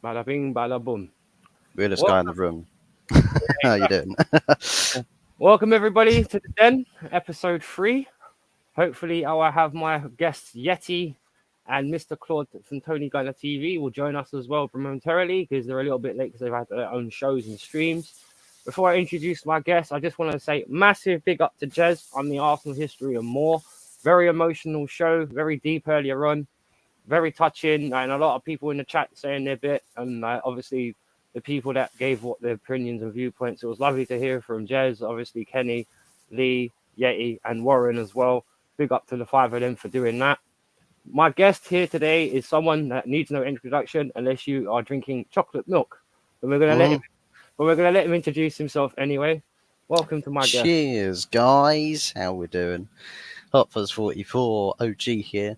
Bada bing, bada boom. Weirdest Well, guy in the room. How you doing? welcome everybody to the Den, episode 3. Hopefully, I will have my guests Yeti and Mr. Claude from Tony Gunner TV will join us as well momentarily because they're a little bit late because they've had their own shows and streams. Before I introduce my guests, I just want to say massive big up to Jez on the Arsenal history and more. Very emotional show, very deep earlier on, very touching, and a lot of people in the chat saying their bit, and obviously the people that gave what their opinions and viewpoints. It was lovely to hear from Jez, obviously Kenny, Lee, Yeti, and Warren as well. Big up to the five of them for doing that. My guest here today is someone that needs no introduction unless you are drinking chocolate milk. But we're gonna let him. Mm. But we're gonna let him introduce himself anyway. Welcome to my guest. Cheers, guys. How we doing? Hot Fuzz 44 OG here.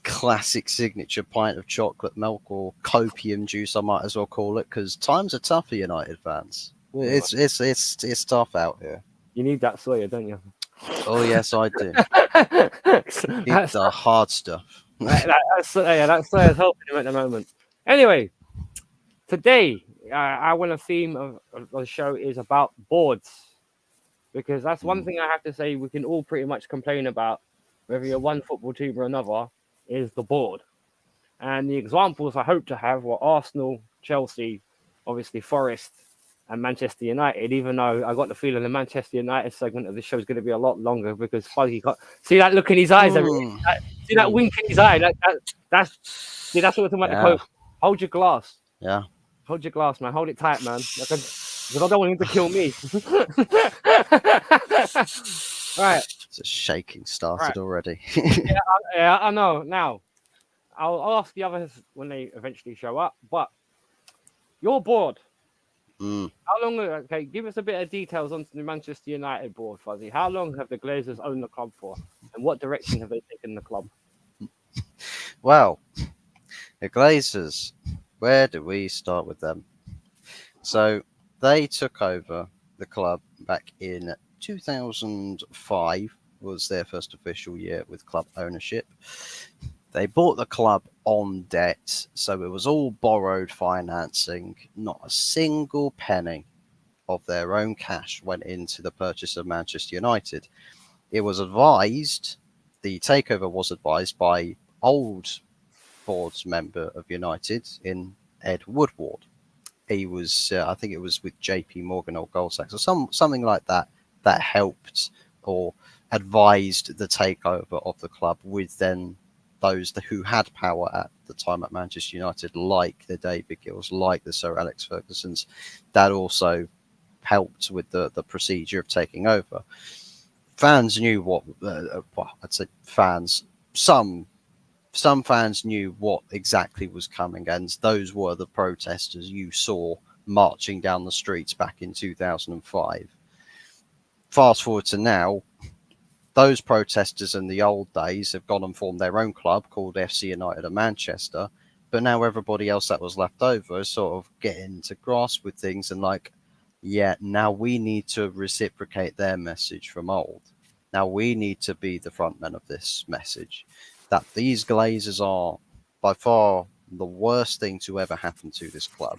Classic signature pint of chocolate milk or copium juice, I might as well call it, because times are tough for United fans. Well, Oh, It's tough out here. you need that soya, don't you? Oh yes, I do. Need that's the hard stuff. that's helping him at the moment. Anyway, today I want a theme of the show is about boards because that's one Mm. thing I have to say we can all pretty much complain about, whether you're one football team or another, is the board. And the examples I hope to have were Arsenal, Chelsea, obviously Forest, and Manchester United. Even though I got the feeling the Manchester United segment of the show is going to be a lot longer because Fuzzy got see that look in his eyes, Mm. see that Mm. wink in his eye. That's see that's what we're talking about. The Yeah, quote. Hold your glass. yeah. Hold your glass, man. Hold it tight, man. Because I don't want him to kill me. Right, It's a shaking right. started already. Yeah, I know. Now, I'll ask the others when they eventually show up. But you're bored. Mm. How long? Okay, give us a bit of details onto the Manchester United board, Fuzzy. How long have the Glazers owned the club for, and what direction have they taken the club? Well, the Glazers. Where do we start with them? So they took over the club back in 2005 was their first official year with club ownership. They bought the club on debt, so it was all borrowed financing. Not a single penny of their own cash went into the purchase of Manchester United. It was advised, the takeover was advised by old board's member of United in Ed Woodward. He was, I think it was with J.P. Morgan or Goldman Sachs or something like that, that helped or advised the takeover of the club with then those who had power at the time at Manchester United, like the David Gills, like the Sir Alex Fergusons, that also helped with the procedure of taking over. Fans knew what, well, I'd say fans, some some fans knew what exactly was coming, and those were the protesters you saw marching down the streets back in 2005. Fast forward to now, those protesters in the old days have gone and formed their own club called FC United of Manchester, but now everybody else that was left over is sort of getting to grasp with things and like, yeah, now we need to reciprocate their message from old. Now we need to be the frontmen of this message. That these Glazers are by far the worst thing to ever happen to this club,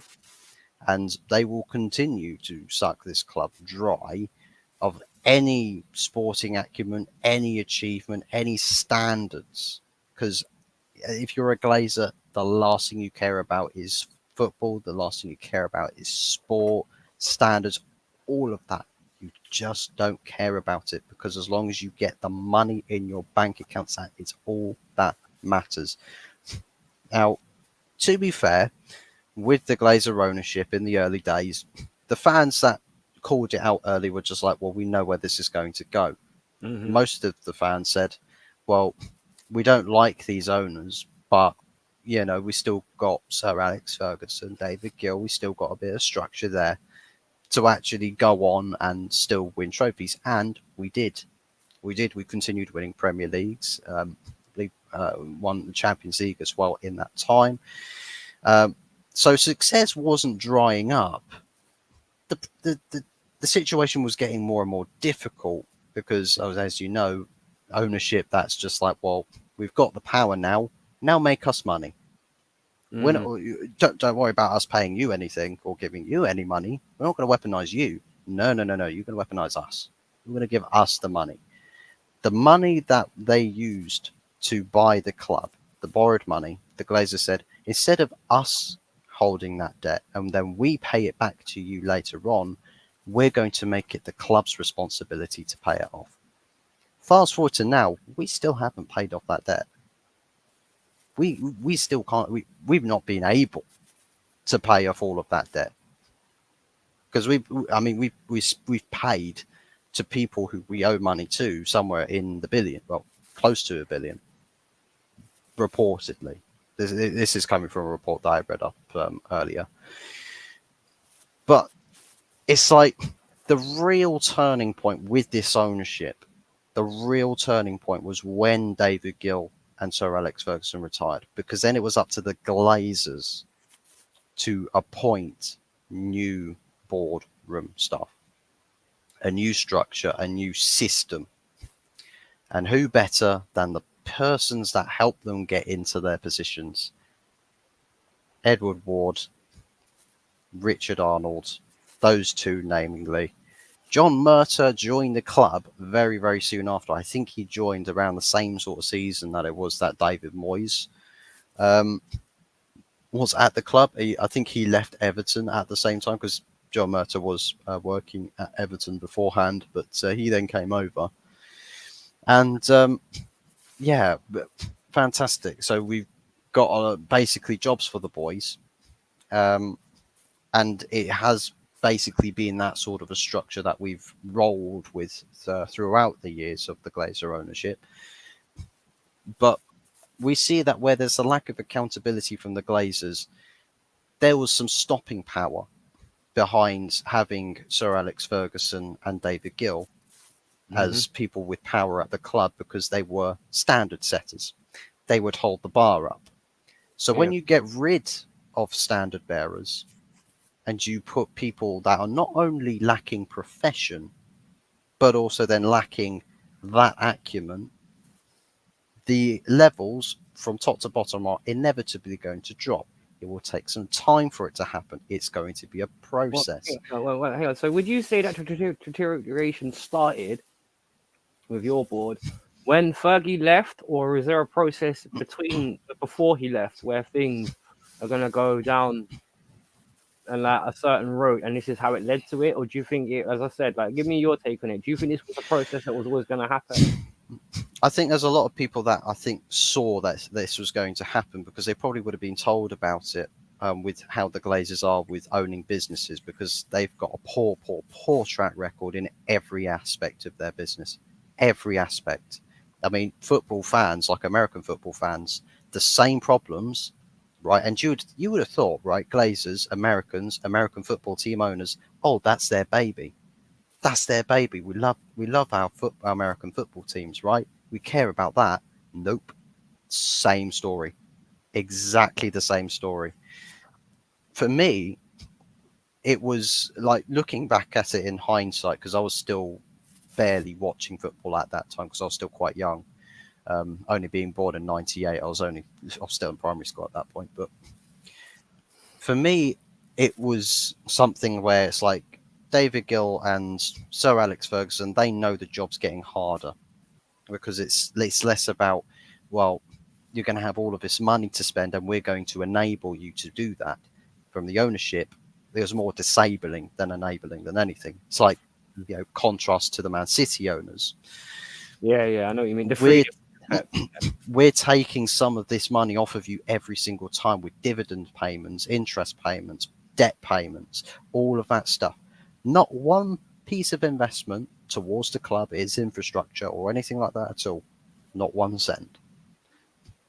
and they will continue to suck this club dry of any sporting acumen, any achievement, any standards. Because if you're a Glazer, the last thing you care about is football, the last thing you care about is sport, standards, all of that. You just don't care about it because as long as you get the money in your bank accounts, that is all that matters. Now, to be fair, with the Glazer ownership in the early days, the fans that called it out early were just like, well, we know where this is going to go. Mm-hmm. Most of the fans said, well, we don't like these owners, but we still got Sir Alex Ferguson, David Gill, we still got a bit of structure there to actually go on and still win trophies. And we did. We did. We continued winning Premier Leagues. I believe won the Champions League as well in that time. Um, so success wasn't drying up. The, the, the, the situation was getting more and more difficult because, as you know, ownership, that's just like, well, we've got the power now. Now make us money. We're not, don't worry about us paying you anything or giving you any money. We're not going to weaponize you. No. You're going to weaponize us. You're going to give us the money. The money that they used to buy the club, the borrowed money, the Glazers said, instead of us holding that debt and then we pay it back to you later on, we're going to make it the club's responsibility to pay it off. Fast forward to now, we still haven't paid off that debt. We still can't. We've not been able to pay off all of that debt because we've paid to people who we owe money to somewhere in the billion, well, close to $1 billion, reportedly. This is coming from a report that I read up earlier. But it's like the real turning point with this ownership. The real turning point was when David Gill and Sir Alex Ferguson retired, because then it was up to the Glazers to appoint new boardroom staff, a new structure, a new system. And who better than the persons that helped them get into their positions? Edward Ward, Richard Arnold, those two namely. John Murtagh joined the club very, very soon after. I think he joined around the same sort of season that it was that David Moyes was at the club. I think he left Everton at the same time because John Murtagh was working at Everton beforehand, but he then came over. And yeah, fantastic. So we've got basically jobs for the boys. And it has basically been that sort of a structure that we've rolled with throughout the years of the Glazer ownership. But we see that where there's a lack of accountability from the Glazers, there was some stopping power behind having Sir Alex Ferguson and David Gill as people with power at the club, because they were standard setters. They would hold the bar up. So when you get rid of standard bearers and you put people that are not only lacking profession, but also then lacking that acumen, the levels from top to bottom are inevitably going to drop. It will take some time for it to happen. It's going to be a process. Well, hang on. So would you say that deterioration started with your board when Fergie left, or is there a process before he left where things are going to go down and like a certain road, and this is how it led to it? Or do you think it, as I said, like, give me your take on it. Do you think this was a process that was always going to happen? I think there's a lot of people that I think saw that this was going to happen because they probably would have been told about it with how the Glazers are with owning businesses, because they've got a poor track record in every aspect of their business. Every aspect. I mean, football fans, like American football fans, the same problems, right? And you would have thought, right, Glazers, Americans, American football team owners, oh, that's their baby. That's their baby. We love our American football teams, right? We care about that. Nope. Same story. Exactly the same story. For me, it was like looking back at it in hindsight, because I was still barely watching football at that time because I was still quite young. Only being born in '98, I was still in primary school at that point. But for me, it was something where it's like David Gill and Sir Alex Ferguson, they know the job's getting harder because it's less about, well, you're going to have all of this money to spend and we're going to enable you to do that. From the ownership, there's more disabling than enabling than anything. It's like, contrast to the Man City owners. Yeah, I know what you mean. We're taking some of this money off of you every single time with dividend payments, interest payments, debt payments, all of that stuff. Not one piece of investment towards the club is infrastructure or anything like that at all. Not 1 cent.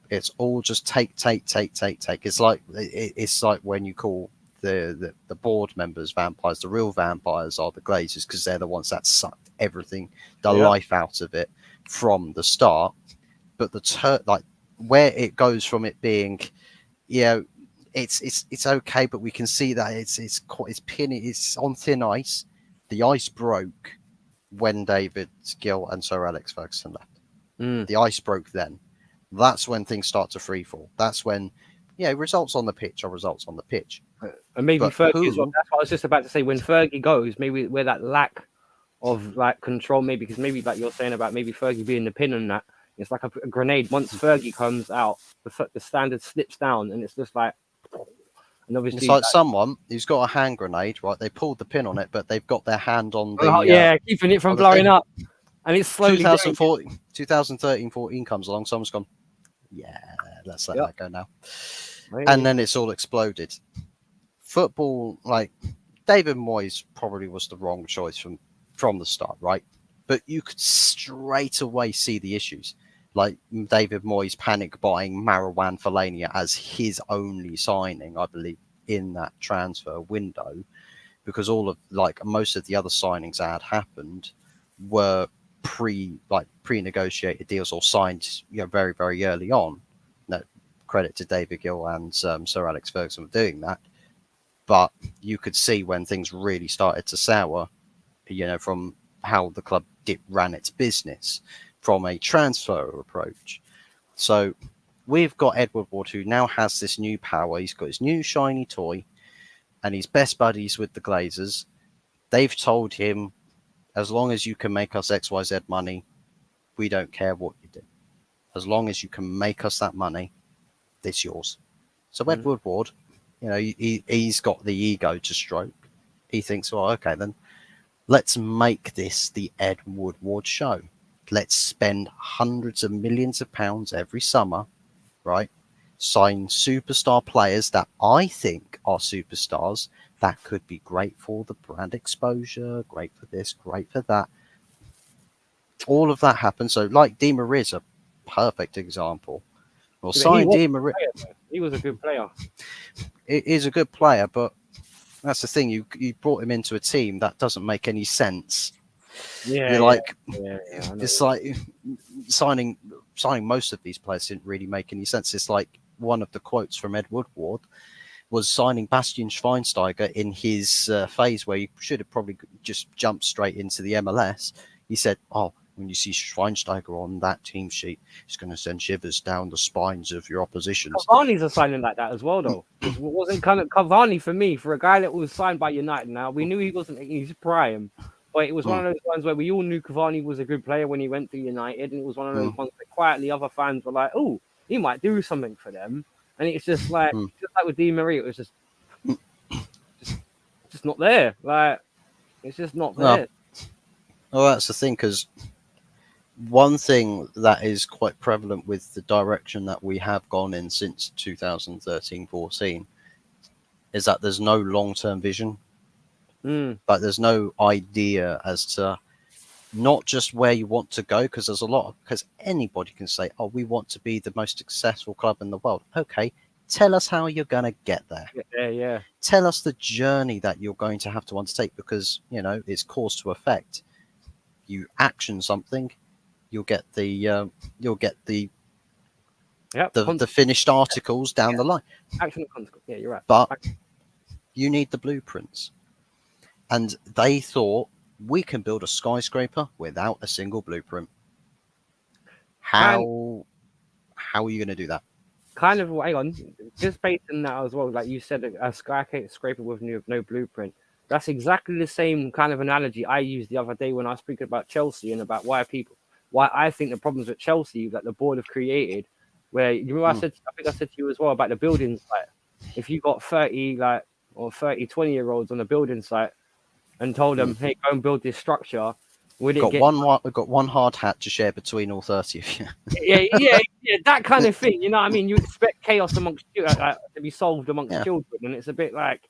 It's all just take. It's like when you call the board members vampires. The real vampires are the Glazers, because they're the ones that sucked everything, life out of it from the start. But where it goes from it being, it's okay, but we can see that it's on thin ice. The ice broke when David Gill and Sir Alex Ferguson left. The ice broke then. That's when things start to freefall. That's when yeah, results on the pitch are results on the pitch. And maybe But Fergie as well. who? That's what I was just about to say. When Fergie goes, maybe where that lack of like control, maybe because maybe like you're saying about maybe Fergie being the pin on that, it's like a grenade. Once Fergie comes out, the standard slips down, and it's just like, and obviously, It's like someone who's got a hand grenade, right? They pulled the pin on it, but they've got their hand on the yeah, keeping it from on the blowing thing. up, and it's slowly. 2014, 2013-14 comes along. Someone's gone, yeah, let's let that go now, and then it's all exploded. Football, like David Moyes, probably was the wrong choice from the start, right? But you could straight away see the issues, like David Moyes panic buying Marouane Fellaini as his only signing, I believe, in that transfer window, because all of like most of the other signings that had happened were pre-negotiated deals or signed, very very early on. No credit to David Gill and Sir Alex Ferguson for doing that, but you could see when things really started to sour, from how the club ran its business from a transfer approach. So we've got Ed Woodward, who now has this new power. He's got his new shiny toy, and he's best buddies with the Glazers. They've told him, as long as you can make us XYZ money, we don't care what you do. As long as you can make us that money, it's yours. So Ed Woodward, he's got the ego to stroke. He thinks, well, okay, then let's make this the Ed Woodward show. Let's spend hundreds of millions of pounds every summer, right? Sign superstar players that I think are superstars. That could be great for the brand exposure, great for this, great for that. All of that happens. So, like Di Maria is a perfect example. Well, sign Di Maria. He was a good player. It is a good player, but that's the thing. You brought him into a team that doesn't make any sense. Yeah, it's like signing most of these players didn't really make any sense. It's like one of the quotes from Ed Woodward was signing Bastian Schweinsteiger in his phase where he should have probably just jumped straight into the MLS. He said, "Oh, when you see Schweinsteiger on that team sheet, it's going to send shivers down the spines of your oppositions." Cavani's a signing like that as well, though. It wasn't kind of Cavani for me, for a guy that was signed by United. Now we knew he wasn't in his prime, but it was one of those ones where we all knew Cavani was a good player when he went to United, and it was one of those ones that quietly other fans were like, "Oh, he might do something for them." And it's just like, just like with Di Maria, it was just not there. Like, it's just not there. Well, that's the thing, because one thing that is quite prevalent with the direction that we have gone in since 2013-14 is that there's no long-term vision. But there's no idea as to not just where you want to go, because there's because anybody can say, "Oh, we want to be the most successful club in the world." Okay, tell us how you're going to get there. Yeah. Tell us the journey that you're going to have to undertake, because it's cause to effect. You action something, you'll get the finished articles down the line. Action consequence. Yeah, you're right. But you need the blueprints. And they thought, we can build a skyscraper without a single blueprint. How are you going to do that? Kind of, hang on, just based on that as well, like you said, a skyscraper with no blueprint. That's exactly the same kind of analogy I used the other day when I was speaking about Chelsea and about why I think the problems with Chelsea that the board have created, where you remember I think I said to you as well about the building site. If you got 30 20-year-olds on a building site and told them, "Hey, go and build this structure," we've got one hard hat to share between all 30 of you. yeah, that kind of thing. You know what I mean? You expect chaos amongst to be solved amongst children, and it's a bit like,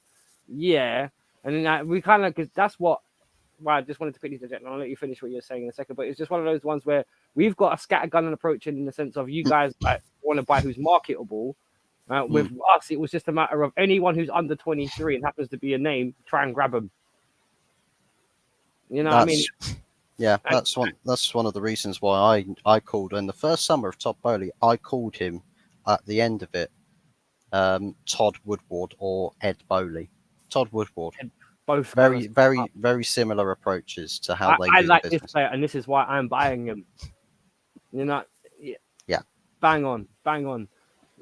yeah. And then we kind of, because that's what. Well, I just wanted to quickly interject, and I'll let you finish what you're saying in a second. But it's just one of those ones where we've got a scattergun approach in the sense of you guys want to buy who's marketable. With us, it was just a matter of anyone who's under 23 and happens to be a name, try and grab them. You know what I mean? Yeah, that's one of the reasons why I called in the first summer of Todd Boehly. I called him at the end of it, Todd Woodward or Ed Boehly. Todd Woodward. Both very similar approaches to how they do like business. this player, and this is why I'm buying him. You know, yeah. Bang on.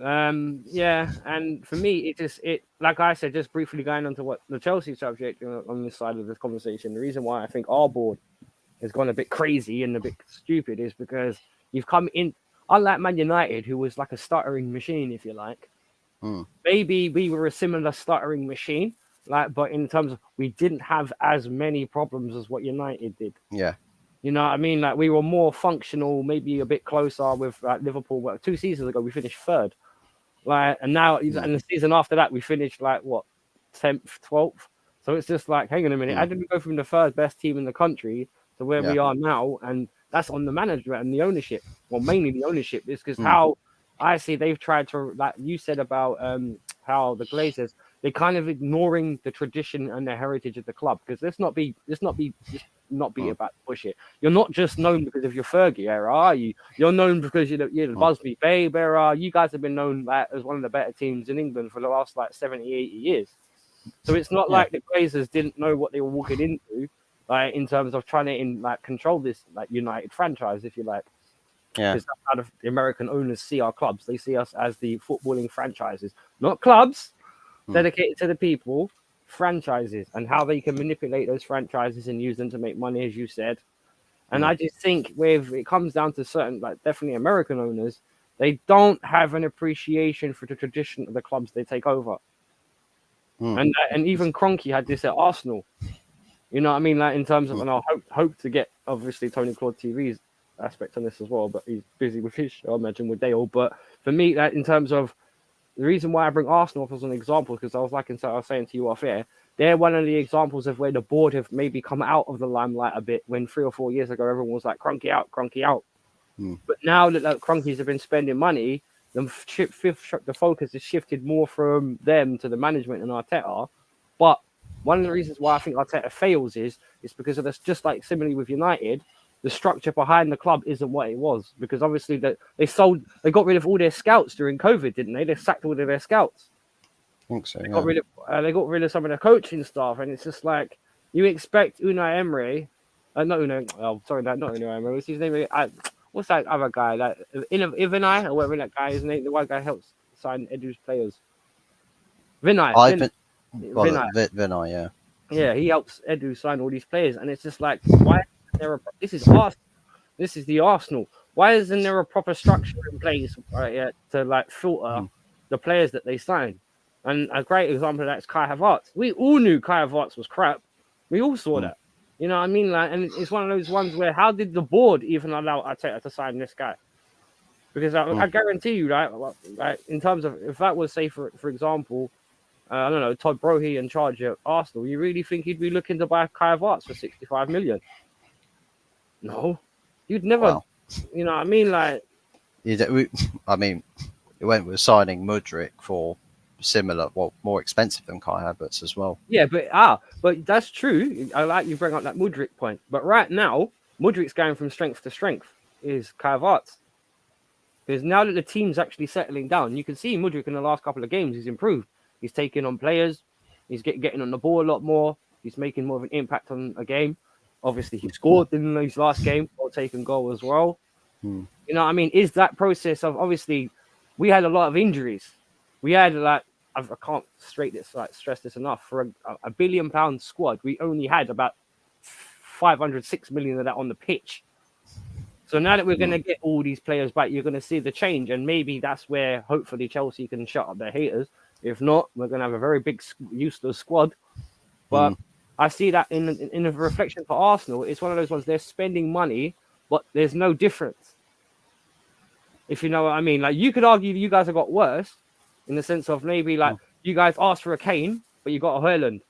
Yeah, and for me, it like I said, just briefly going on to what the Chelsea subject on this side of this conversation. The reason why I think our board has gone a bit crazy and a bit stupid is because you've come in, unlike Man United, who was like a stuttering machine, if you like. Hmm. Maybe we were a similar stuttering machine, like, but in terms of we didn't have as many problems as what United did. Yeah. You know what I mean? Like we were more functional, maybe a bit closer with Liverpool. Well, 2 seasons ago we finished third, like, and now and the season after that we finished like what 10th, 12th. So it's just like, hang on a minute, how did we go from the third best team in the country to where we are now? And that's on the management and the ownership. Well, mainly the ownership is because how I see they've tried to, like you said about how the Glazers, they're kind of ignoring the tradition and the heritage of the club. Because let's not be about bullshit. You're not just known because of your Fergie era, are you? You're known because you're the Busby Babe era. You guys have been known as one of the better teams in England for the last like 70, 80 years. So it's not like the Glazers didn't know what they were walking into, like in terms of trying to control this like United franchise, if you like. Yeah. Because that's how the American owners see our clubs. They see us as the footballing franchises, not clubs dedicated to the people, franchises, and how they can manipulate those franchises and use them to make money, as you said. And I just think with it comes down to certain, like definitely American owners, they don't have an appreciation for the tradition of the clubs they take over. And even Kroenke had this at Arsenal. You know what I mean? Like in terms of, and I hope to get obviously Tony Claude TV's aspect on this as well, but he's busy with his show, I imagine, with Dale. But for me, that in terms of the reason why I bring Arsenal up as an example, because I was saying to you off air, they're one of the examples of where the board have maybe come out of the limelight a bit when 3 or 4 years ago everyone was like Kroenke out, Kroenke out. But now that Kroenkes have been spending money, the focus has shifted more from them to the management and Arteta. But one of the reasons why I think Arteta fails is because of this, just like similarly with United, the structure behind the club isn't what it was. Because obviously they got rid of all their scouts during COVID, didn't they? They sacked all of their scouts. I think so. They got rid of some of the coaching staff, and it's just like you expect Unai Emery, not Unai. Oh, sorry, not Unai Emery. What's his name? What's that other guy? Like Ivanai or whatever that guy is. The one guy helps sign Edu's players. Vinay. Vinay, yeah. Yeah, he helps Edu sign all these players, and it's just like, why isn't there this is Arsenal. This is the Arsenal. Why isn't there a proper structure in place to like filter the players that they sign? And a great example of that is Kai Havertz. We all knew Kai Havertz was crap. We all saw that. You know what I mean? Like, and it's one of those ones where how did the board even allow Arteta to sign this guy? Because I guarantee you, right, in terms of if that was, say, for example, I don't know, Todd Brohy in charge at Arsenal, you really think he'd be looking to buy Kai Havertz for 65 million? No, you'd never. Wow. You know what I mean? Like, I mean, it went with signing Mudryk for similar, well, more expensive than Kai Havertz as well. Yeah, but that's true. I like you bring up that Mudryk point. But right now, Mudryk's going from strength to strength. Is Kai Havertz. Because now that the team's actually settling down, you can see Mudryk in the last couple of games, he's improved. He's taking on players. He's getting on the ball a lot more. He's making more of an impact on a game. Obviously, he scored in his last game, or taken goal as well. You know what I mean? Is that process of, obviously, we had a lot of injuries. We had, like, I can't stress this enough. For a £1 billion squad, we only had about 506 million of that on the pitch. So now that we're going to get all these players back, you're going to see the change. And maybe that's where, hopefully, Chelsea can shut up their haters. If not, we're going to have a very big, useless squad. But I see that in a reflection for Arsenal, it's one of those ones, they're spending money, but there's no difference. If you know what I mean. Like, you could argue you guys have got worse in the sense of maybe, like, you guys asked for a Kane, but you got a Haaland.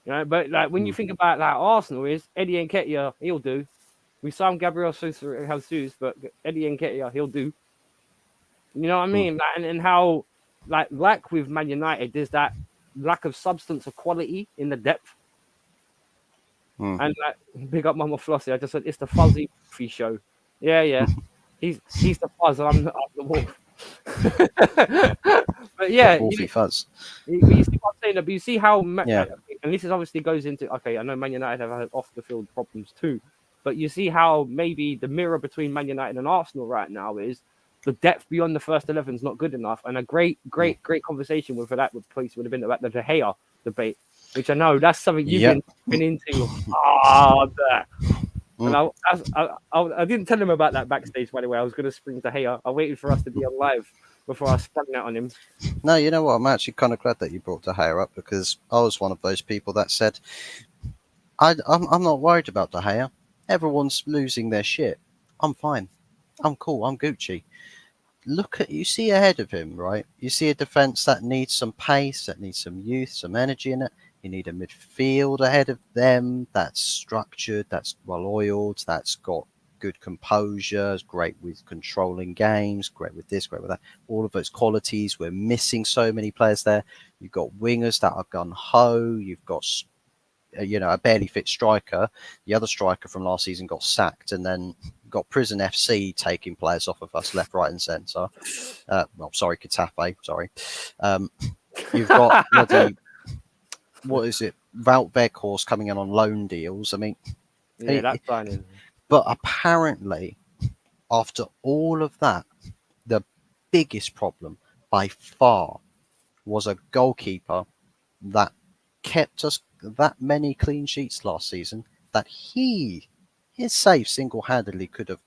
You know, but, like, when you think about, like, Arsenal is Eddie Nketiah, he'll do. We signed Gabriel Jesus, but Eddie Nketiah, he'll do. You know what I mean? Like, and how, like with Man United, there's that lack of substance or quality in the depth. And like, big up Mama Flossie. I just said it's the fuzzy show. Yeah. He's the fuzz, and I'm the wolf. But yeah, Wolfy fuzz. You see what I'm saying? But you see how, and this is obviously goes into, okay, I know Man United have had off the field problems too, but you see how maybe the mirror between Man United and Arsenal right now is the depth beyond the first 11 is not good enough. And a great conversation with that place would have been about the De Gea debate, which I know that's something you've been into hard. And I didn't tell him about that backstage, by the way. I was going to spring De Gea. I waited for us to be on live before I sprung that on him. No, you know what? I'm actually kind of glad that you brought De Gea up, because I was one of those people that said, I'm not worried about De Gea. Everyone's losing their shit. I'm fine. I'm cool. I'm Gucci. You see ahead of him, right? You see a defence that needs some pace, that needs some youth, some energy in it. You need a midfield ahead of them that's structured, that's well oiled, that's got good composure, is great with controlling games, great with this, great with that. All of those qualities. We're missing so many players there. You've got wingers that are gun ho. You've got a barely fit striker. The other striker from last season got sacked, and then got Prison FC taking players off of us left, right, and centre. Sorry, Katafe. Sorry. You've got what is it? Wout Weghorst coming in on loan deals. I mean, yeah, that's fine. But apparently, after all of that, the biggest problem by far was a goalkeeper that kept us that many clean sheets last season, that his save single-handedly could have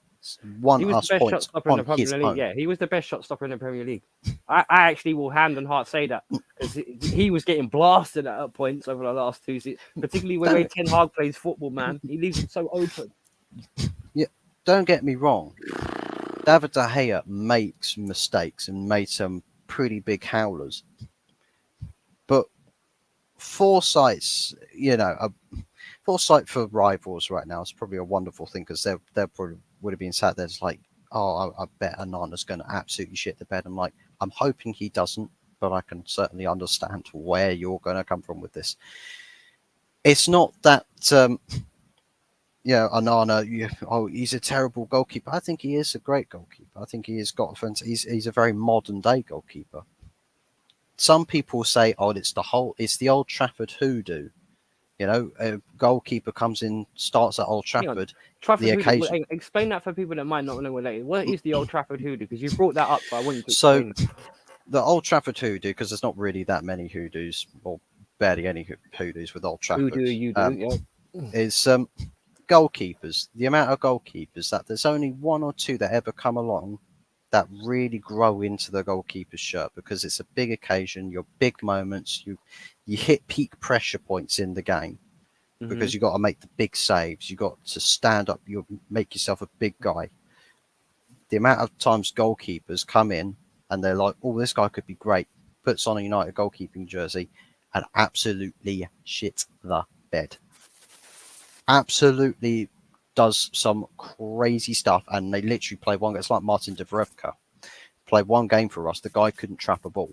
won us points on his own. Yeah, he was the best shot stopper in the Premier League. I actually will hand on heart say that, because he was getting blasted at points over the last 2 seasons, particularly when Ten Hag plays football, man. He leaves it so open. Yeah, don't get me wrong. David De Gea makes mistakes and made some pretty big howlers. But foresight's, foresight for rivals right now is probably a wonderful thing, because they probably would have been sat there just like, oh, I bet Onana's going to absolutely shit the bed. I'm hoping he doesn't, but I can certainly understand where you're going to come from with this. It's not that, Onana, he's a terrible goalkeeper. I think he is a great goalkeeper. I think he has got he's a very modern day goalkeeper. Some people say, oh, it's the Old Trafford hoodoo. A goalkeeper comes in, starts at Old Trafford. Explain that for people that might not know what is the Old Trafford hoodoo? Because you brought that up, so I want you to explain. So, the Old Trafford hoodoo, because there's not really that many hoodoos, or barely any hoodoos with Old Trafford. Is goalkeepers. The amount of goalkeepers that there's only one or two that ever come along that really grow into the goalkeeper's shirt, because it's a big occasion, your big moments, you hit peak pressure points in the game, because you got to make the big saves, you got to stand up, you make yourself a big guy. The amount of times goalkeepers come in and they're like, oh, this guy could be great, puts on a United goalkeeping jersey and absolutely shit the bed. Absolutely does some crazy stuff, and they literally play one. It's like Martin Dubravka played one game for us. The guy couldn't trap a ball.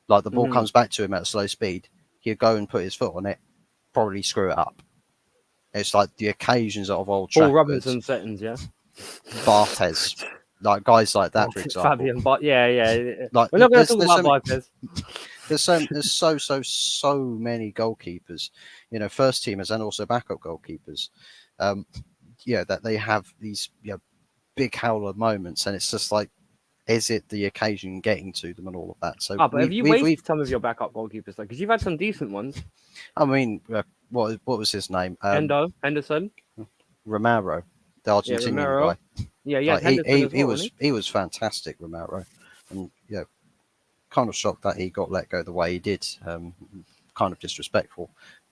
Like the ball comes back to him at slow speed, he'd go and put his foot on it, probably screw it up. It's like the occasions of Old Trafford. Paul Robinson settings, yeah. Barthez, like guys like that, for example. Fabian, but yeah. Like, we're not going to talk about Barthez. There's so many goalkeepers, first teamers and also backup goalkeepers. That they have these big howler moments, and it's just like, is it the occasion getting to them and all of that? So, but have you wasted some of your backup goalkeepers, though? Because you've had some decent ones. I mean, what was his name? Henderson, Romero, the Argentinian guy. Yeah, he was fantastic, Romero, and kind of shocked that he got let go the way he did. Kind of disrespectful,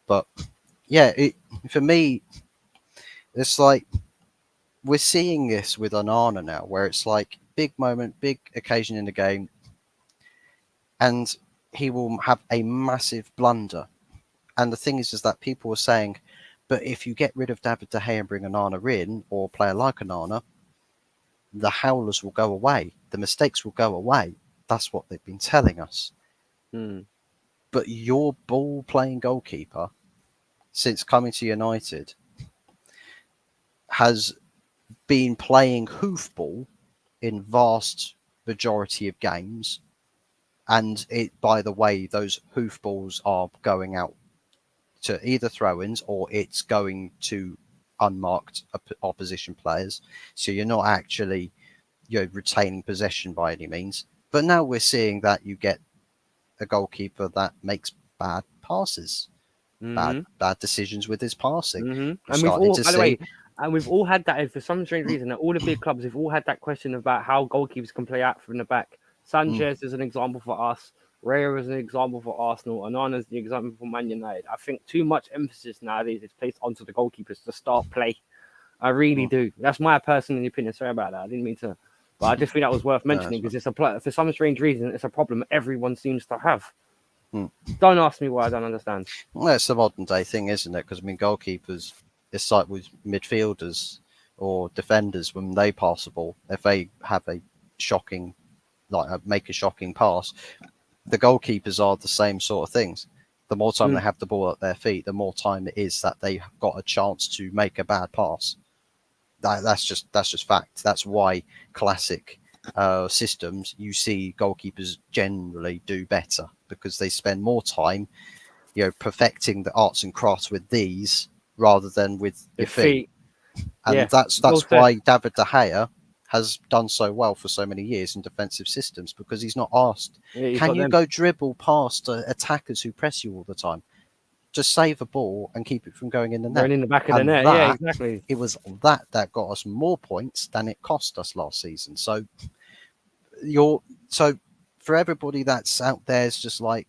but for me, it's like we're seeing this with Onana now, where it's like big moment, big occasion in the game, and he will have a massive blunder. And the thing is that people are saying, but if you get rid of David De Gea and bring Onana in, or a player like Onana, the howlers will go away. The mistakes will go away. That's what they've been telling us. But your ball-playing goalkeeper, since coming to United, has been playing hoofball in vast majority of games, and by the way, those hoofballs are going out to either throw-ins or it's going to unmarked opposition players. So you're not actually retaining possession by any means. But now we're seeing that you get a goalkeeper that makes bad passes, Mm-hmm. bad decisions with his passing. Mm-hmm. We're And we've starting all, to by the see. way, and we've all had that for some strange reason. That all the big clubs, have all had that question about how goalkeepers can play out from the back. Sanchez is an example for us. Raya is an example for Arsenal. Onana is the example for Man United. I think too much emphasis nowadays is placed onto the goalkeepers to start play. I really do. That's my personal opinion. Sorry about that. I didn't mean to, but I just think that was worth mentioning because it's for some strange reason it's a problem everyone seems to have. Don't ask me why. I don't understand. Well, it's a modern day thing, isn't it? Because I mean, goalkeepers, it's like with midfielders or defenders when they pass the ball. If they have a shocking, make a shocking pass, the goalkeepers are the same sort of things. The more time they have the ball at their feet, the more time it is that they have got a chance to make a bad pass. That's just fact. That's why classic systems you see goalkeepers generally do better because they spend more time, perfecting the arts and crafts with these rather than with your feet. And Yeah, that's well said. why David De Gea has done so well for so many years in defensive systems because he's not asked, Yeah, can you go dribble past attackers who press you all the time? Just save a ball and keep it from going in the net. Going in the back of the And net. Yeah, exactly. It was that got us more points than it cost us last season. So for everybody that's out there, it's just like,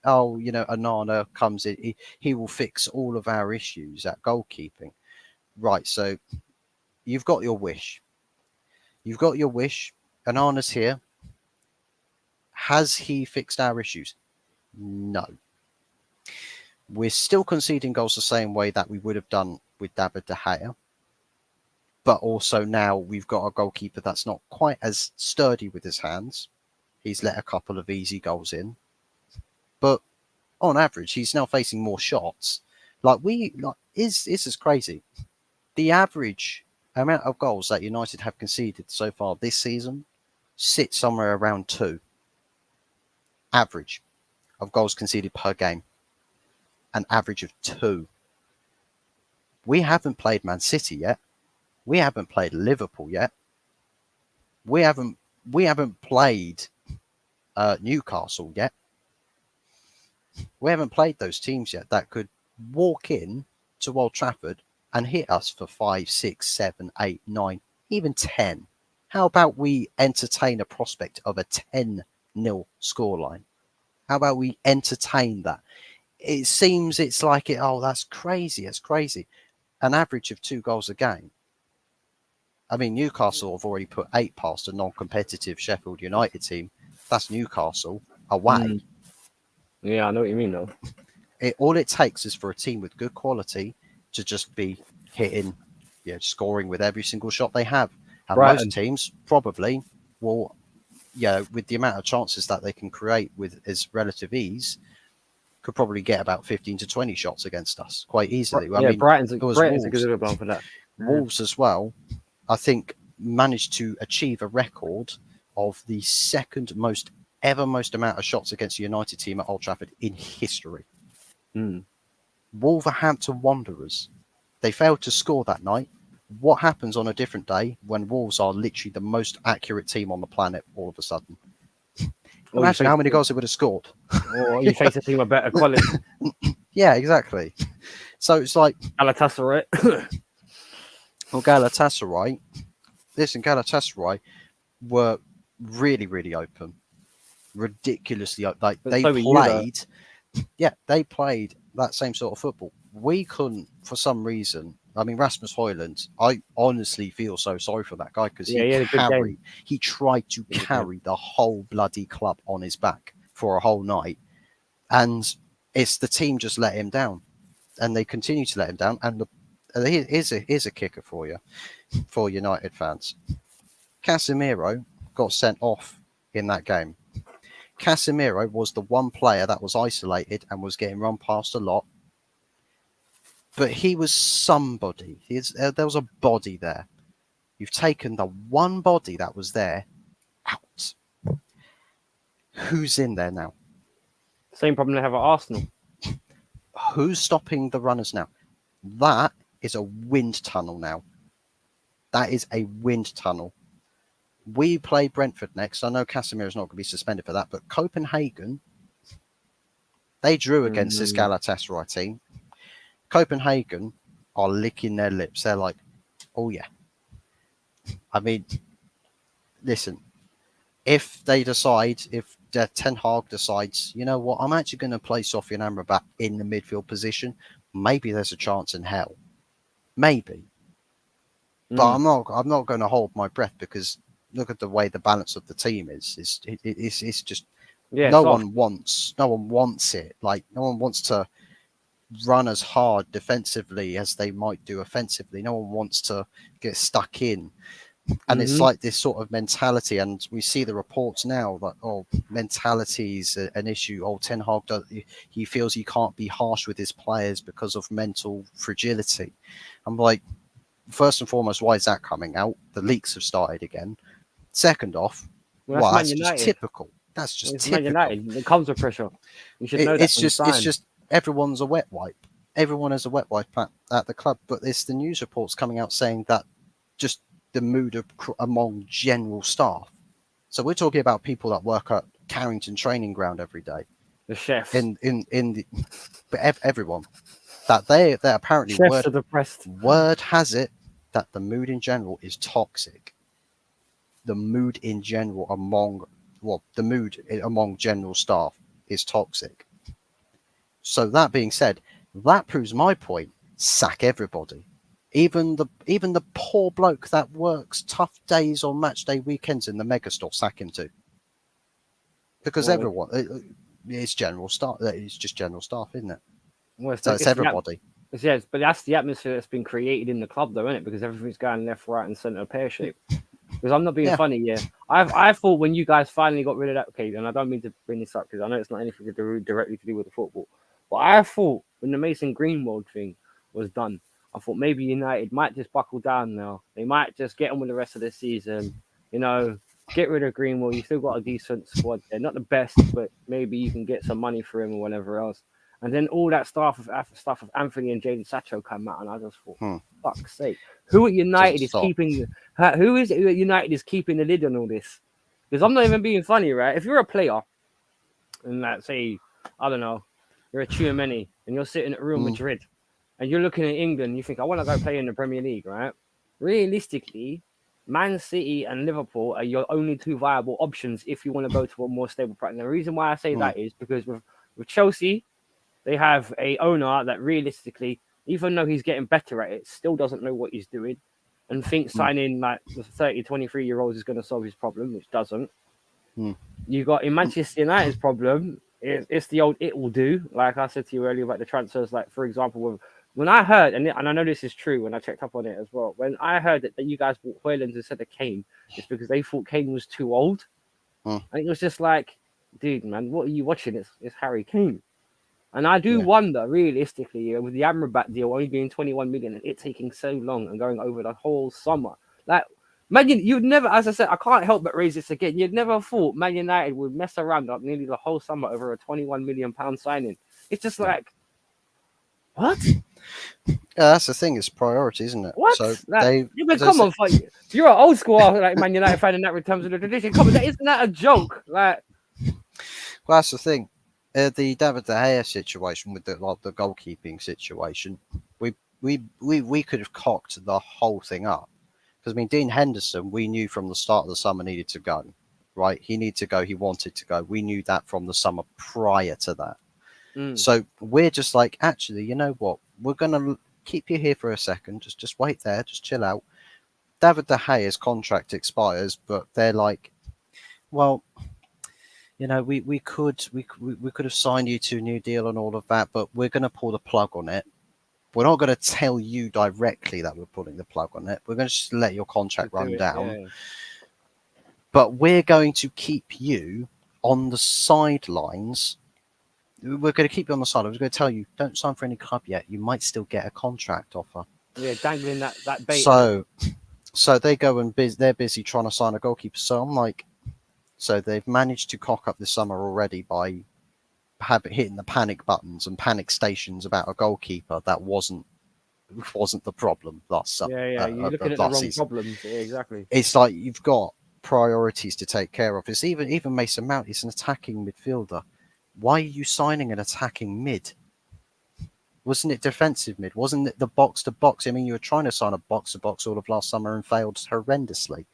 oh, Onana comes in, he will fix all of our issues at goalkeeping. Right, so you've got your wish. You've got your wish. Onana's here. Has he fixed our issues? No. We're still conceding goals the same way that we would have done with David De Gea. But also now we've got a goalkeeper that's not quite as sturdy with his hands. He's let a couple of easy goals in. But on average, he's now facing more shots. This is crazy. The average amount of goals that United have conceded so far this season sits somewhere around 2. Average of goals conceded per game. An average of 2. We haven't played Man City yet. We haven't played Liverpool yet. We haven't played Newcastle yet. We haven't played those teams yet that could walk in to Old Trafford and hit us for 5, 6, 7, 8, 9, even 10. How about we entertain a prospect of a 10-0 scoreline? How about we entertain that? It seems it's like that's crazy. It's crazy. An average of 2 goals a game. I mean, Newcastle have already put 8 past a non-competitive Sheffield United team. That's Newcastle away. Yeah, I know what you mean, though. All it takes is for a team with good quality to just be hitting, scoring with every single shot they have. And most teams probably will, with the amount of chances that they can create with as relative ease, could probably get about 15 to 20 shots against us quite easily. Yeah, I mean, Brighton's a good example for that. Wolves as well, I think, managed to achieve a record of the second most amount of shots against a United team at Old Trafford in history. Wolverhampton Wanderers, they failed to score that night. What happens on a different day when Wolves are literally the most accurate team on the planet all of a sudden? Imagine how many goals they would have scored. Or you face a team of better quality. Yeah, exactly. So it's like Galatasaray. Well, Galatasaray were really, really open, ridiculously open. They played that same sort of football. We couldn't, for some reason. I mean, Rasmus Højlund, I honestly feel so sorry for that guy because he tried to carry the whole bloody club on his back for a whole night, and it's the team just let him down, and they continue to let him down. And here's a kicker for you, for United fans. Casemiro got sent off in that game. Casemiro was the one player that was isolated and was getting run past a lot. But he was somebody. There was a body there. You've taken the one body that was there out. Who's in there now? Same problem they have at Arsenal. Who's stopping the runners now? That is a wind tunnel now. That is a wind tunnel. We play Brentford next. I know Casemiro's not going to be suspended for that, but Copenhagen, they drew against this Mm. Galatasaray team. Copenhagen are licking their lips. They're like, oh yeah. I mean, listen, if Ten Hag decides, you know what, I'm actually going to play Sofian Amrabat in the midfield position, maybe there's a chance in hell. Maybe. But I'm not going to hold my breath, because look at the way the balance of the team is. It's just Yeah, no soft. one wants it. Like, no one wants to run as hard defensively as they might do offensively. No one wants to get stuck in. And it's like this sort of mentality, and we see the reports now that mentality is an issue. Ten Hag he feels he can't be harsh with his players because of mental fragility. I'm like, first and foremost, why is that coming out? The leaks have started again. Second off, Well, that's Man that's just United. typical. That's just It's Man typical. United. It comes with pressure. You should know that. It's just everyone's a wet wipe. Everyone is a wet wipe at the club, but it's the news reports coming out saying that just the mood among general staff. So we're talking about people that work at Carrington Training Ground every day. The chefs. But everyone that they're apparently Chefs are depressed. Word has it that the mood in general is toxic. The mood in general among general staff is toxic. So that being said, that proves my point. Sack everybody. Even the poor bloke that works tough days on match day weekends in the megastore, sack him too. Because everyone, it's general staff. It's just general staff, isn't it? Well, So it's everybody. Yes, but that's the atmosphere that's been created in the club, though, isn't it? Because everything's going left, right, and centre pear shape. Because I'm not being funny, yeah. I thought when you guys finally got rid of that, okay, and I don't mean to bring this up because I know it's not anything to do directly to do with the football, but I thought when the Mason Greenwood thing was done, I thought maybe United might just buckle down now. They might just get on with the rest of the season, get rid of Greenwood. You still got a decent squad there. Not the best, but maybe you can get some money for him or whatever else. And then all that stuff of Anthony and Jadon Sancho come out, and I just thought, fuck's sake, who at United is keeping? Who is it at United is keeping the lid on all this? Because I'm not even being funny, right? If you're a player, and let's say, I don't know, you're a Tchouaméni, and you're sitting at Real Madrid, and you're looking at England, you think, I want to go play in the Premier League, right? Realistically, Man City and Liverpool are your only two viable options if you want to go to a more stable partner. The reason why I say that is because with Chelsea, they have a owner that realistically, even though he's getting better at it, still doesn't know what he's doing and thinks signing like the 30, 23-year-olds is going to solve his problem, which doesn't. You got in Manchester United's problem, it's the old it will do. Like I said to you earlier about the transfers, like for example, when I heard, and I know this is true when I checked up on it as well, when I heard that you guys bought Højlund instead of Kane, it's because they thought Kane was too old. And it was just like, dude, man, what are you watching? It's Harry Kane. And I do wonder, realistically, with the Amrabat deal only being 21 million and it taking so long and going over the whole summer, like, you'd never, as I said, I can't help but raise this again. You'd never thought Man United would mess around up nearly the whole summer over a 21 million pound signing. It's just like, what? Yeah, that's the thing. It's priority, isn't it? What? So come on, you're an old school like Man United fan in that terms of the tradition. Come on, isn't that a joke? Like, well, that's the thing. The David De Gea situation with the goalkeeping situation, we could have cocked the whole thing up. Because, I mean, Dean Henderson, we knew from the start of the summer needed to go, right? He needed to go. He wanted to go. We knew that from the summer prior to that. So we're just like, actually, you know what? We're going to keep you here for a second. Just wait there. Just chill out. David De Gea's contract expires, but they're like, well, you know, we could have signed you to a new deal and all of that, but we're going to pull the plug on it. We're not going to tell you directly that we're pulling the plug on it. We're going to just let your contract run down. Yeah. But we're going to keep you on the sidelines. We're going to keep you on the sidelines. We're going to tell you, don't sign for any club yet. You might still get a contract offer. Yeah, dangling that bait. So they go and they're busy trying to sign a goalkeeper. So I'm like, so they've managed to cock up this summer already by hitting the panic buttons and panic stations about a goalkeeper that wasn't the problem last summer. Yeah, you're looking at the wrong problems. Yeah, exactly. It's like you've got priorities to take care of. It's even Mason Mount is an attacking midfielder. Why are you signing an attacking mid? Wasn't it defensive mid? Wasn't it the box to box? I mean, you were trying to sign a box to box all of last summer and failed horrendously.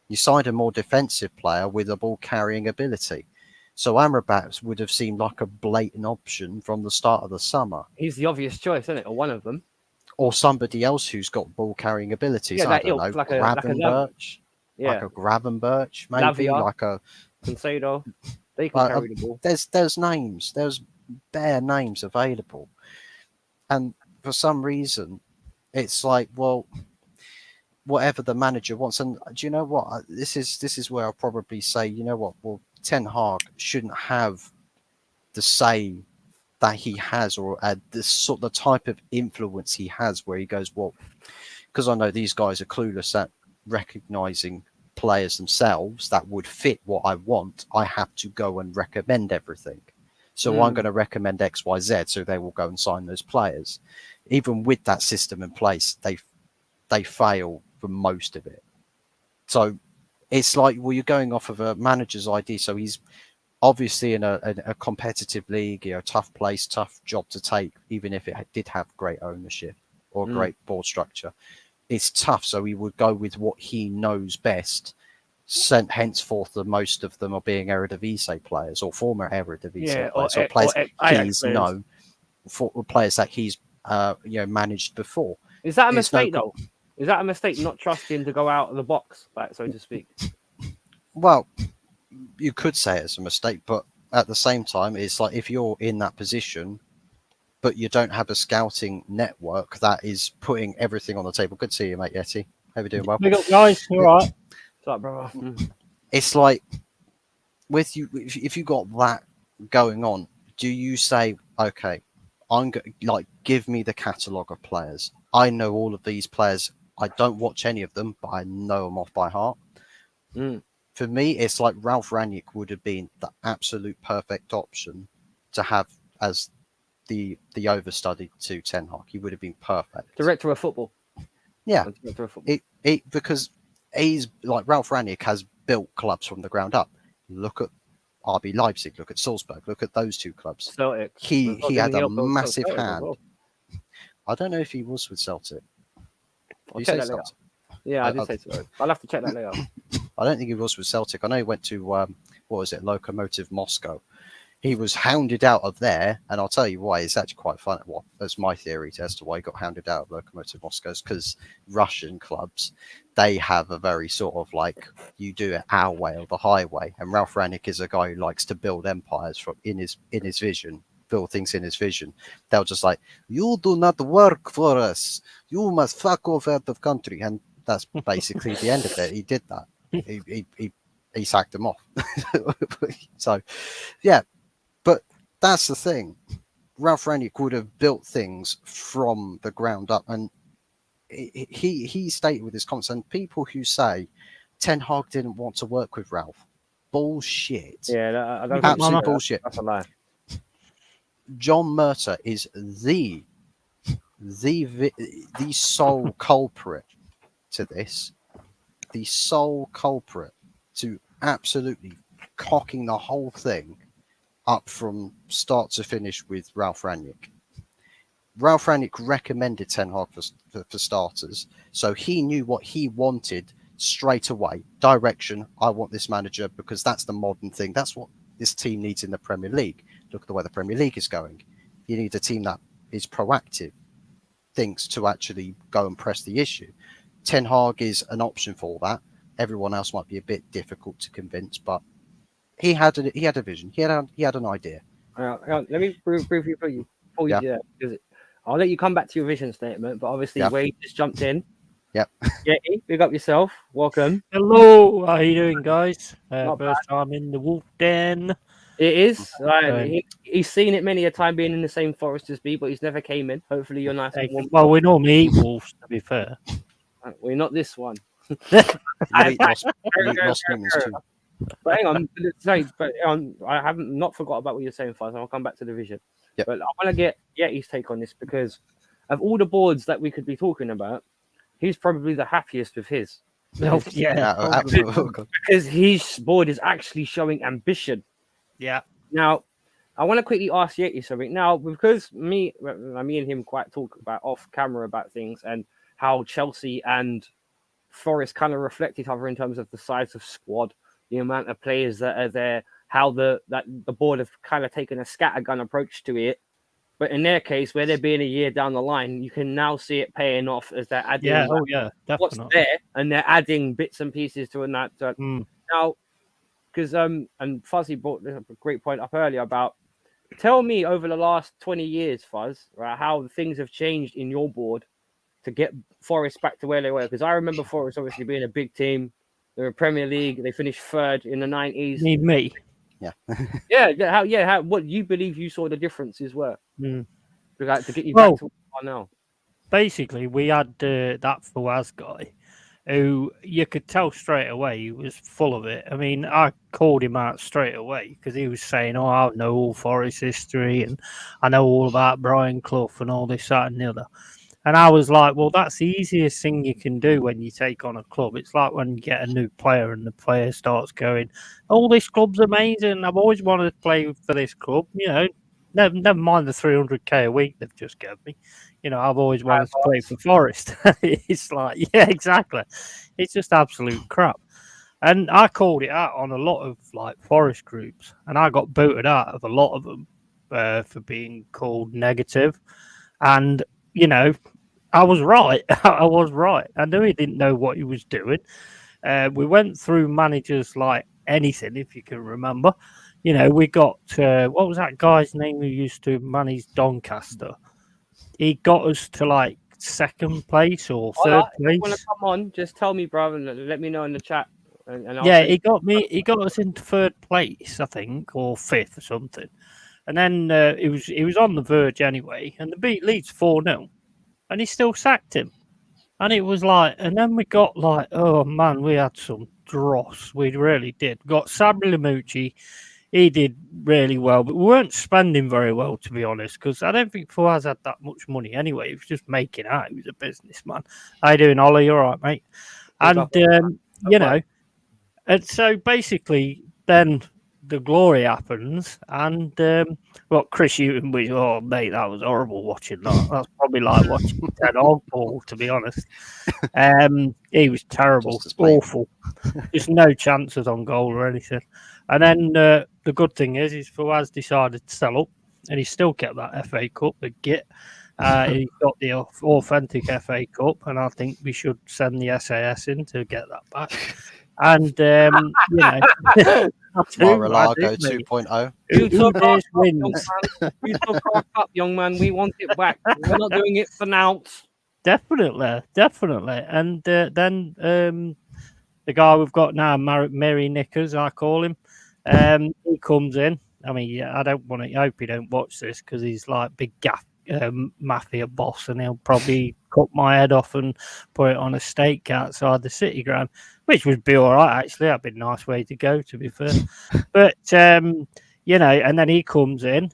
You signed a more defensive player with a ball carrying ability. So Amrabat would have seemed like a blatant option from the start of the summer. He's the obvious choice, isn't it? Or one of them. Or somebody else who's got ball carrying abilities. Yeah, I that don't ilk, know, like Gravenberch, Yeah, like a Gravenberch, maybe Lavia. like a. Concedo. They can carry the ball. There's names, there's bare names available, and for some reason, it's like, well, whatever the manager wants. And do you know what? This is where I'll probably say, you know what? Well, Ten Hag shouldn't have the say that he has, or the type of influence he has, where he goes, well, because I know these guys are clueless at recognizing players themselves that would fit what I want. I have to go and recommend everything. So I'm going to recommend X, Y, Z, so they will go and sign those players. Even with that system in place, they fail for most of it. So it's like, well, you're going off of a manager's idea. So he's obviously in a competitive league, tough place, tough job to take, even if it did have great ownership or great board structure. It's tough. So he would go with what he knows best. Henceforth, the most of them are being Eredivisie players or former Eredivisie players, or players he's known, for players that he's managed before. Is that a mistake though? Is that a mistake not trusting to go out of the box, so to speak? Well, you could say it's a mistake, but at the same time, it's like if you're in that position, but you don't have a scouting network that is putting everything on the table. Good to see you, mate, Yeti. Hope you're doing well. Big up, guys. All right. What's up, brother? It's like with you, if you got that going on, do you say, okay, give me the catalogue of players. I know all of these players. I don't watch any of them, but I know them off by heart. For me, it's like Ralf Rangnick would have been the absolute perfect option to have as the overstudy to Ten Hag. He would have been perfect. Director of football. Yeah. Director of football. Because he's like Ralf Rangnick has built clubs from the ground up. Look at RB Leipzig, look at Salzburg, look at those two clubs. Celtic. He had a massive Celtic hand. well. I don't know if he was with Celtic. I'll check that later. Yeah, I did say so. I'll have to check that later. I don't think he was with Celtic. I know he went to Lokomotiv Moscow. He was hounded out of there, and I'll tell you why. It's actually quite funny. Well, that's my theory as to why he got hounded out of Lokomotiv Moscow. Because Russian clubs, they have a very sort of like, you do it our way or the highway. And Ralf Rangnick is a guy who likes to build empires from in his vision, build things in his vision. They'll just like, you do not work for us. You must fuck off out of country. And that's basically the end of it. He did that. He sacked him off. So, yeah. But that's the thing. Ralf Rangnick would have built things from the ground up, and he stated with his comments. And people who say Ten Hag didn't want to work with Ralf, bullshit. Yeah, I don't absolute bullshit. That's a lie. John Murtough is the sole culprit to this, the sole culprit to absolutely cocking the whole thing up from start to finish with Ralf Rangnick. Ralf Rangnick recommended Ten Hag for starters, so he knew what he wanted straight away. Direction, I want this manager because that's the modern thing. That's what this team needs in the Premier League. Look at the way the Premier League is going. You need a team that is proactive, thinks to actually go and press the issue. Ten Hag is an option for that. Everyone else might be a bit difficult to convince, but he had a vision. He had an idea. Let me briefly for you. Yeah. Because I'll let you come back to your vision statement, but obviously Wade just jumped in. Yep. Yeah, big up yourself. Welcome. Hello. How you doing, guys? First time in the Wolf Den. It is. He's seen it many a time being in the same forest as me, but he's never came in. Hopefully you're nice and warm. Well, we normally eat wolves, to be fair. We're not this one. Lost Humans too. But hang on, I haven't not forgot about what you're saying first. I'll come back to the vision. Yep. But I want to get Yeti's take on this because of all the boards that we could be talking about, he's probably the happiest with his. Oh, yeah. Absolutely. because his board is actually showing ambition. Yeah. Now, I want to quickly ask Yeti something. Now, because me and him quite talk about off camera about things and how Chelsea and Forest kind of reflect each other in terms of the size of squad, the amount of players that are there, how the board have kind of taken a scattergun approach to it. But in their case, where they're being a year down the line, you can now see it paying off as they're adding Yeah. Oh, yeah. what's Definitely. there, and they're adding bits and pieces to that. Mm. Now, because and Fuzzy brought a great point up earlier about tell me over the last 20 years, Fuzz, right, how things have changed in your board to get Forest back to where they were. Because I remember Forest obviously being a big team. They were Premier League. They finished third in the 90s. Need me. How what you believe you saw the differences were Mm. to get you Well, back to where you are now. Basically, we had that Fawaz guy who you could tell straight away he was full of it. I mean, I called him out straight away because he was saying, "Oh, I know all Forest history and I know all about Brian Clough and all this, that, and the other." And I was like, "Well, that's the easiest thing you can do when you take on a club. It's like when you get a new player and the player starts going, "Oh, this club's amazing. I've always wanted to play for this club." You know, never mind the 300k a week they've just given me. You know, I've always wanted to play for Forest. It's like, yeah, exactly. It's just absolute crap. And I called it out on a lot of like Forest groups, and I got booted out of a lot of them for being called negative. And you know, I was right. I was right. I knew he didn't know what he was doing. We went through managers like anything, if you can remember. You know, we got what was that guy's name who used to manage Doncaster? He got us to like second place or third If you want place. to come on, just tell me, brother, and let me know in the chat. And I'll Yeah, send he got me. He got us into third place, I think, or fifth or something. And then he was on the verge anyway, and the beat Leeds 4-0, and he still sacked him. And it was like, and then we got like, oh man, we had some dross. We really did. Got Sabri Lamucci. He did really well, but we weren't spending very well, to be honest, because I don't think Fawaz had that much money anyway. He was just making out. He was a businessman. How you doing, Ollie? All right, mate? And, you know, and so basically then the glory happens, and Chris Hughton was, oh mate, that was horrible watching that. That's probably like watching Ted Ogball, to be honest. He was terrible, awful. Just no chances on goal or anything. And then the good thing is Fawaz decided to sell up, and he still kept that FA Cup, the git. He got the authentic FA Cup, and I think we should send the SAS in to get that back. And you know, Mar-a-Lago 2.0. You took our cup, young man. We want it back. We're not doing it for now. Definitely. And then the guy we've got now, Mary Knickers, I call him. He comes in. I mean, yeah, I hope he don't watch this because he's like big mafia boss, and he'll probably cut my head off and put it on a stake outside the City Ground, which would be all right actually. That'd be a nice way to go, to be fair. But you know, and then he comes in.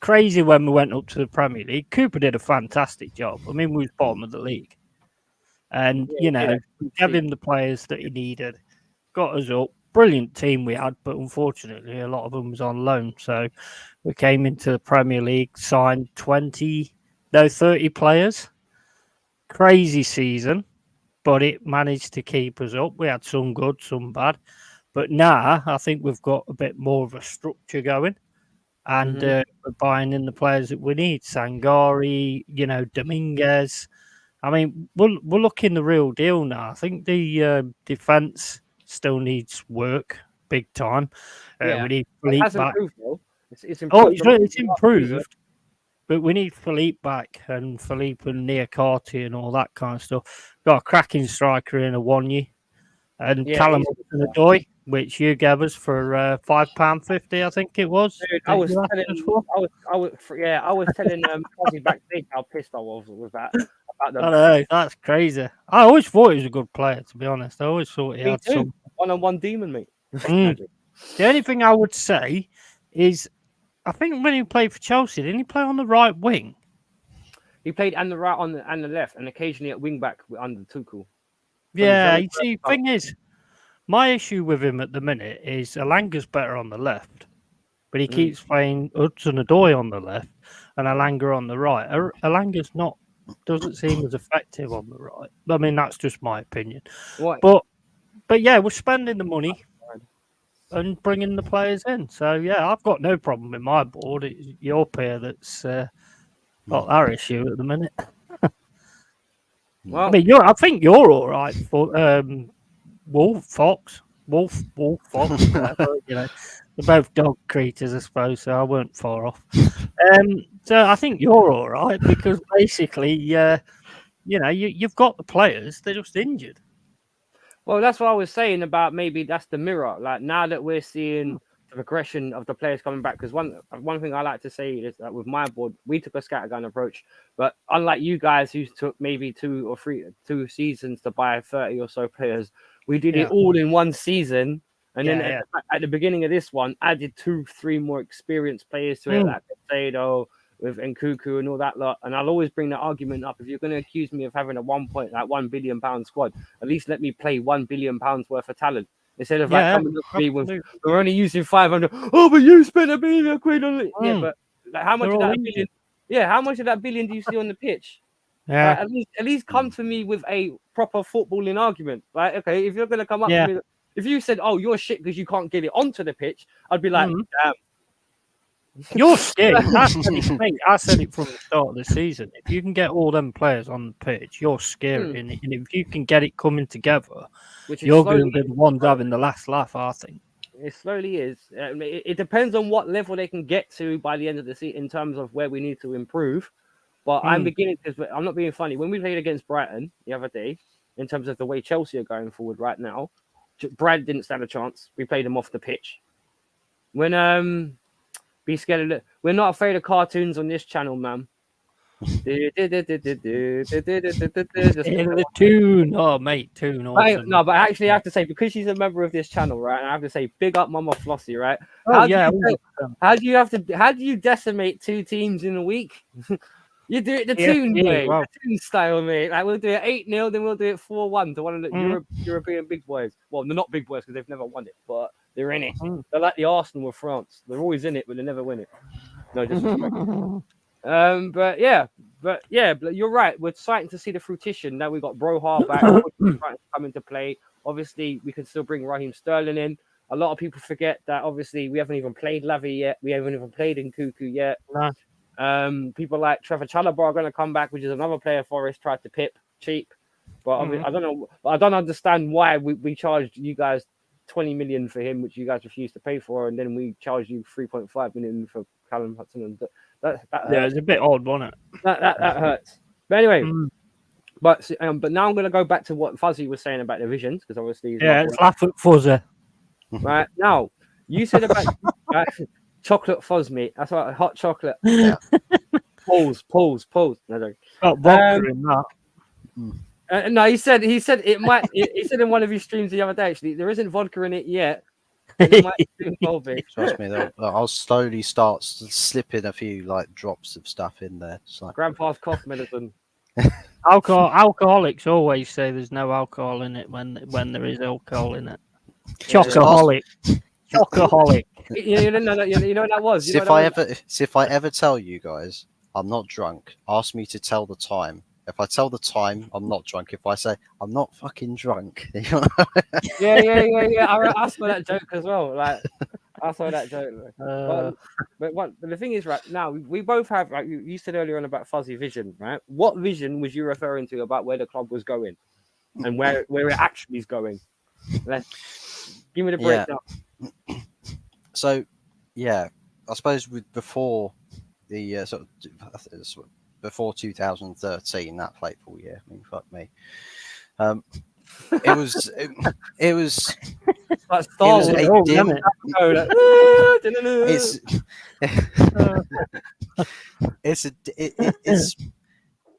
Crazy when we went up to the Premier League. Cooper did a fantastic job. I mean, we was bottom of the league, and you know, gave him the players that he needed, got us up. Brilliant team we had, but unfortunately, a lot of them was on loan. So we came into the Premier League, signed 30 players. Crazy season, but it managed to keep us up. We had some good, some bad. But now I think we've got a bit more of a structure going, and we're buying in the players that we need. Sangari, you know, Dominguez. I mean, we're looking the real deal now. I think the defence still needs work big time. We need Philippe back. It's improved. It's improved. But we need Philippe back, and Philippe and Niakate and all that kind of stuff. Got a cracking striker in Awonyi, and Callum Hudson-Odoi, which you gave us for £5.50, I think it was. Dude, I was telling Fuzzy backstage how pissed I was with that. I know, that's crazy. I always thought he was a good player, to be honest. I always thought he had some one-on-one demon, mate. The only thing I would say is, I think when he played for Chelsea, didn't he play on the right wing? He played on the right and the left, and occasionally at wing back under Tuchel. Yeah, very you see, first thing is, my issue with him at the minute is Alanga's better on the left, but he Mm. keeps playing Hudson-Odoi on the left and Alanga on the right. Alanga's doesn't seem as effective on the right. I mean, that's just my opinion. What? But yeah, we're spending the money and bringing the players in. So yeah, I've got no problem with my board. It's your pair that's got our issue at the minute. Well, I mean, I think you're all right for Wolf, Fox, Fox, whatever. You know, they're both dog creatures, I suppose. So I weren't far off. So I think you're all right because basically, you've got the players; they're just injured. well, that's what I was saying about maybe that's the mirror. Like now that we're seeing the progression of the players coming back, because one thing I like to say is that with my board, we took a scattergun approach, but unlike you guys who took maybe 2 seasons to buy 30 or so players, we did it all in one season. And then at the beginning of this one, added 2-3 more experienced players to it, like Casado with Nkuku and all that lot. And I'll always bring that argument up. If you're going to accuse me of having a £1 billion squad, at least let me play £1 billion worth of talent. Instead of coming up to me with, we're only using 500. Oh, but you spent £1 billion on it. Yeah, but like, how much of that billion? Yeah, how much of that billion do you see on the pitch? Yeah, at least come to me with a proper footballing argument, right? Okay, if you're going to come up to me, if you said, "Oh, you're shit because you can't get it onto the pitch," I'd be like, "Damn, you're scared." I said it from the start of the season. If you can get all them players on the pitch, you're scary, and if you can get it coming together, you're going to be the ones having the last laugh. I think it slowly is. It depends on what level they can get to by the end of the season in terms of where we need to improve. But I'm beginning because I'm not being funny. When we played against Brighton the other day, in terms of the way Chelsea are going forward right now, Brad didn't stand a chance. We played him off the pitch. When be scared of it. We're not afraid of cartoons on this channel, man. in the tune, oh mate, tune. Awesome. No, but actually, I have to say because she's a member of this channel, right? And I have to say, big up, Mama Flossie, right? How do you decimate 2 teams in a week? You do it the tune way, the tune style, mate. Like we'll do it 8-0, then we'll do it 4-1 to one of the European big boys. Well, they're not big boys because they've never won it, but they're in it. They're like the Arsenal of France. They're always in it, but they never win it. No, just but you're right. We're starting to see the fruition. Now we've got Broha back come into play. Obviously, we can still bring Raheem Sterling in. A lot of people forget that obviously we haven't even played Lavie yet. We haven't even played Nkuku yet. No. People like Trevor Chalobah are going to come back, which is another player Forest tried to pip cheap. But I don't know. I don't understand why we charged you guys 20 million for him, which you guys refused to pay for, and then we charged you 3.5 million for Callum Hudson. And that it's a bit odd, wasn't it? That hurts. But anyway, but now I'm going to go back to what Fuzzy was saying about divisions, because obviously it's laugh at Fuzzy. Right now, you said about chocolate fuzz, mate. That's right, hot chocolate. Yeah. Pause. No, got vodka in that. No, he said it might. He said in one of his streams the other day, actually, there isn't vodka in it yet. It might involve it. Trust me, I'll slowly start slipping a few like drops of stuff in there. Like... Grandpa's cough medicine. Alcoholics always say there's no alcohol in it when there is alcohol in it. Chocoholic. Chocoholic. You know what that was. If I ever tell you guys I'm not drunk, ask me to tell the time. If I tell the time, I'm not drunk. If I say I'm not fucking drunk, yeah. I saw that joke as well. Like I saw that joke. But the thing is, right now we both have. Like you said earlier on about fuzzy vision, right? What vision was you referring to about where the club was going and where it actually is going? Give me the breakdown. Yeah. So, yeah, I suppose before the before 2013, that fateful year. I mean, fuck me. It was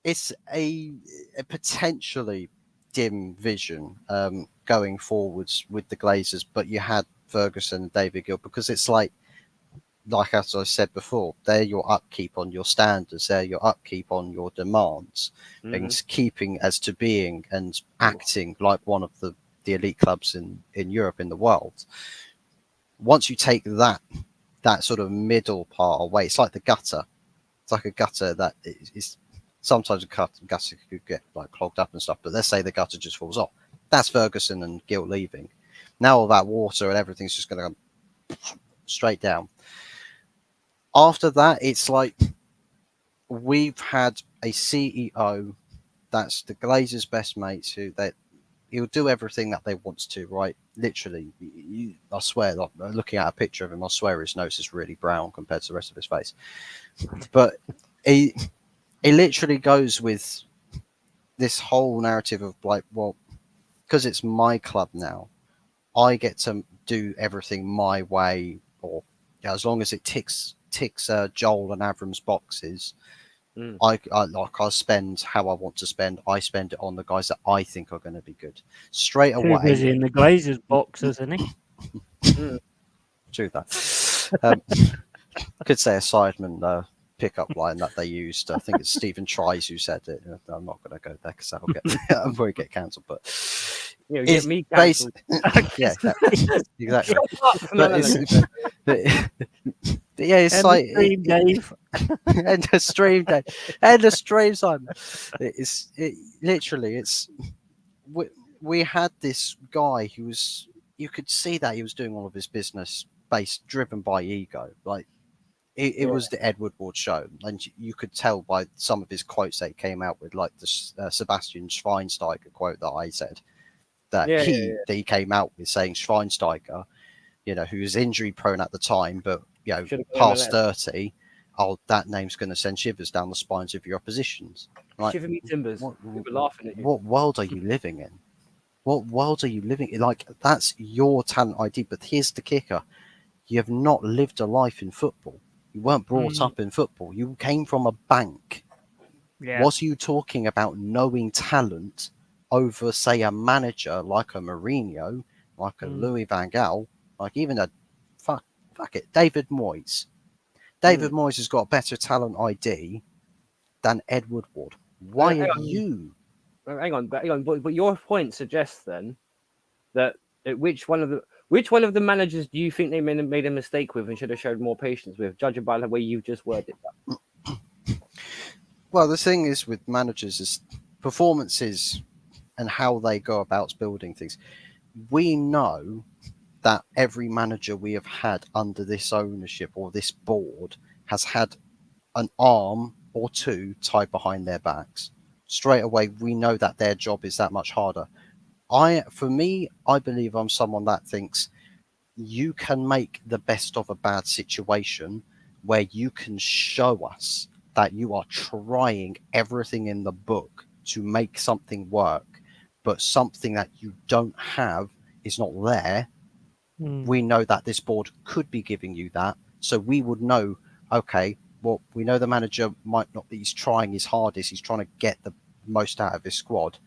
it's a potentially dim vision going forwards with the Glazers, but you had Ferguson and David Gill, because it's like like as I said before, they're your upkeep on your standards, they're your upkeep on your demands, and keeping as to being and acting like one of the elite clubs in Europe, in the world. Once you take that sort of middle part away, it's like the gutter. It's like a gutter that is sometimes a gutter could get like clogged up and stuff, but let's say the gutter just falls off. That's Ferguson and Gilt leaving. Now all that water and everything's just going to go straight down. After that, it's like we've had a CEO that's the Glazers' best mates, he'll do everything that they want to, right? Literally, I swear, like, looking at a picture of him, I swear his nose is really brown compared to the rest of his face. But he literally goes with this whole narrative of like, well, because it's my club now, I get to do everything my way, or as long as it ticks Joel and Avram's boxes. I'll spend how I want to spend. I spend it on the guys that I think are going to be good. Straight Too away. busy in the Glazers box, isn't he? True that. Could say a Sidemen pickup line that they used. I think it's Stephen Tries who said it. I'm not going to go there because that'll get cancelled. But get me cancelled. Yeah, exactly. But yeah, it's End like stream, Dave. End of stream, Dave. End of stream, Simon. Literally. We had this guy who was. You could see that he was doing all of his business driven by ego. Like it was the Edward Ward show, and you could tell by some of his quotes that he came out with, like the Sebastian Schweinsteiger quote that I said. That he came out with, saying Schweinsteiger, who was injury prone at the time, but past 30, that name's going to send shivers down the spines of your oppositions. Like, Shiver me timbers. We were laughing at you. What world are you living in? What world are you living in? Like, that's your talent ID, but here's the kicker: you have not lived a life in football. You weren't brought up in football. You came from a bank. Yeah. What are you talking about knowing talent over, say, a manager like a Mourinho, like a Louis van Gaal, like even a fuck it, David Moyes. David Moyes has got a better talent ID than Ed Woodward. Why are you? Hang on. But your point suggests then that which one of the managers do you think they made a mistake with and should have showed more patience with, judging by the way you just worded that? Well, the thing is with managers is performances and how they go about building things. We know that every manager we have had under this ownership or this board has had an arm or two tied behind their backs. Straight away, we know that their job is that much harder. I believe I'm someone that thinks you can make the best of a bad situation where you can show us that you are trying everything in the book to make something work, but something that you don't have is not there. We know that this board could be giving you that. So we would know, okay, well, we know the manager might not be, he's trying his hardest, he's trying to get the most out of his squad,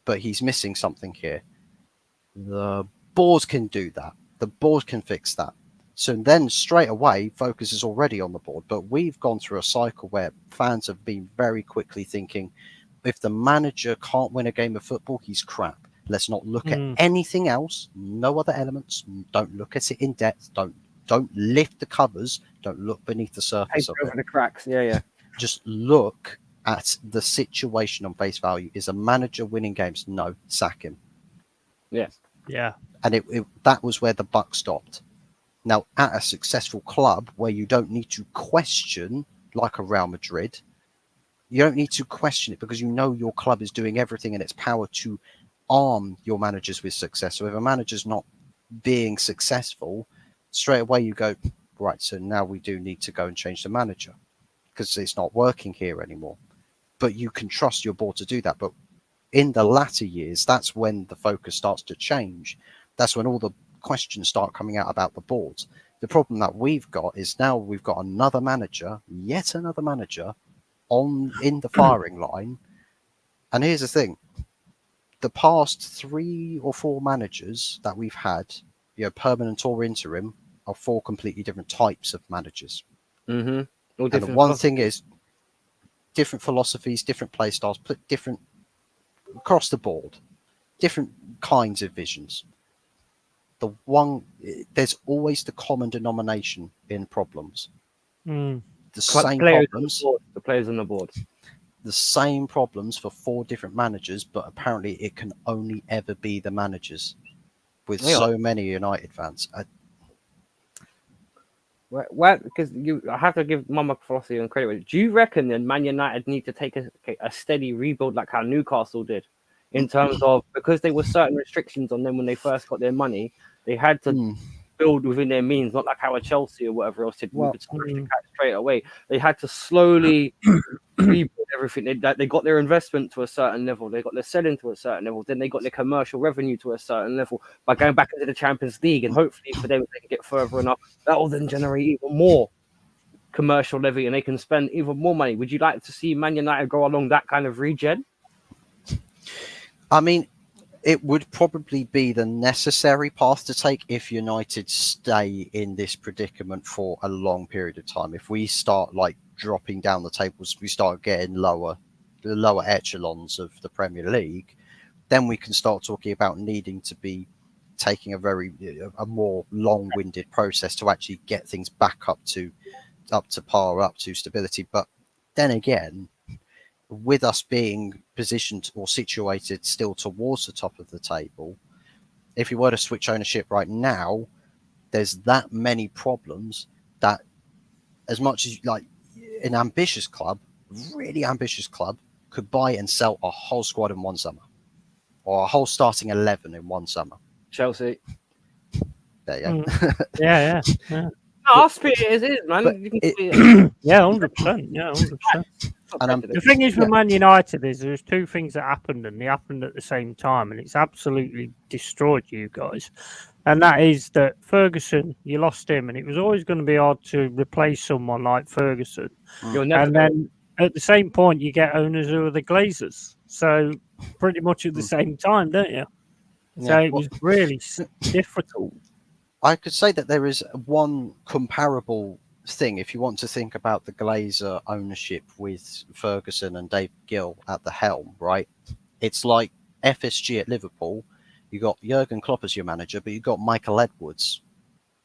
but he's missing something here. The board can do that. The board can fix that. So then straight away, focus is already on the board. But we've gone through a cycle where fans have been very quickly thinking, if the manager can't win a game of football, he's crap. Let's not look at anything else, no other elements. Don't look at it in depth. Don't lift the covers. Don't look beneath the surface of it. The cracks. Yeah. Just look at the situation on face value. Is a manager winning games? No, sack him. Yes. Yeah. And that was where the buck stopped. Now, at a successful club where you don't need to question, like a Real Madrid, you don't need to question it because you know your club is doing everything in its power to arm your managers with success. So if a manager's not being successful, straight away you go, right, so now we do need to go and change the manager because it's not working here anymore. But you can trust your board to do that. But in the latter years, that's when the focus starts to change. That's when all the questions start coming out about the board. The problem that we've got is now we've got another manager, yet another manager in the firing line. And here's the thing. The past 3 or 4 managers that we've had, permanent or interim, are 4 completely different types of managers. Mm-hmm. And the one thing is, different philosophies, different play styles, different across the board, different kinds of visions. There's always the common denomination in problems. Mm. The same players problems. the players on the board. The same problems for 4 different managers, but apparently it can only ever be the managers. With so many United fans, Well, because I have to give Mama Flossie and credit. Do you reckon then Man United need to take a steady rebuild like how Newcastle did, in terms of, because there were certain restrictions on them when they first got their money, they had to build within their means, not like how a Chelsea or whatever else did. We could smash the cat straight away. They had to slowly rebuild everything. They got their investment to a certain level, they got their selling to a certain level, then they got their commercial revenue to a certain level by going back into the Champions League, and hopefully for them, if they can get further enough, that will then generate even more commercial levy and they can spend even more money. Would you like to see Man United go along that kind of regen? I mean, it would probably be the necessary path to take if United stay in this predicament for a long period of time. If we start like dropping down the tables, we start getting the lower echelons of the Premier League, then we can start talking about needing to be taking a more long-winded process to actually get things back up to par, up to stability. But then again, with us being positioned or situated still towards the top of the table, if you were to switch ownership right now, there's that many problems that, as much as like an ambitious club, really ambitious club, could buy and sell a whole squad in one summer, or a whole starting 11 in one summer. Chelsea. There you go. Yeah. No, I'll spit it as it is, man. You can Yeah, 100%. Yeah, 100%. And The thing is with Man United is there's 2 things that happened, and they happened at the same time, and it's absolutely destroyed you guys. And that is that Ferguson, you lost him, and it was always going to be hard to replace someone like Ferguson. And then at the same point, you get owners who are the Glazers. So pretty much at the same time, don't you? So it was really difficult. I could say that there is one comparable thing if you want to think about the Glazer ownership with Ferguson and David Gill at the helm, right? It's like FSG at Liverpool. You got Jurgen Klopp as your manager, but you got Michael Edwards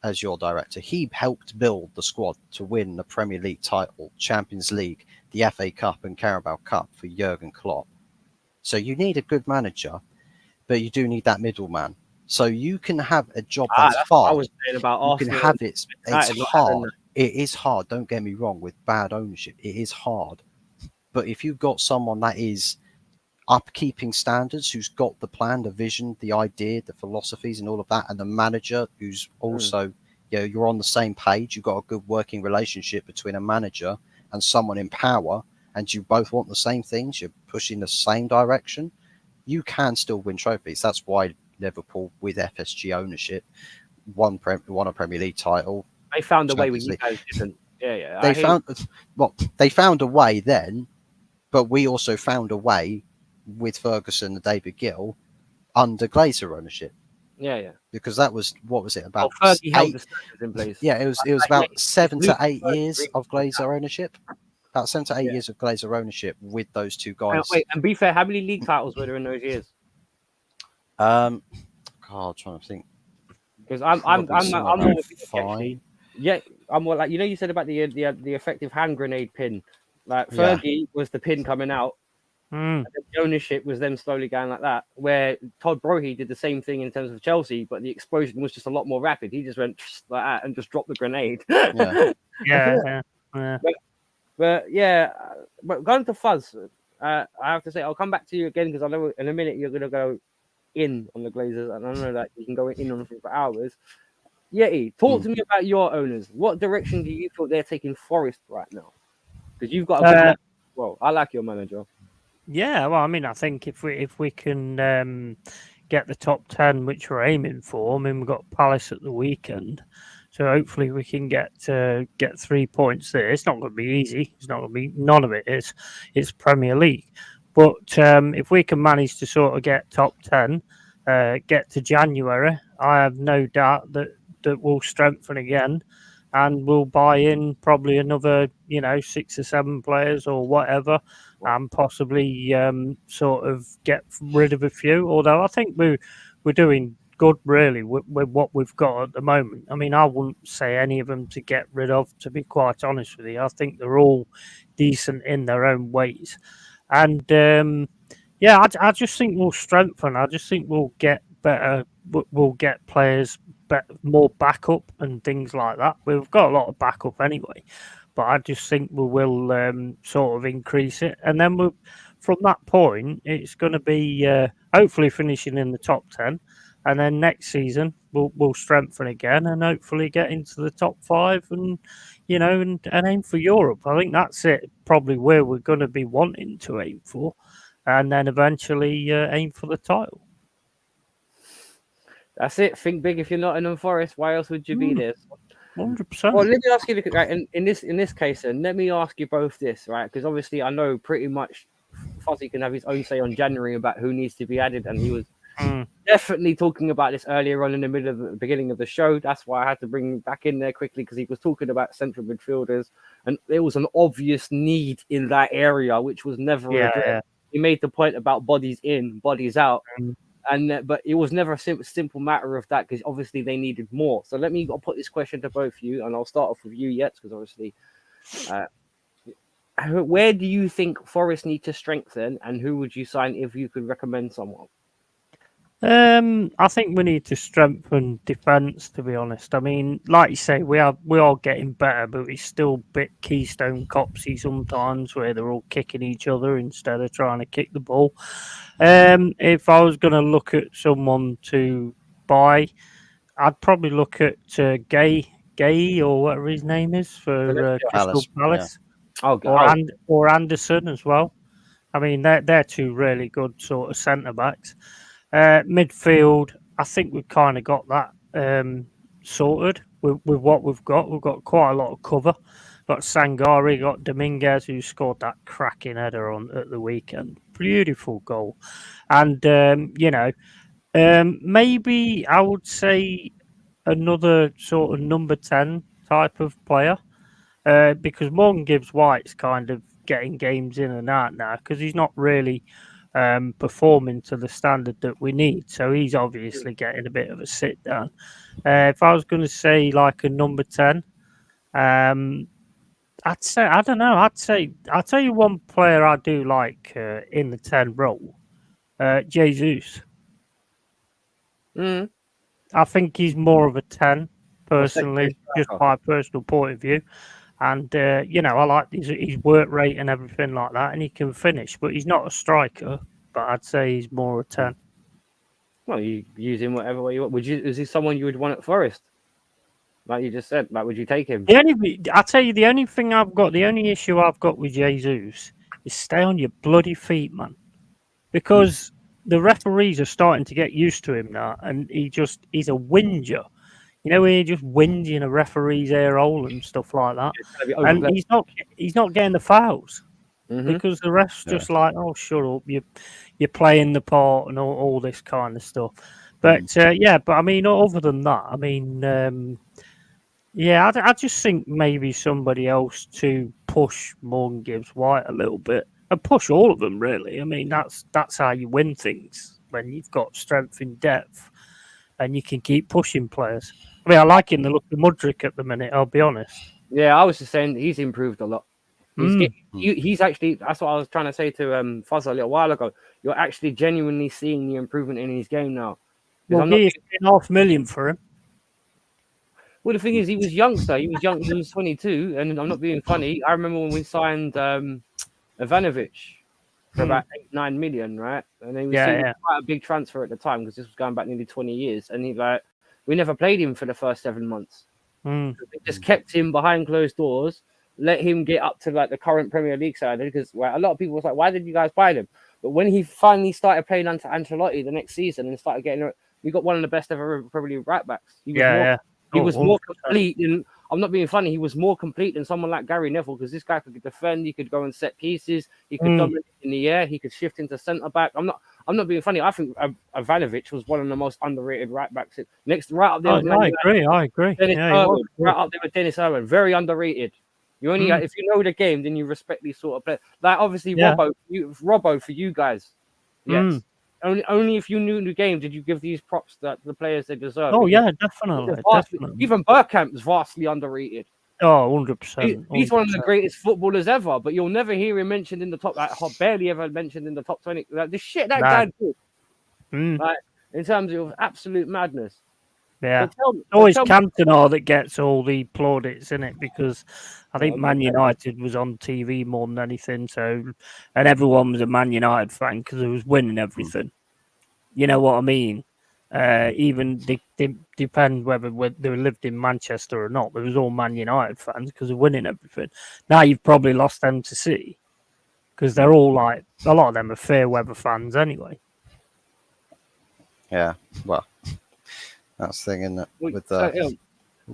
as your director. He helped build the squad to win the Premier League title, Champions League, the FA Cup and Carabao Cup for Jurgen Klopp. So you need a good manager, but you do need that middleman. So you can have a job that's hard. I was saying about you can have it. It's hard. It is hard. Don't get me wrong. With bad ownership, it is hard. But if you've got someone that is upkeeping standards, who's got the plan, the vision, the idea, the philosophies, and all of that, and the manager who's also, you're on the same page. You've got a good working relationship between a manager and someone in power, and you both want the same things. You're pushing the same direction. You can still win trophies. That's why Liverpool, with FSG ownership, won a Premier League title. They found a way when you guys didn't. Yeah. They found a way then, but we also found a way with Ferguson and David Gill under Glazer ownership. Yeah. Because that was, what was it, about Fergie held the standards in place. Yeah, it was about 7 to 8 years of Glazer ownership. About 7 to 8 years of Glazer ownership with those two guys. And be fair, how many league titles were there in those years? God, I'm trying to think. Because I'm more with you, 5. Yeah, I'm more like, you said about the effective hand grenade pin. Like Fergie was the pin coming out. And the ownership was them slowly going like that. Where Todd Brohy did the same thing in terms of Chelsea, but the explosion was just a lot more rapid. He just went like that and just dropped the grenade. Yeah. But going to Fuzz, I have to say I'll come back to you again because I know in a minute you're gonna go in on the Glazers, and I know that you can go in on them for hours. Yeti, talk to me about your owners. What direction do you feel they're taking Forest right now? Because you've got a good I like your manager. Yeah, well, I mean, I think if we can get the top 10, which we're aiming for, I mean, we've got Palace at the weekend, so hopefully we can get 3 points there. It's not going to be easy. It's not going to be, none of it is. It's Premier League. But if we can manage to sort of get top 10, get to January, I have no doubt that that we'll strengthen again, and we'll buy in probably another 6 or 7 players or whatever, and possibly sort of get rid of a few. Although I think we're doing good really with what we've got at the moment. I mean, I wouldn't say any of them to get rid of, to be quite honest with you. I think they're all decent in their own ways, and I just think we'll strengthen. I just think we'll get better. We'll get players more backup and things like that. We've got a lot of backup anyway, but I just think we will sort of increase it, and then from that point, it's going to be hopefully finishing in the top 10. And then next season we'll strengthen again and hopefully get into the top 5 and and aim for Europe. I think that's it, probably where we're going to be wanting to aim for, and then eventually aim for the title. That's it. Think big. If you're Nottingham Forest, why else would you be there? 100%. Well, let me ask you, right, in this case, then let me ask you both this, right? Because obviously I know pretty much Fuzzy can have his own say on January about who needs to be added, and he was definitely talking about this earlier on in the beginning of the show. That's why I had to bring him back in there quickly, because he was talking about central midfielders, and there was an obvious need in that area, which was never addressed. Yeah. He made the point about bodies in, bodies out, but it was never a simple matter of that, because obviously they needed more. So I'll put this question to both of you, and I'll start off with you, Yet, because obviously, where do you think Forest need to strengthen, and who would you sign if you could recommend someone? I think we need to strengthen defence, to be honest. I mean, like you say, we are getting better, but it's still a bit Keystone Copsy sometimes, where they're all kicking each other instead of trying to kick the ball. If I was going to look at someone to buy, I'd probably look at Gay or whatever his name is for Crystal Palace. Yeah. Or Anderson as well. I mean, they're two really good sort of centre backs. Midfield, I think we've kind of got that sorted with what we've got. We've got quite a lot of cover. Got Sangari, got Dominguez, who scored that cracking header at the weekend. Beautiful goal. And, maybe I would say another sort of number 10 type of player, because Morgan Gibbs-White's kind of getting games in and out now, because he's not really performing to the standard that we need. So he's obviously getting a bit of a sit down. If I was going to say like a number 10, I'd say, I don't know, I'll tell you one player I do like in the 10 role, Jesus. I think he's more of a 10, personally, just my personal point of view. And, I like his work rate and everything like that, and he can finish, but he's not a striker, but I'd say he's more a 10. Well, you use him whatever way you want. Is he someone you would want at Forest? Like you just said, would you take him? I'll tell you, the only issue I've got with Jesus is stay on your bloody feet, man. Because the referees are starting to get used to him now, and he's a whinger. When he just wins in a referee's ear hole and stuff like that. And he's not getting the fouls because the ref's just like, oh, shut up, you're playing the part and all this kind of stuff. But but I mean, other than that, I mean, I just think maybe somebody else to push Morgan Gibbs-White a little bit, and push all of them really. I mean, that's how you win things, when you've got strength in depth and you can keep pushing players. I mean, I like him to look at Mudryk at the minute, I'll be honest. Yeah, I was just saying he's improved a lot. He's actually, that's what I was trying to say to Fuzz a little while ago. You're actually genuinely seeing the improvement in his game now. Well, he's $500,000 for him. Well, the thing is, he was youngster. He was young. He was 22, and I'm not being funny. I remember when we signed Ivanovic for about 8-9 million, right? And he was quite a big transfer at the time, because this was going back nearly 20 years. And we never played him for the first 7 months. We just kept him behind closed doors, let him get up to like the current Premier League side, because a lot of people was like, why did you guys buy him? But when he finally started playing under Ancelotti the next season and started getting, we got one of the best ever Premier League right backs. He was more complete than, I'm not being funny, he was more complete than someone like Gary Neville, because this guy could defend, he could go and set pieces, he could dominate in the air, he could shift into centre back. I'm I'm not being funny. I think Ivanovic was one of the most underrated right backs. Next, right up there I, with Man I United. agree. I agree. Dennis Yeah, he Irwin, was. right up there with Dennis Irwin, very underrated. You only if you know the game, then you respect these sort of players. Like obviously Yeah. Robbo for you guys. Yes. Mm. Only if you knew the game did you give these props that the players they deserve. Oh because yeah, definitely, definitely. Even Bergkamp's vastly underrated. Oh, 100%. He's one of the greatest footballers ever, but you'll never hear him mentioned in the top. Like barely ever mentioned in the top 20. Like the shit that guy did. Like in terms of absolute madness. Yeah. But tell me, Always Cantona that gets all the plaudits in it because I think Man okay. United was on TV more than anything. So, and everyone was a Man United fan because it was winning everything. You know what I mean? Even depend whether they lived in Manchester or not. There was all Man United fans because of winning everything. Now you've probably lost them to City because they're all like a lot of them are fair weather fans anyway. Yeah, well, that's the thing, isn't it? With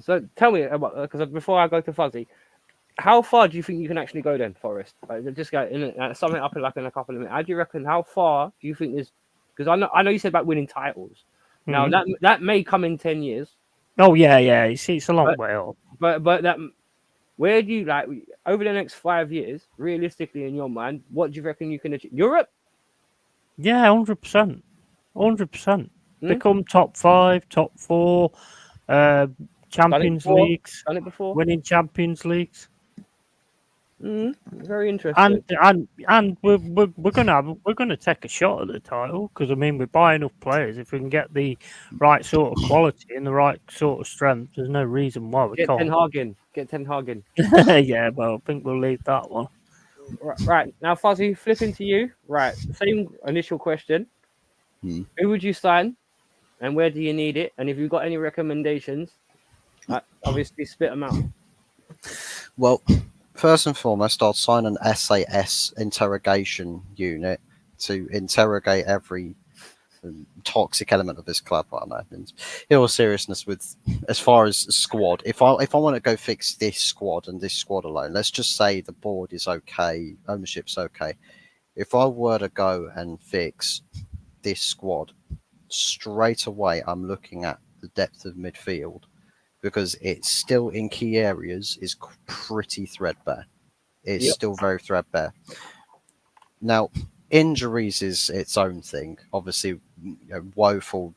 so tell me about because before I go to Fuzzy, how far do you think you can actually go then, Forrest? Like, just go in sum it up in a couple of minutes. How do you reckon? How far do you think is? Because I know you said about winning titles. Now that may come in 10 years. Oh yeah. It's a long way off. But that where do you like over the next 5 years, realistically in your mind, what do you reckon you can achieve? Europe? Yeah, 100%. 100%. Become top 5, top 4, Champions Leagues, done it before, winning Champions Leagues. Very interesting. And we're gonna take a shot at the title because I mean we're buying enough players. If we can get the right sort of quality and the right sort of strength, there's no reason why we can't. Get Ten Hagen. Yeah, well, I think we'll leave that one. Right now, Fuzzy, flipping to you. Right, same initial question. Who would you sign, and where do you need it? And if you've got any recommendations, obviously spit them out. Well, first and foremost, I'll sign an SAS interrogation unit to interrogate every toxic element of this club. I know. In all seriousness, with as far as squad, if I want to go fix this squad and this squad alone, let's just say the board is okay, ownership's okay. If I were to go and fix this squad straight away, I'm looking at the depth of midfield because it's still in key areas is pretty threadbare. It's still very threadbare. Now, injuries is its own thing. Obviously, woeful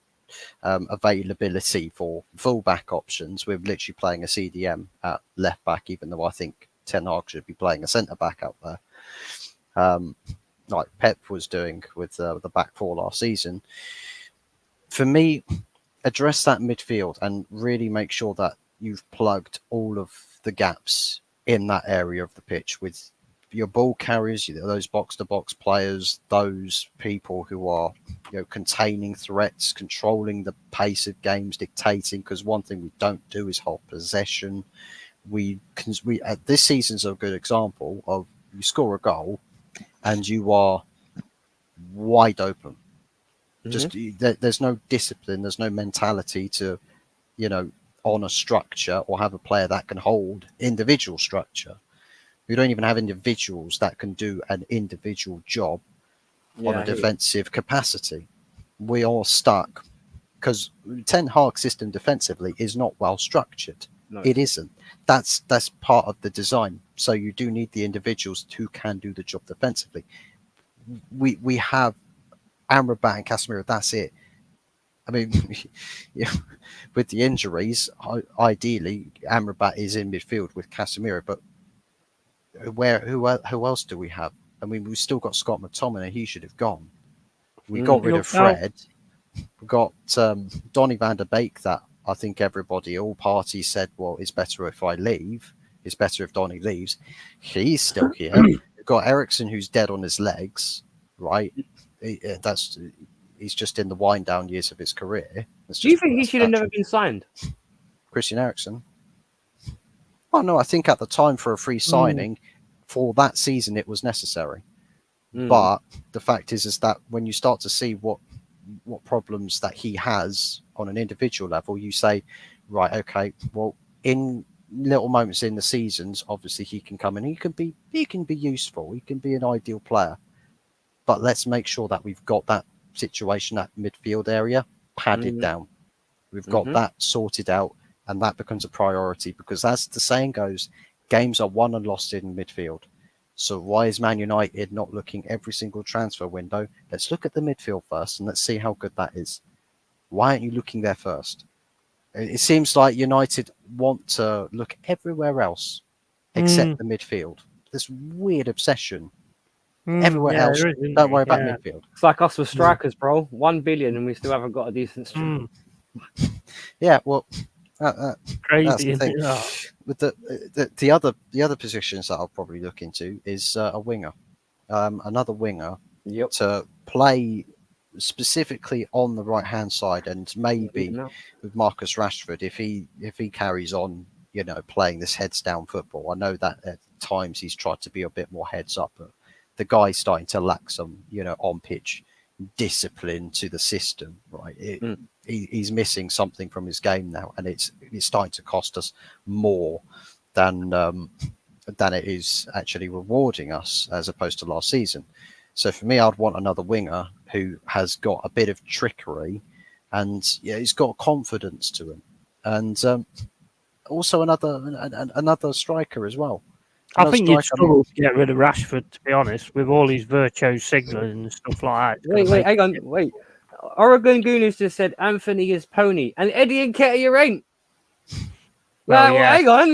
availability for fullback options. We're literally playing a CDM at left back, even though I think Ten Hag should be playing a centre back out there, like Pep was doing with the back four last season. For me, address that midfield and really make sure that you've plugged all of the gaps in that area of the pitch with your ball carriers, those box-to-box players, those people who are containing threats, controlling the pace of games, dictating. Because one thing we don't do is hold possession. This season's a good example of you score a goal and you are wide open. Just there's no discipline, there's no mentality to, on a structure or have a player that can hold individual structure. We don't even have individuals that can do an individual job on a defensive capacity. We are stuck because Ten Hag's system defensively is not well structured. No. It isn't. That's part of the design. So you do need the individuals who can do the job defensively. We have Amrabat and Casemiro. That's it. I mean, with the injuries, ideally Amrabat is in midfield with Casemiro, but who else do we have? I mean, we've still got Scott McTominay. He should have gone. We got rid of Fred. We got Donny van der Beek. That I think all parties said, well, it's better if I leave. It's better if Donny leaves. He's still here. We've got Eriksen, who's dead on his legs. Right. He's just in the wind down years of his career. Do you think he should have never been signed? Christian Eriksen? Oh no, I think at the time for a free signing for that season it was necessary. But the fact is that when you start to see what problems that he has on an individual level, you say, right, okay, well, in little moments in the seasons, obviously he can come and he can be useful. He can be an ideal player. But let's make sure that we've got that situation at midfield area padded down. We've got that sorted out, and that becomes a priority because, as the saying goes, games are won and lost in midfield. So why is Man United not looking every single transfer window? Let's look at the midfield first and let's see how good that is. Why aren't you looking there first? It seems like United want to look everywhere else except the midfield. This weird obsession. Everywhere else, there is, don't worry about midfield. It's like us with strikers, bro. 1 billion and we still haven't got a decent striker. Yeah, well, Crazy. that's the thing. Yeah. With the other positions that I'll probably look into is a winger, another winger to play specifically on the right hand side, and maybe with Marcus Rashford if he carries on, playing this heads down football. I know that at times he's tried to be a bit more heads up, but the guy's starting to lack some, on pitch discipline to the system, right? He's missing something from his game now, and it's starting to cost us more than it is actually rewarding us, as opposed to last season. So for me, I'd want another winger who has got a bit of trickery, and he's got confidence to him, and also another striker as well. I think you'd struggle to get rid of Rashford, to be honest, with all his virtue signaling and stuff like that. Hang on. Oregon Gooners just said Anthony is pony, and Eddie Nketiah ain't. Hang on,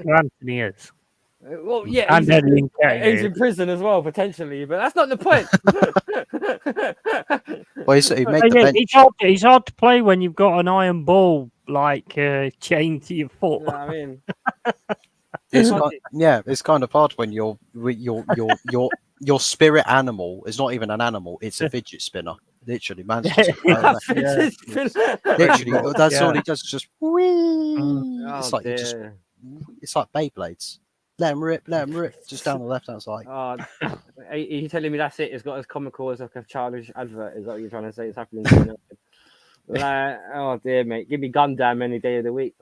Anthony is. Well, yeah, and Eddie Nketiah he's in prison as well potentially, but that's not the point. Well, he made the bench. It's hard to play when you've got an iron ball chained to your foot. You know what I mean? It's kind of hard when your spirit animal is not even an animal; it's a fidget spinner. Literally, man. Literally, that's all he does. Just whee. It's like it's like Beyblades. Let him rip, just down the left hand side. Are you telling me that's it? It's got as comical as like a childish advert. Is that what you're trying to say? It's happening. Oh dear, mate. Give me Gundam any day of the week.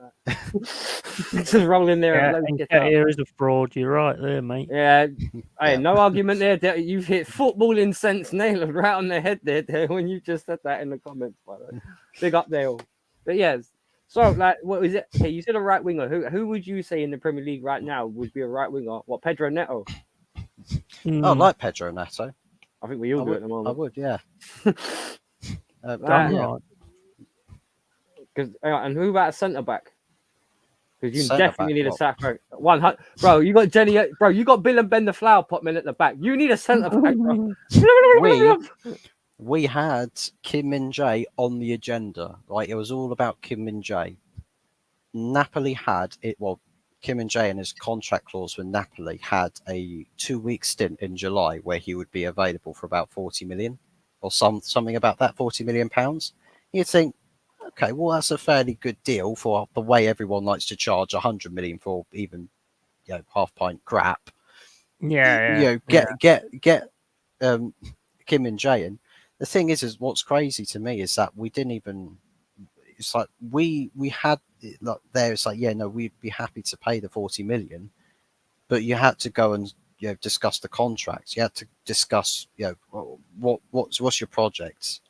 Just roll in there. Here is a fraud. You're right there, mate. Yeah. Hey, no argument there. You've hit footballing sense nailed right on the head there when you just said that in the comments, by the way. Big up there. But yes. So, what was it? Okay, you said a right winger. Who would you say in the Premier League right now would be a right winger? What, Pedro Neto? I like Pedro Neto. I think we all do at the moment. I would, yeah. And who about a centre back? Because you definitely need a centre back. Bro, you got Jenny. Bro, you got Bill and Ben the Flower Potman at the back. You need a centre back, bro. We had Kim Min-jae on the agenda. Like, it was all about Kim Min-jae. Napoli had it. Well, Kim Min-jae and his contract clause with Napoli had a 2-week stint in July where he would be available for about 40 million or something about that, 40 million pounds. You'd think, okay, well, that's a fairly good deal for the way everyone likes to charge 100 million for even, half pint crap. Yeah. Get Kim Min-jae in. The thing is what's crazy to me is that we didn't even. It's like we had like there. It's like we'd be happy to pay the 40 million, but you had to go and discuss the contracts. You had to discuss what's your projects.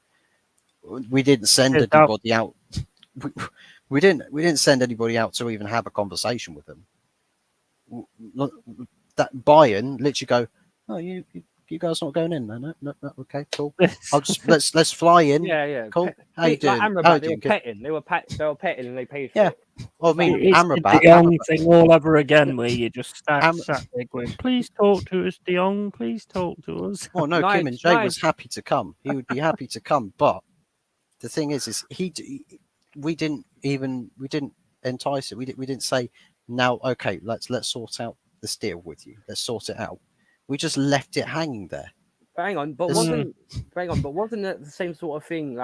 We didn't send anybody out. We didn't send anybody out to even have a conversation with them. That Bayern literally go, oh, you guys not going in? No, okay, cool. I'll just let's fly in. Yeah. Cool. How you doing? They were petting. They were petting, and they paid for it. Well, I mean, it's Amrabat. The only thing all over again where you just sat there going, please talk to us, De Jong. Please talk to us. Oh no, Kim Min-jae was happy to come. He would be happy to come, but the thing is we didn't entice it. We didn't say, now, okay, let's sort out this deal with you. Let's sort it out. We just left it hanging there. But wasn't it the same sort of thing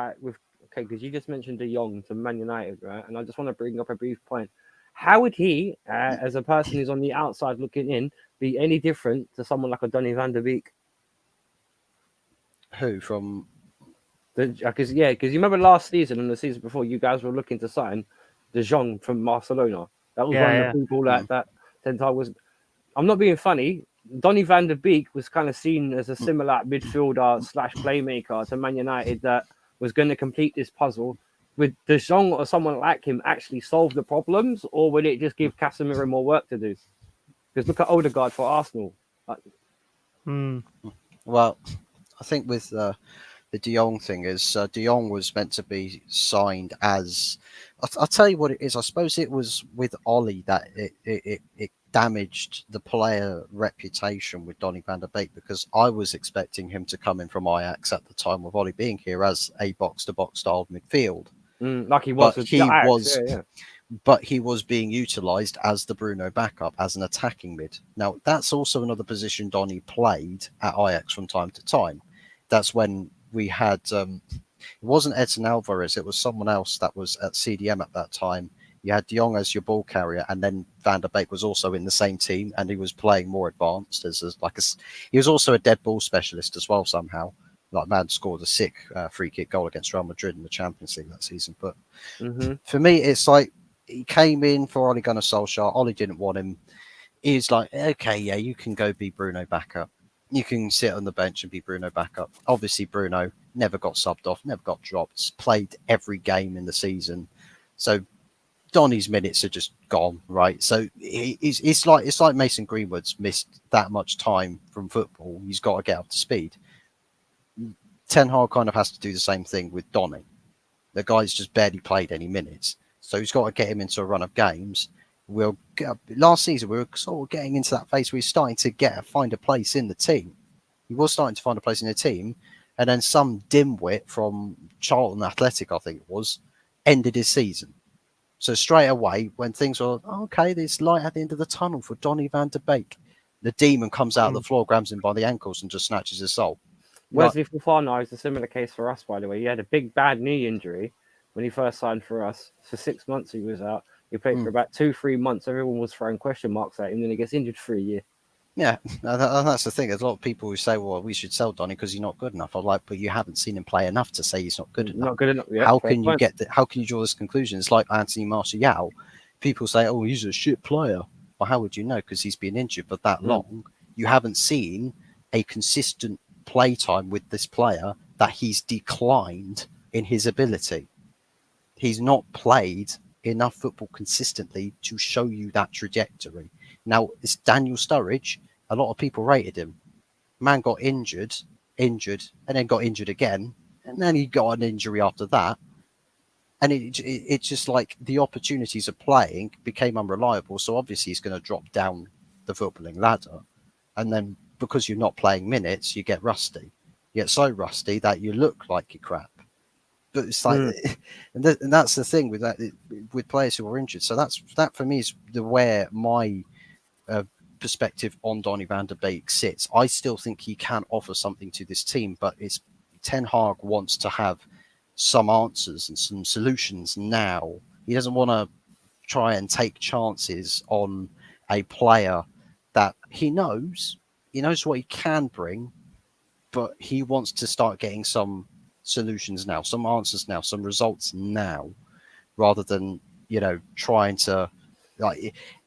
because you just mentioned De Jong to Man United, right? And I just want to bring up a brief point. How would he, as a person who's on the outside looking in, be any different to someone like a Donny van der Beek? Who from? Because you remember last season and the season before, you guys were looking to sign De Jong from Barcelona. That was one of the people that Tentai was. I'm not being funny. Donny van der Beek was kind of seen as a similar midfielder / playmaker to Man United that was going to complete this puzzle. Would De Jong or someone like him actually solve the problems, or would it just give Casemiro more work to do? Because look at Odegaard for Arsenal. Well, I think with the De Jong thing is De Jong was meant to be signed as. I'll tell you what it is. I suppose it was with Ollie that it damaged the player reputation with Donny van der Beek, because I was expecting him to come in from Ajax at the time with Ollie being here as a box-to-box style midfield. Like he was. But he was. Yeah. But he was being utilised as the Bruno backup, as an attacking mid. Now, that's also another position Donny played at Ajax from time to time. That's when we had, it wasn't Edson Alvarez, it was someone else that was at CDM at that time. You had De Jong as your ball carrier, and then Van der Beek was also in the same team, and he was playing more advanced. He was also a dead ball specialist as well somehow. Like, man scored a sick free kick goal against Real Madrid in the Champions League that season. But for me, it's like, he came in for Ole Gunnar Solskjaer. Ole didn't want him. He's like, okay, yeah, you can go be Bruno backup. You can sit on the bench and be Bruno backup. Obviously, Bruno never got subbed off, never got dropped, played every game in the season. So Donny's minutes are just gone, right? So it's like Mason Greenwood's missed that much time from football. He's got to get up to speed. Ten Hag kind of has to do the same thing with Donny. The guy's just barely played any minutes. So he's got to get him into a run of games. Last season, we were sort of getting into that phase where he's starting to find a place in the team. He was starting to find a place in the team. And then some dimwit from Charlton Athletic, I think it was, ended his season. So straight away, when things were, okay, there's light at the end of the tunnel for Donny van der Beek, the demon comes out of the floor, grabs him by the ankles and just snatches his soul. Wesley Fofana is a similar case for us, by the way. He had a big bad knee injury when he first signed for us. For 6 months he was out. He played for about 2-3 months. Everyone was throwing question marks at him. Then he gets injured for a year. Yeah, that's the thing. There's a lot of people who say, well, we should sell Donny because he's not good enough. I'm like, but you haven't seen him play enough to say he's not good enough. Not good enough. Yeah, how can you draw this conclusion? It's like Anthony Martial. People say, oh, he's a shit player. Well, how would you know? Because he's been injured for that long. You haven't seen a consistent play time with this player that he's declined in his ability. He's not played enough football consistently to show you that trajectory. Now, it's Daniel Sturridge. A lot of people rated him. Man got injured, and then got injured again, and then he got an injury after that. And it's just like the opportunities of playing became unreliable. So obviously he's going to drop down the footballing ladder. And then because you're not playing minutes, you get rusty. You get so rusty that you look like you're crap. But it's like, and that's the thing with that, with players who are injured. So that for me is where my perspective on Donny van der Beek sits. I still think he can offer something to this team, but it's Ten Hag wants to have some answers and some solutions now. He doesn't want to try and take chances on a player that he knows what he can bring, but he wants to start getting some solutions now, some answers now, some results now, rather than trying to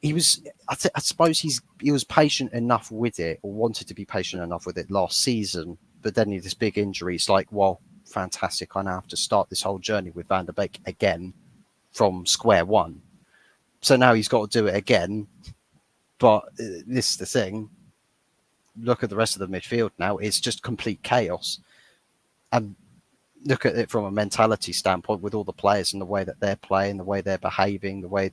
he was. I suppose he was patient enough with it, or wanted to be patient enough with it last season, but then he had this big injury. It's like, well, fantastic, I now have to start this whole journey with Van der Beek again from square one. So now he's got to do it again. But this is the thing. Look at the rest of the midfield now. It's just complete chaos. And look at it from a mentality standpoint with all the players and the way that they're playing, the way they're behaving, the way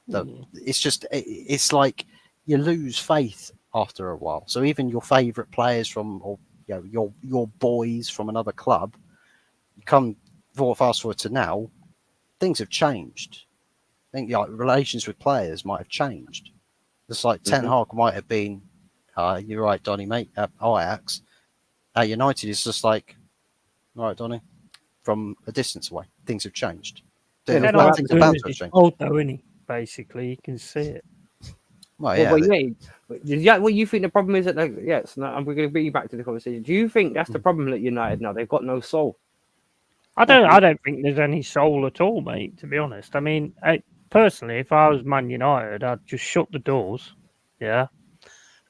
that it's like you lose faith after a while. So even your favourite players from, your boys from another club, you come fast forward to now, things have changed. I think relations with players might have changed. It's like Ten Hag might have been, you're right, Donny, mate, at Ajax. At United, it's just like, all right, Donny, from a distance away, things have changed. Things are about to change. Old though, isn't he? Basically, you can see it. Well, yeah. What you think the problem is? That I'm going to bring you back to the conversation. Do you think that's the problem at United now? They've got no soul. I don't think there's any soul at all, mate. To be honest, I mean, personally, if I was Man United, I'd just shut the doors,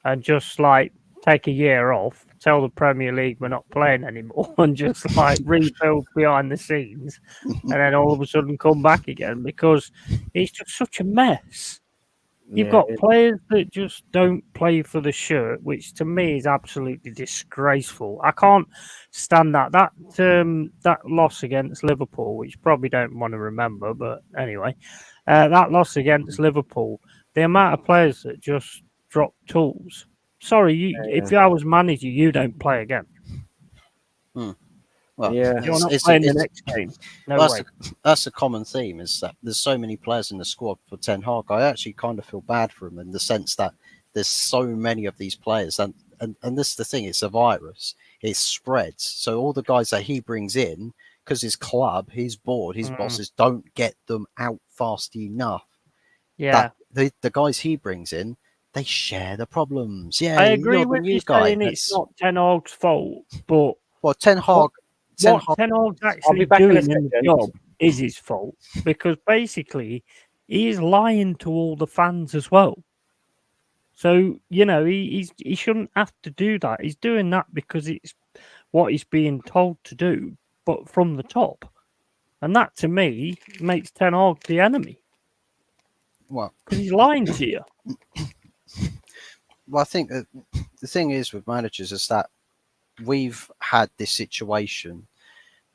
and just like take a year off, tell the Premier League we're not playing anymore, and just like rebuild behind the scenes, and then all of a sudden come back again because it's just such a mess. You've Yeah, got players that just don't play for the shirt, which to me is absolutely disgraceful. I can't stand that. That loss against Liverpool, which you probably don't want to remember, but anyway, that loss against Liverpool, the amount of players that just drop tools. Sorry, if I was manager, you don't play again. Well, Yeah. You're not it's, playing the it's, next game. No well, way. that's a common theme is that there's so many players in the squad for Ten Hag. I actually kind of feel bad for him in the sense that there's so many of these players, and this is the thing: it's a virus. It spreads. So all the guys that he brings in, because his club, his board, his bosses don't get them out fast enough. Yeah. The guys he brings in, they share the problems. Yeah, I agree you're the with new you guy. saying it's not Ten Hag's fault, but Well, Ten Hag. what Ten Hag's I'll actually be back in a doing in the second. job is his fault because basically he is lying to all the fans as well. So he shouldn't have to do that. He's doing that because it's what he's being told to do, but from the top, and that to me makes Ten Hag the enemy Well, because he's lying to you. I think that the thing is with managers is that we've had this situation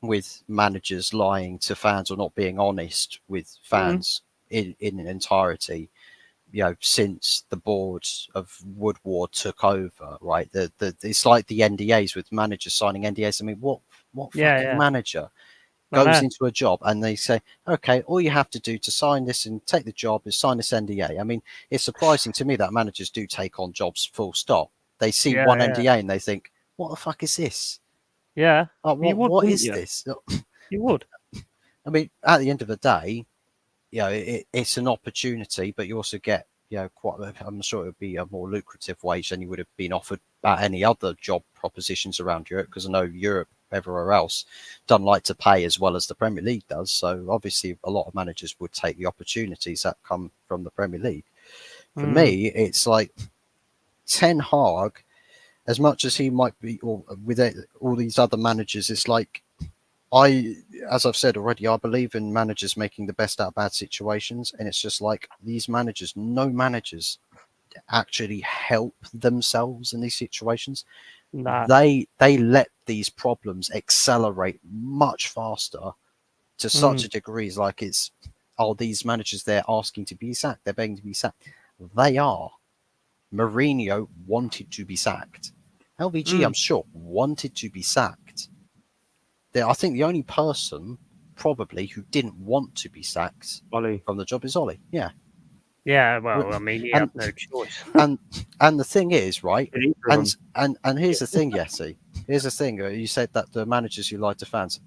with managers lying to fans or not being honest with fans in entirety. Since the board of Woodward took over, right? It's like the NDAs with managers signing NDAs. I mean, what fucking manager goes into a job and they say, okay, all you have to do to sign this and take the job is sign this NDA. I mean, it's surprising to me that managers do take on jobs full stop. They see one NDA and they think, what the fuck is this? Yeah. What is this? You would. I mean, at the end of the day, it's an opportunity, but you also get, I'm sure it would be a more lucrative wage than you would have been offered at any other job propositions around Europe, because I know Europe, everywhere else, don't like to pay as well as the Premier League does. So obviously a lot of managers would take the opportunities that come from the Premier League. For me, it's like Ten Hag, as much as he might be, or with all these other managers, it's like, as I've said already, I believe in managers making the best out of bad situations. And it's just like these managers, no managers actually help themselves in these situations. Nah. They let these problems accelerate much faster to such a degree. It's like these managers, they're asking to be sacked. They're begging to be sacked. They are. Mourinho wanted to be sacked. LVG, I'm sure, wanted to be sacked. I think the only person probably who didn't want to be sacked from the job is Ollie. Yeah. Yeah, well, I mean, he had no choice. and the thing is, right? And here's the thing, Yeti. Here's the thing. You said that the managers who lied to fans.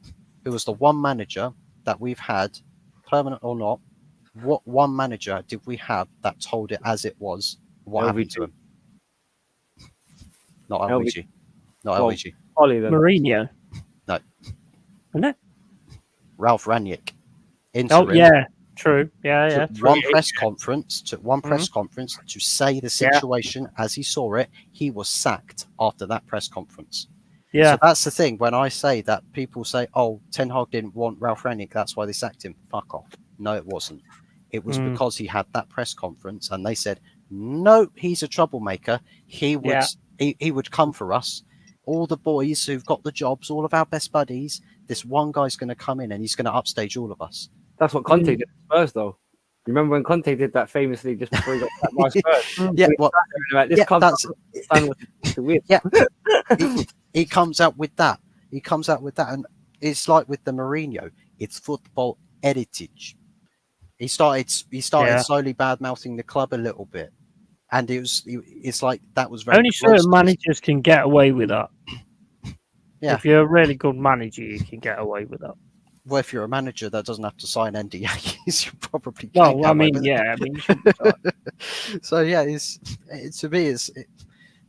It was the one manager that we've had, permanent or not. What one manager did we have that told it as it was? What happened to him? Not LVG. Not LVG. Ollie then. Mourinho. No. Isn't it? Ralph Rangnick. Oh, yeah. True. Yeah. Took one press conference to say the situation as he saw it. He was sacked after that press conference. Yeah. So that's the thing. When I say that, people say, "Oh, Ten Hag didn't want Ralph Rangnick, that's why they sacked him." Fuck off. No, it wasn't. It was because he had that press conference, and they said, "No, he's a troublemaker. He would come for us. All the boys who've got the jobs, all of our best buddies. This one guy's going to come in and he's going to upstage all of us." That's what Conte did at Spurs, though. You remember when Conte did that famously just before he got sacked by Spurs? Yeah, well, he comes out with that. And it's like with the Mourinho. It's football heritage. He started slowly bad mouthing the club a little bit, and it's like that was very only certain managers can get away with that. Yeah, if you're a really good manager, you can get away with that. Well, if you're a manager that doesn't have to sign NDAs, you probably can't. Well, I mean, yeah, I mean, you shouldn't sign. So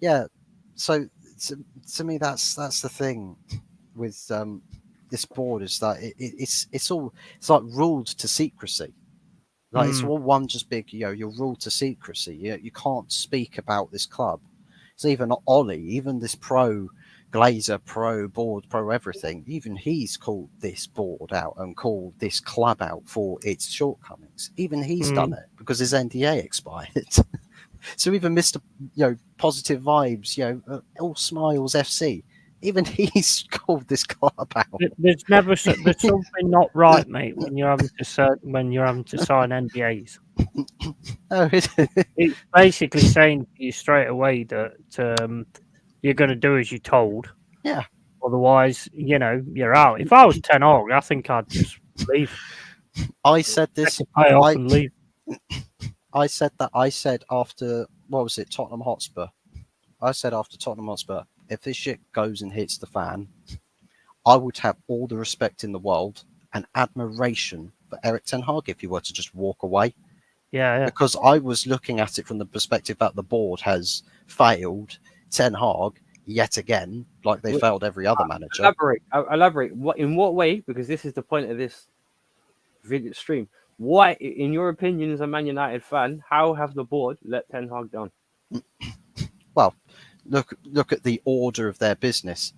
yeah, So to me, that's the thing with this board is that it's like ruled to secrecy. Like it's all one just big, you're ruled to secrecy. You can't speak about this club. So even Ollie, even this pro Glazer, pro board, pro everything, even he's called this board out and called this club out for its shortcomings. Even he's done it because his NDA expired. So even Mr. Positive Vibes, all smiles FC, even he's called this club out. There's something not right, mate, when you're having to sign NDAs. Oh, It's basically saying to you straight away that you're going to do as you're told. Yeah. Otherwise, you're out. If I was Ten Hag, I think I'd just leave. I said this. Pay off and leave. I said after, what was it, Tottenham Hotspur? I said after Tottenham Hotspur, if this shit goes and hits the fan, I would have all the respect in the world and admiration for Erik ten Hag if he were to just walk away. Yeah. Because I was looking at it from the perspective that the board has failed Ten Hag yet again, like they failed every other manager. Elaborate. In what way? Because this is the point of this video stream. Why, in your opinion, as a Man United fan, how have the board let Ten Hag down? Well, look at the order of their business,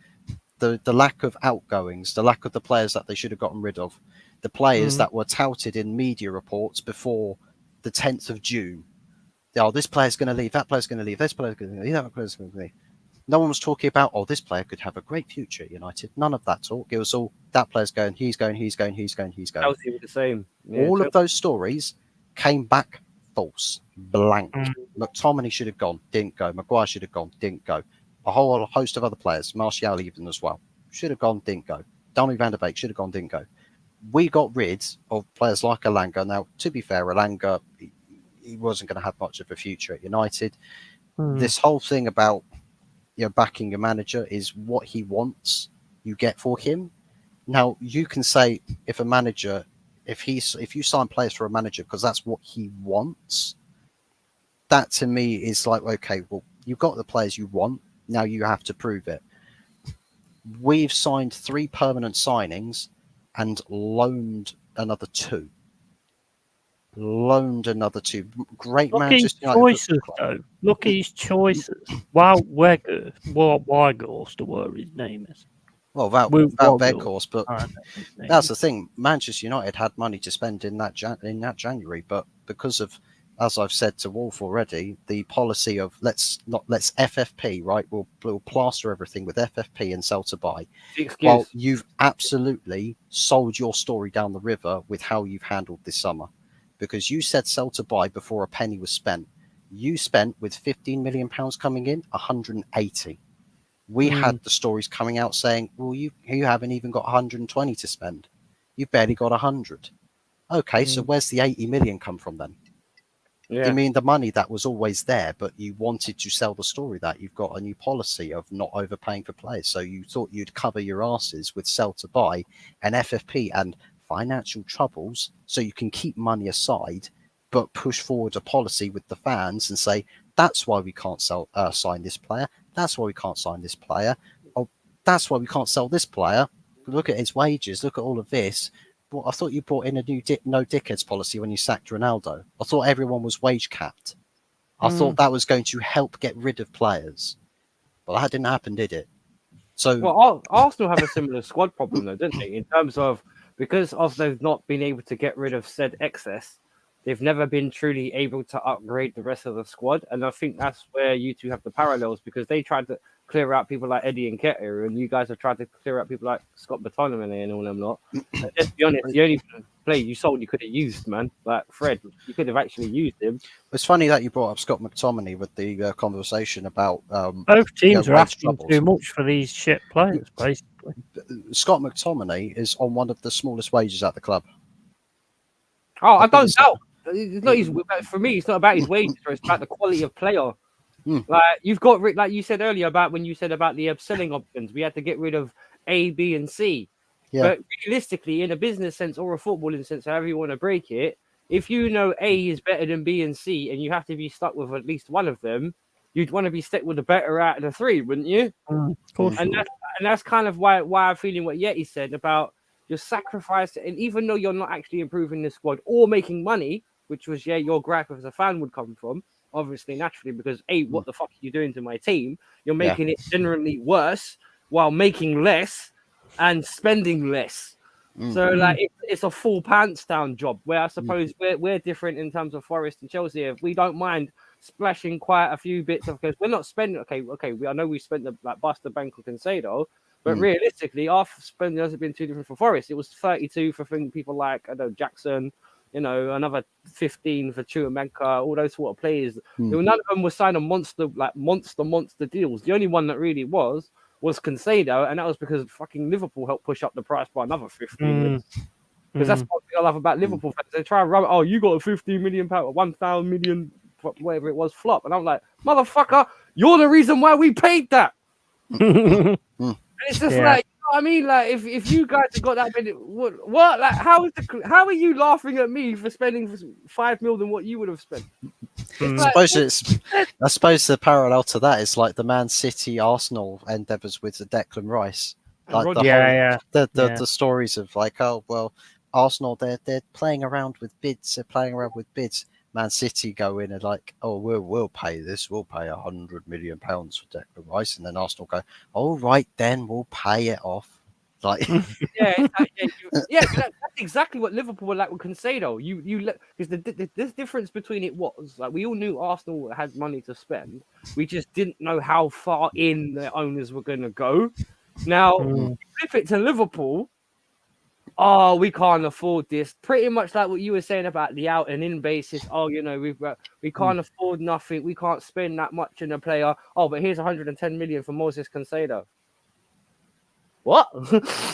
the lack of outgoings, the lack of the players that they should have gotten rid of, the players that were touted in media reports before the 10th of June. Oh, this player's going to leave, that player's going to leave, this player's going to leave, that player's going to leave. No one was talking about, this player could have a great future at United. None of that talk. It was all, that player's going, he's going. Chelsea were the same. Yeah, all of those stories came back false, blank. McTominay should have gone, didn't go. Maguire should have gone, didn't go. A whole host of other players, Martial even as well, should have gone, didn't go. Donny van de Beek should have gone, didn't go. We got rid of players like Elanga. Now, to be fair, Elanga, he wasn't going to have much of a future at United. This whole thing about backing a manager is what he wants, you get for him. Now, you can say if a manager, if you sign players for a manager because that's what he wants, that to me is like, okay, well, you've got the players you want. Now you have to prove it. We've signed 3 permanent signings and loaned another 2. Great Manchester United choices, though. Look at his choices. Wow, Weghorst, or whatever his name is. Well, about Weghorst, but that's the thing. Manchester United had money to spend in that January, but because of, as I've said to Wolf already, the policy of let's FFP, right? We'll plaster everything with FFP and sell to buy. Well, you've absolutely sold your story down the river with how you've handled this summer. Because you said sell to buy before a penny was spent. You spent, with £15 million coming in, 180. We had the stories coming out saying, well, you haven't even got 120 to spend. You've barely got 100. Okay, so where's the 80 million come from then? Yeah. I mean, the money that was always there, but you wanted to sell the story that you've got a new policy of not overpaying for players. So you thought you'd cover your asses with sell to buy and FFP and financial troubles so you can keep money aside, but push forward a policy with the fans and say, that's why we can't sign this player. That's why we can't sign this player. Oh, that's why we can't sell this player. Look at his wages. Look at all of this. Well, I thought you brought in a new no dickheads policy when you sacked Ronaldo. I thought everyone was wage capped. I thought that was going to help get rid of players. But that didn't happen, did it? So, well, Arsenal have a similar squad problem, though, don't they? In terms of, because of they've not been able to get rid of said excess, they've never been truly able to upgrade the rest of the squad. And I think that's where you two have the parallels, because they tried to clear out people like Eddie and Nketiah, and you guys have tried to clear out people like Scott McTominay and all them lot. Let's be honest, the only player you sold you could have used, man, like Fred, you could have actually used him. It's funny that you brought up Scott McTominay with the conversation about both teams are asking too much for these shit players, basically. Scott McTominay is on one of the smallest wages at the club. Oh, I don't doubt. It's not for me, it's not about his wages, it's about the quality of player. Like you've got, like you said earlier about when you said about the selling options, we had to get rid of A, B, and C. Yeah. But realistically, in a business sense or a footballing sense, however you want to break it, if you know A is better than B and C, and you have to be stuck with at least one of them, you'd want to be stuck with the better out of the 3, wouldn't you? Of course. And that's kind of why I'm feeling what Yeti said about your sacrifice. And even though you're not actually improving the squad or making money, which was your gripe as a fan would come from, obviously, naturally, because what the fuck are you doing to my team? You're making it generally worse while making less and spending less. So like it's a full pants down job. Where I suppose we're different in terms of Forest and Chelsea. If we don't mind splashing quite a few bits of, because we're not spending. Okay. I know we spent the like Buster Bank or Cancelo, but realistically, our spending hasn't been too different for Forest. It was 32 for people like Jackson. Another 15 for Chuamenka, all those sort of players. None of them were signing monster deals. The only one that really was Cancelo, and that was because fucking Liverpool helped push up the price by another 15. Because that's what I love about Liverpool fans. They try and rub it, oh, you got a 15 million pound, 1,000 million, whatever it was, flop. And I'm like, motherfucker, you're the reason why we paid that. And it's just like, you know what I mean? Like, if you guys have got that many, what? Like, how are you laughing at me for spending 5 mil than what you would have spent? I suppose the parallel to that is like the Man City Arsenal endeavours with the Declan Rice. Like the stories of like, oh well, Arsenal they're playing around with bids. Man City go in and like, oh we'll pay this. We'll pay £100 million for Declan Rice, and then Arsenal go, all right then, we'll pay it off. Like that's exactly what Liverpool were like with Cancelo. You because the difference between it was like we all knew Arsenal had money to spend. We just didn't know how far in the owners were going to go. Now, flip it to Liverpool. Oh, we can't afford this. Pretty much like what you were saying about the out and in basis. Oh, we can't afford nothing. We can't spend that much in a player. Oh, but here's 110 million for Moses Cancedo. What?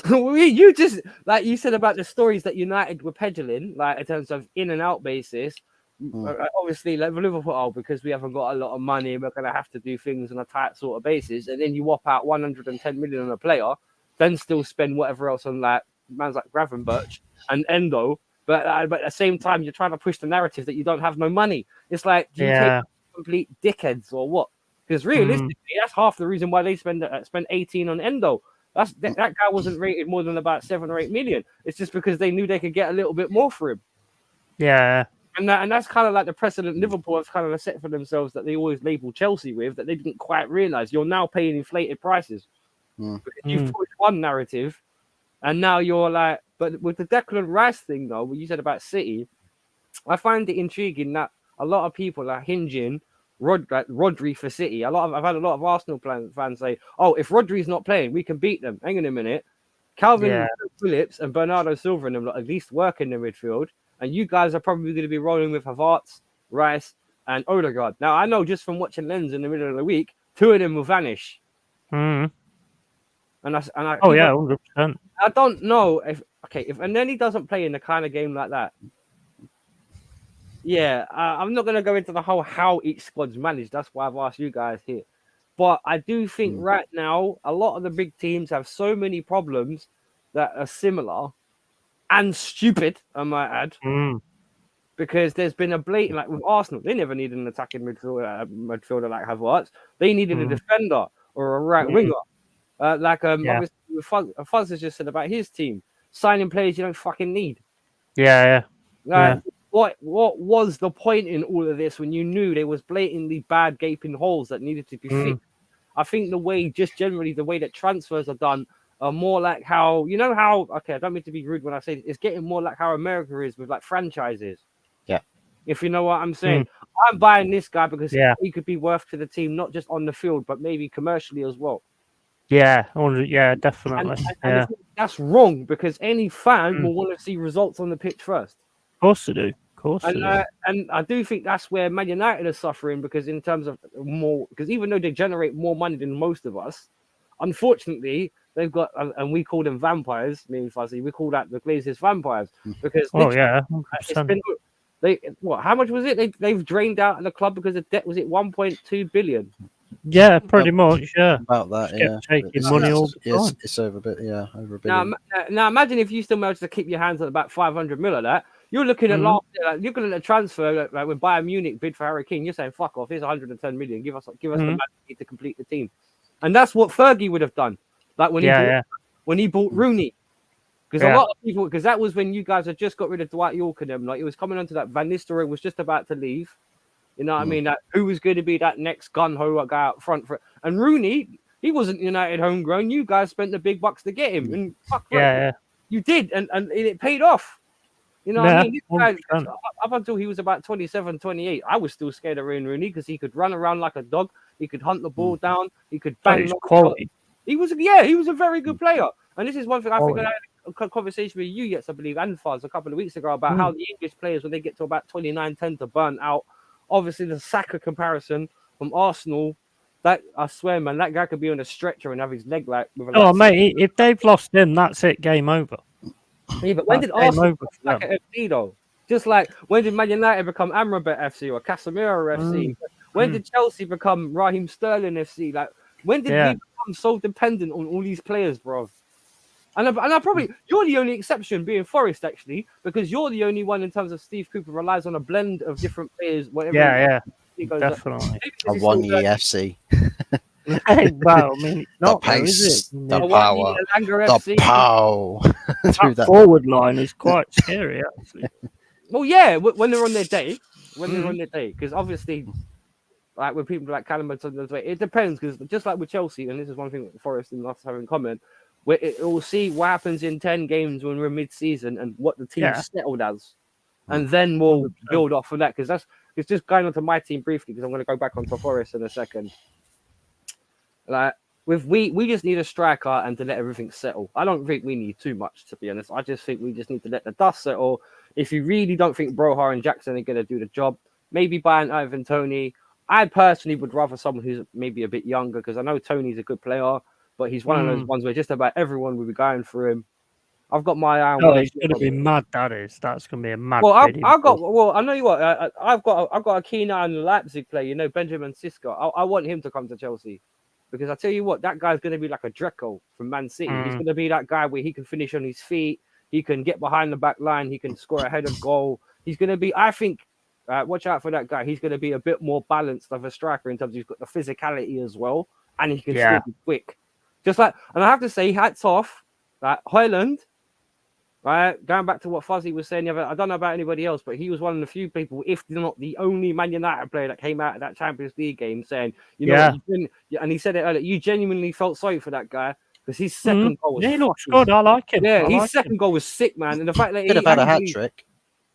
You just, like you said about the stories that United were peddling, like in terms of in and out basis. Obviously, like Liverpool, because we haven't got a lot of money, we're going to have to do things on a tight sort of basis. And then you whop out 110 million on a player, then still spend whatever else on like man's like Gravenberch and Endo. But at the same time, you're trying to push the narrative that you don't have no money. It's like, do you take complete dickheads or what? Because realistically, that's half the reason why they spend 18 on Endo. That guy wasn't rated more than about 7 or 8 million. It's just because they knew they could get a little bit more for him. Yeah. And that's kind of like the precedent Liverpool have kind of set for themselves that they always label Chelsea with, that they didn't quite realize. You're now paying inflated prices. Because you've pushed one narrative, and now you're like, but with the Declan Rice thing, though, what you said about City, I find it intriguing that a lot of people are hinging Rodri for City. I've had a lot of Arsenal fans say, "Oh, if Rodri's not playing, we can beat them." Hang on a minute, Calvin Phillips and Bernardo Silva and them at least work in the midfield, and you guys are probably going to be rolling with Havertz, Rice, and Odegaard. Now I know just from watching Lens in the middle of the week, 2 of them will vanish. And I 100%. I don't know if and then he doesn't play in the kind of game like that. Yeah, I'm not going to go into the whole how each squad's managed. That's why I've asked you guys here. But I do think right now, a lot of the big teams have so many problems that are similar and stupid, I might add. Because there's been a blatant, like with Arsenal, they never needed an attacking midfielder like Havertz. They needed a defender or a right winger. Obviously, Fuzz has just said about his team. Signing players you don't fucking need. What was the point in all of this when you knew there was blatantly bad gaping holes that needed to be fixed? I think the way that transfers are done are more like how, I don't mean to be rude when I say it, it's getting more like how America is with like franchises. Yeah. If you know what I'm saying. I'm buying this guy because he could be worth to the team, not just on the field, but maybe commercially as well. Yeah, definitely. And that's wrong because any fan will want to see results on the pitch first. Of course they do. And I do think that's where Man United are suffering because in terms of because even though they generate more money than most of us, unfortunately they've got and we call them vampires. Me and Fuzzy, we call that the Glazers vampires because how much was it? They've drained out the club because the debt was 1.2 billion. Yeah, pretty much. Yeah, about that. Taking money all the time. It's over a bit. Yeah, over a billion. Now imagine if you still managed to keep your hands on about 500 mil of that. You're looking at looking at a transfer like when Bayern Munich bid for Harry Kane. You're saying, "Fuck off! Here's 110 million. Give us the money to complete the team," and that's what Fergie would have done. Like when he bought Rooney, because a lot of people that was when you guys had just got rid of Dwight York and them. Like he was coming onto that. Van Nistelrooy was just about to leave. You know what I mean? That who was going to be that next gun-ho guy out front for? And Rooney, he wasn't United homegrown. You guys spent the big bucks to get him, and you did, and it paid off. You know what I mean? This guy, up until he was about 27, 28, I was still scared of Wayne Rooney because he could run around like a dog. He could hunt the ball down. He could bang. Quality. He was a very good player. And this is one thing I think I had a conversation with you, I believe, and Fuzz a couple of weeks ago about how the English players, when they get to about 29, tend to burn out. Obviously, the Saka comparison from Arsenal, that I swear, man, that guy could be on a stretcher and have his leg like. Mate, if they've lost him, that's it. Game over. Yeah, but when did Arsenal become like an FC though? Just like when did Man United become Amrabat FC or Casemiro FC? When did Chelsea become Raheem Sterling FC? Like when did we become so dependent on all these players, bro? And I probably you're the only exception, being Forest actually, because you're the only one in terms of Steve Cooper relies on a blend of different players. Whatever. Definitely. A 1 FC. Well, I mean, it's not the pace, is it? the power, the power. That forward line is quite scary, actually. Well, yeah, when they're on their day, because obviously, like with people like Callum, it depends. Because just like with Chelsea, and this is one thing that Forest and us have in common, we'll see what happens in 10 games when we're mid-season and what the team settled as, and then we'll build off of that. Because it's just going on to my team briefly, because I'm going to go back onto Forest in a second. Like we just need a striker and to let everything settle. I don't think we need too much, to be honest. I just think we just need to let the dust settle. If you really don't think Broha and Jackson are going to do the job, maybe buy an Ivan Toney. I personally would rather someone who's maybe a bit younger, because I know Tony's a good player, but he's one of those ones where just about everyone will be going for him. I've got my eye on. Oh, it's going to be mad. That's going to be a mad. Well, I know you what. I've got a keen eye on the Leipzig player. You know, Benjamin Sisko. I want him to come to Chelsea. Because I tell you what, that guy's going to be like a Dreco from Man City. He's going to be that guy where he can finish on his feet. He can get behind the back line. He can score a header goal. He's going to be, I think, watch out for that guy. He's going to be a bit more balanced of a striker in terms of he's got the physicality as well. And he can still be quick. Just like, and I have to say, hats off, Højlund, right? Going back to what Fuzzy was saying, I don't know about anybody else, but he was one of the few people, if not the only Man United player that came out of that Champions League game saying, you know, and he said it earlier, you genuinely felt sorry for that guy because his second goal was. Yeah, he looks good. I like him. Yeah, his second goal was sick, man. And the fact that he could have had a hat trick.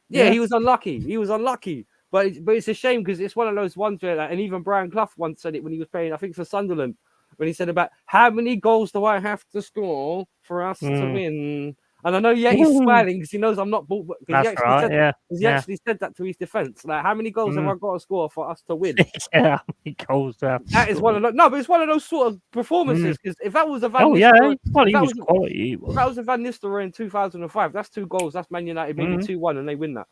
Yeah, he was unlucky. But it's a shame because it's one of those ones where, and even Brian Clough once said it when he was playing, I think for Sunderland, when he said about how many goals do I have to score for us to win. And I know, he's smiling because he knows I'm not bought. He actually said that to his defense. Like, how many goals have I got to score for us to win? How many goals? That is one of those. No, but it's one of those sort of performances. Because if that was a Van Nistelrooy, he was quality. If that was a Van Nistelrooy in 2005, that's 2 goals. That's Man United maybe 2-1, and they win that.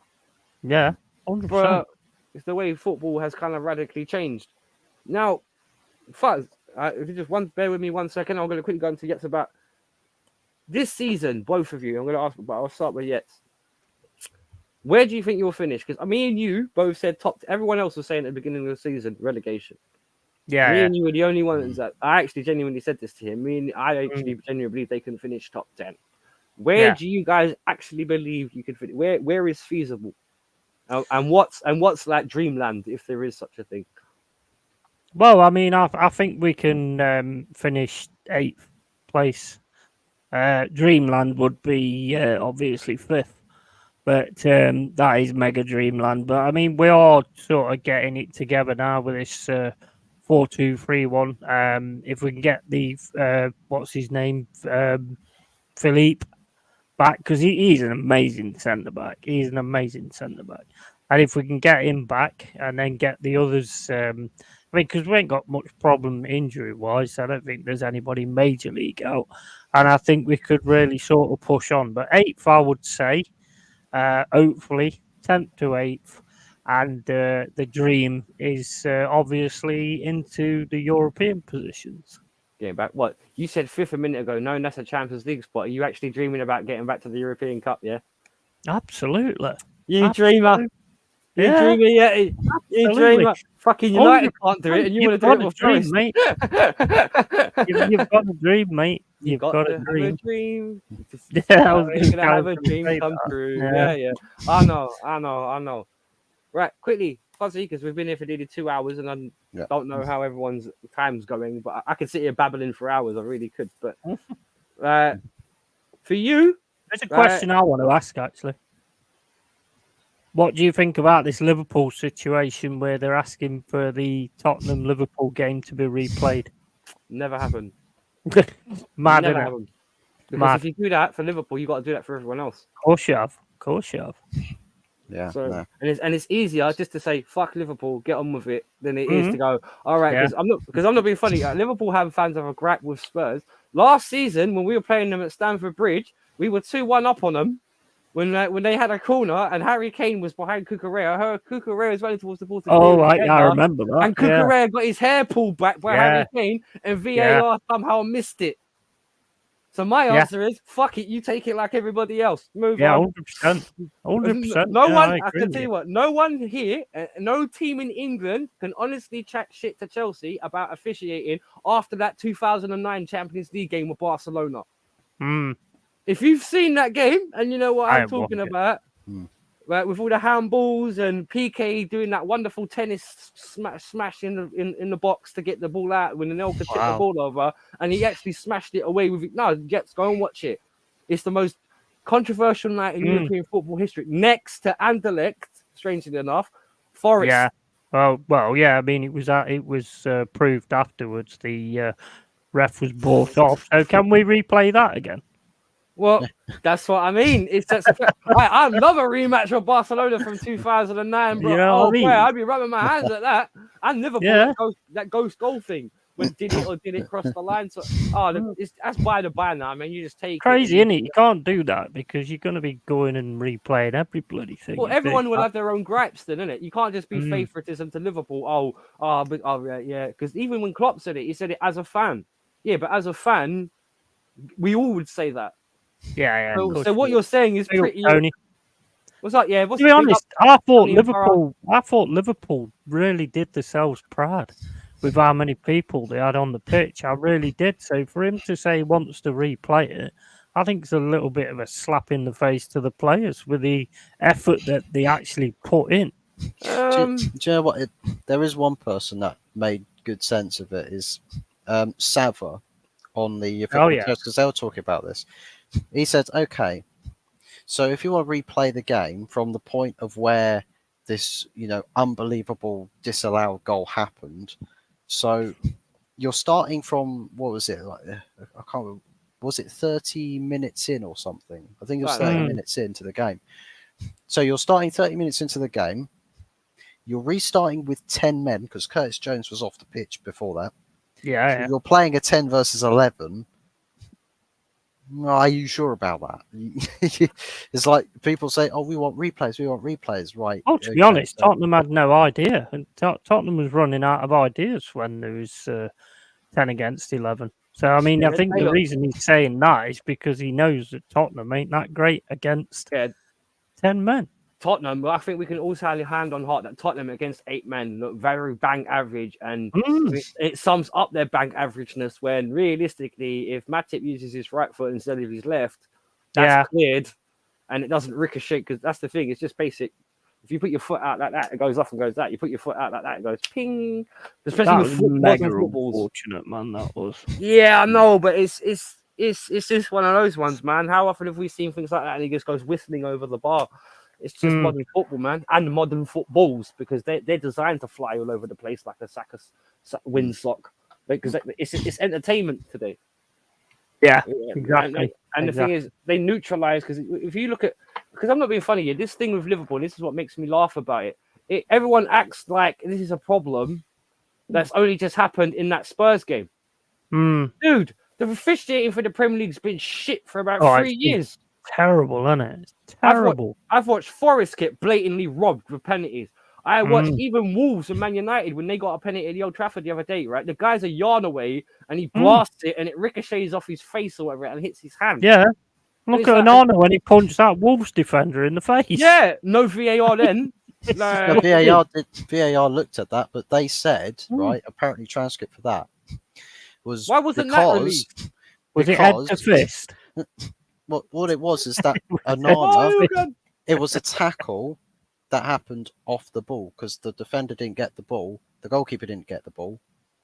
Yeah, 100%. But it's the way football has kind of radically changed. Now, Fuzz, if you just bear with me 1 second, I'm going to quickly go into Yets about. This season, both of you, I'm going to ask, but I'll start with Yets. Where do you think you'll finish? Because me and you both said top. Everyone else was saying at the beginning of the season, relegation. Yeah. Me and you were the only ones that I actually genuinely said this to him. I actually genuinely believe they can finish top 10. Where do you guys actually believe you could finish? Where is feasible? And what's like dreamland, if there is such a thing? Well, I mean, I think we can finish 8th place. Dreamland would be obviously 5th, but that is mega dreamland. But I mean, we are sort of getting it together now with this 4-2-3-1. If we can get the what's his name, Philippe, back, because he's an amazing centre back. He's an amazing centre back, and if we can get him back and then get the others. I mean, because we ain't got much problem injury-wise. I don't think there's anybody major league out. And I think we could really sort of push on. But 8th, I would say, hopefully, 10th to 8th. And the dream is obviously into the European positions. Getting back. What? You said 5th a minute ago, knowing that's a Champions League spot. Are you actually dreaming about getting back to the European Cup, yeah? Absolutely. You dreamer. You dreamer, yeah. You dreamer. Fucking United can't do it, and you want to do it with dream, mate. You've got a dream, mate. You've got a dream. Have a dream. Yeah, I was going to have a dream come true. Yeah. I know. Right, quickly. fuzzy because we've been here for nearly 2 hours, and I Yeah. don't know how everyone's time's going. But I could sit here babbling for hours. I really could. But for you, There's a question I want to ask actually. What do you think about this Liverpool situation where they're asking for the Tottenham Liverpool game to be replayed? never happened. Mad, Never innit? happened. Because Mad. if you do that for Liverpool, you got to do that for everyone else. Of course you have. Of course you have. Yeah. So No. and it's easier just to say fuck Liverpool, get on with it, than it is to go all right. Yeah. Because I'm not being funny. Liverpool have fans have a gripe with Spurs. Last season when we were playing them at Stamford Bridge, we were 2-1 up on them when they had a corner and Harry Kane was behind Cucurella. Cucurella was running towards the ball. Oh, right, yeah, I remember that. And Cucurella got his hair pulled back by Harry Kane, and VAR somehow missed it. So my answer is, fuck it, you take it like everybody else. Move on. 100%. 100%. No Yeah, one, I I agree can with tell you. you what, no one here, no team in England can honestly chat shit to Chelsea about officiating after that 2009 Champions League game with Barcelona. Mm. If you've seen that game and you know what I I'm have talking watched it. about, Mm. right, with all the handballs and PK doing that wonderful tennis smash in the box to get the ball out when Anelka tipped the Wow. ball over, and he actually smashed it away with it. No, Jets, go and watch it. It's the most controversial night in European football history, next to Anderlecht, strangely enough, Forest. Yeah. Well, yeah. I mean, it was proved afterwards. The ref was brought off. So can we replay that again? Well, that's what I mean. It's just I love a rematch of Barcelona from 2009, bro. You know what I mean? Boy, I'd be rubbing my hands at that. And Liverpool, Yeah. that ghost goal thing. When did it cross the line? So, that's by the by now. I mean, you just take Crazy, it. isn't it? You can't do that because you're going to be going and replaying every bloody thing. Well, you everyone think. will have their own gripes, then, innit? You can't just be Mm. favoritism to Liverpool. Yeah. Because even when Klopp said it, he said it as a fan. Yeah, but as a fan, we all would say that. Yeah. of course So what you you're saying is will. pretty. Tony. What's up? Yeah. What's To be honest, I thought Tony Farrell. Liverpool really did themselves proud with how many people they had on the pitch. I really did. So for him to say he wants to replay it, I think it's a little bit of a slap in the face to the players with the effort that they actually put in. Do you know what? There is one person that made good sense of it. Is Sava on the because they were talking about this. He said, "Okay, so if you want to replay the game from the point of where this, unbelievable disallowed goal happened, so you're starting from what was it like? I can't remember. Was it 30 minutes in or something? I think it was 30 minutes into the game. So you're starting 30 minutes into the game. You're restarting with 10 men because Curtis Jones was off the pitch before that. Yeah. So you're playing a 10 versus 11. Are you sure about that? It's like people say, "Oh, we want replays." Right. Oh, to be honest, Tottenham had no idea, and Tottenham was running out of ideas when there was 10 against 11. So, I mean, I think the reason he's saying that is because he knows that Tottenham ain't that great against 10 men. Tottenham, I think we can also have your hand on heart that Tottenham against 8 men look very bang average, and it sums up their bang averageness when realistically, if Matip uses his right foot instead of his left, that's cleared and it doesn't ricochet, because that's the thing, it's just basic. If you put your foot out like that, it goes off and goes that. You put your foot out like that, it goes ping. Especially with mega footballs. Unfortunate, man, that was. Yeah, I know, but it's just one of those ones, man. How often have we seen things like that and he just goes whistling over the bar? It's just modern football, man, and modern footballs, because they're designed to fly all over the place like a windsock, because it's entertainment today. Yeah, exactly. And the thing is, they neutralize, because if you look at, because I'm not being funny here, this thing with Liverpool, this is what makes me laugh about it. Everyone acts like this is a problem that's only just happened in that Spurs game. Dude, the officiating for the Premier League's been shit for about 3 years. Terrible, isn't it? It's terrible. I've watched Forest get blatantly robbed with penalties. I watched even Wolves and Man United when they got a penalty at the Old Trafford the other day, right? The guy's a yard away and he blasts it and it ricochets off his face or whatever and hits his hand. Yeah. Look at Onana when he punched that Wolves defender in the face. Yeah, no VAR then. VAR looked at that, but they said, right, apparently transcript for that was why wasn't that released? Was it head to fist? What it was is that Onana, it was a tackle that happened off the ball because the defender didn't get the ball, the goalkeeper didn't get the ball.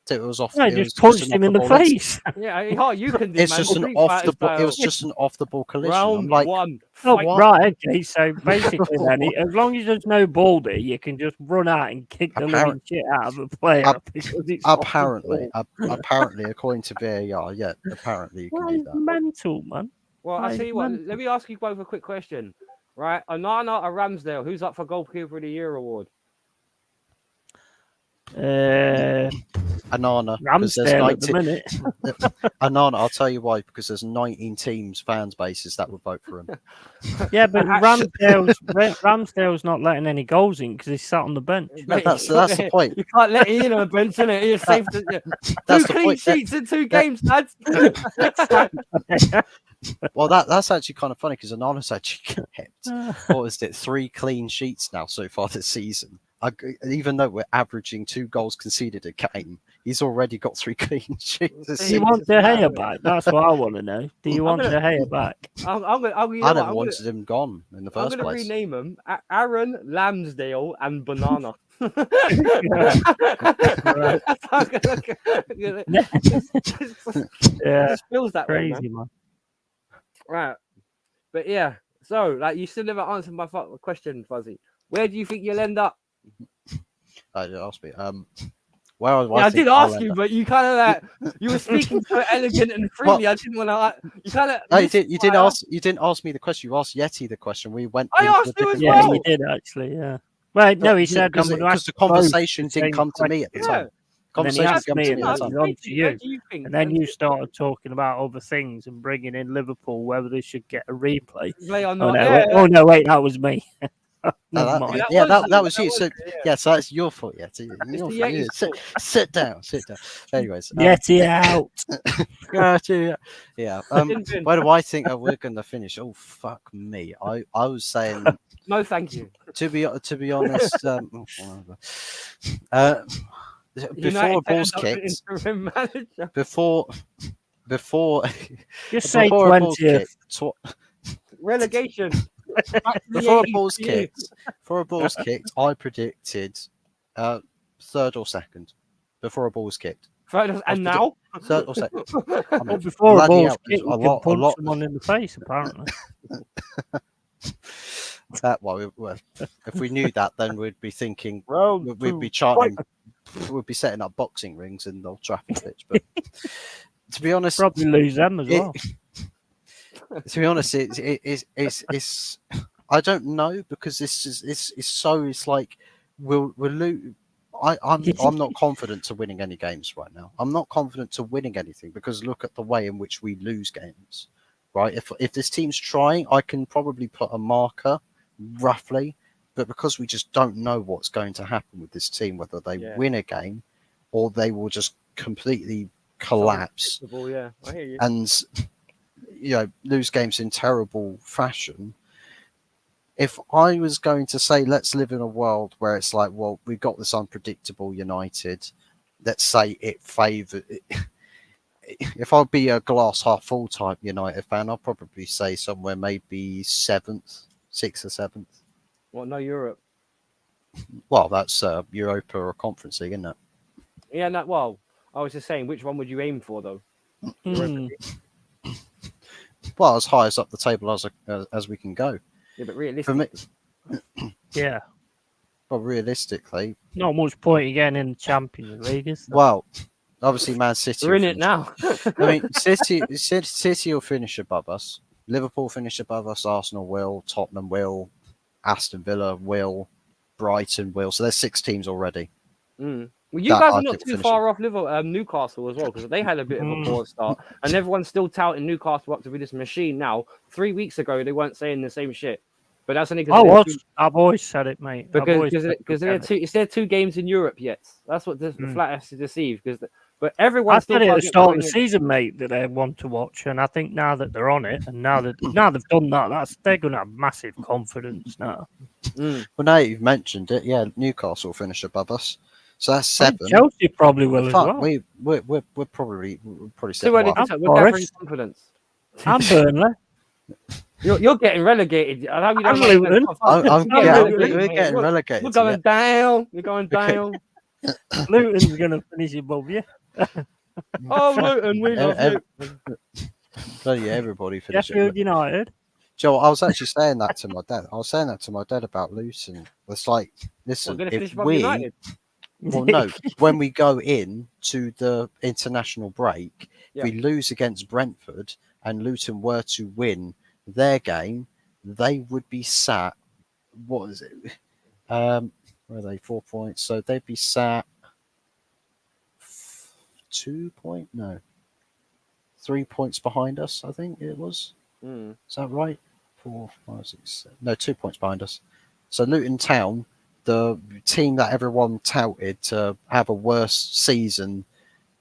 So it was off. I it just was punched an him in the off-the-ball incident. face. Yeah, you can do, It's man. just an Street off Fighter the ball. It style. was just an off the ball collision. I'm Round like, one. Oh, Fight. what? right, okay. So basically, then, as long as there's no ball there, you can just run out and kick the living shit out of a player because it's off the apparently, ball. apparently, according to VAR, yeah, apparently you can That do is that. mental, man. Well, I'll That tell is you what. mental. Let me ask you both a quick question. Right, Onana or Ramsdale? Who's up for goalkeeper of the year award? Anana, because there's Ramsdale at the 19 minute. Anana, I'll tell you why, because there's 19 teams, fans bases that would vote for him. Yeah, but Ramsdale's not letting any goals in because he's sat on the bench. No, that's the point. You can't let it in on a bench, innit? You're safe to. Yeah. That's Two the clean point. sheets in 2 games, lads. Well, that's actually kind of funny because Anana's actually kept, what is it, 3 clean sheets now so far this season. Even though we're averaging 2 goals conceded a game, he's already got 3 clean sheets. this Do you season. want De Gea back? That's what I want to know. Do you want De Gea back? I never wanted him gone in the I'm first going to place. rename him Aaron Lambsdale and Banana. Yeah, It feels that way, man. crazy, man. Right. But yeah, so like you still never answered my question, Fuzzy. Where do you think you'll end up? You asked me. Well, I think did I'll ask end you, up- but you kind of like you were speaking so elegant and freely. I didn't want to. You kind of. No, you didn't ask me the question. You asked Yeti the question. We went. I into asked you different as Yeah, well. you did actually. Yeah. Well, no, he said because I'm gonna ask the both conversation the same didn't come to me at the question. time. And then he Conversation asked didn't come me to and me then at the it time. was on to you. Where do you think? And then you started talking about other things and bringing in Liverpool, whether they should get a replay. Play or Oh not? no, Yeah, oh, no, wait, that was me. Never that- mind. that was you. So yeah. yeah, so that's your fault. Yeti. Your It's fault. the Yeah, Yeti's sit down. Sit down. Anyways. Yeti out. Yeah. Bin. Where do I think we're going to finish? Oh fuck me! I was saying No, thank you. to be honest. Before United a ball's turned up an kicked, interim manager. before Just say before a ball's 20th. kicked, Relegation. Back to the before a 80s ball's for you. kicked, before a ball's kicked, I predicted 3rd or 2nd. Before a ball's kicked, And now? 3rd or 2nd. I Well, mean, before a bloody ball's hell, kicked, there's you can punch someone in the face, apparently. If we knew that, then we'd be thinking, Round we'd be chanting, we'd be setting up boxing rings in the Old Trafford pitch. But to be honest, Probably lose them as well. to be honest, it's I don't know because this is it's like we'll lose. I'm not confident to winning any games right now. I'm not confident to winning anything because look at the way in which we lose games. Right? If this team's trying, I can probably put a marker roughly, but because we just don't know what's going to happen with this team, whether they win a game or they will just completely collapse Yeah, I hear you. and lose games in terrible fashion. If I was going to say let's live in a world where it's like, well, we've got this unpredictable United, let's say it favour if I'd be a glass half full type United fan, I'll probably say somewhere maybe 6th or 7th. What? No Europe. Well, that's Europa or Conference League, isn't it? Yeah. No, well, I was just saying, which one would you aim for though? Hmm. Well, as high as up the table as we can go. Yeah, but For realistically, me, Yeah. well, realistically, Not much point again in the Champions League, is there? well, obviously, Man City. we're in will it finish- now. I mean, City will finish above us. Liverpool finish above us. Arsenal will. Tottenham will. Aston Villa will. Brighton will. So there's 6 teams already. Mm. Well, you That guys I are not could too finish far off Newcastle as well, because they had a bit of a poor start, and everyone's still touting Newcastle up to be this machine now. 3 weeks ago, they weren't saying the same shit, but that's only I've always said it, mate. I've always said because it. it's their 2 games in Europe yet. That's what the flat has to deceive. But everyone I still said it at can't the get start of going the in. season, mate, that they want to watch, and I think now that they're on it, and now they've done that, they're going to have massive confidence now. Mm. Well, now you've mentioned it, yeah, Newcastle will finish above us. So that's 7. Chelsea probably will as Fuck, well. we're probably Too 7. early Well, to tell. We're Forest. gathering confidence. And Burnley. You're getting relegated. I hope you don't I'm like Luton. I'm, You're yeah, getting we're relegated. getting You're relegated. going Yeah. down. You're going Okay. down. Luton's going to finish above you. Oh, Luton, we love Ev- you. So yeah, everybody finished it. Sheffield United. Joe, I was actually saying that to my dad. I was saying that to my dad about Luton. It's like, We're listen, going to finish if above we, United. well, no, when we go in to the international break, Yeah. if we lose against Brentford and Luton were to win their game, they would be sat. What is it? Where are they? 4 points. So they'd be sat 2 point? No, 3 points behind us. I think it was. Mm. Is that right? 4, 5, 6, 7. No, 2 points behind us. So Luton Town, the team that everyone touted to have a worse season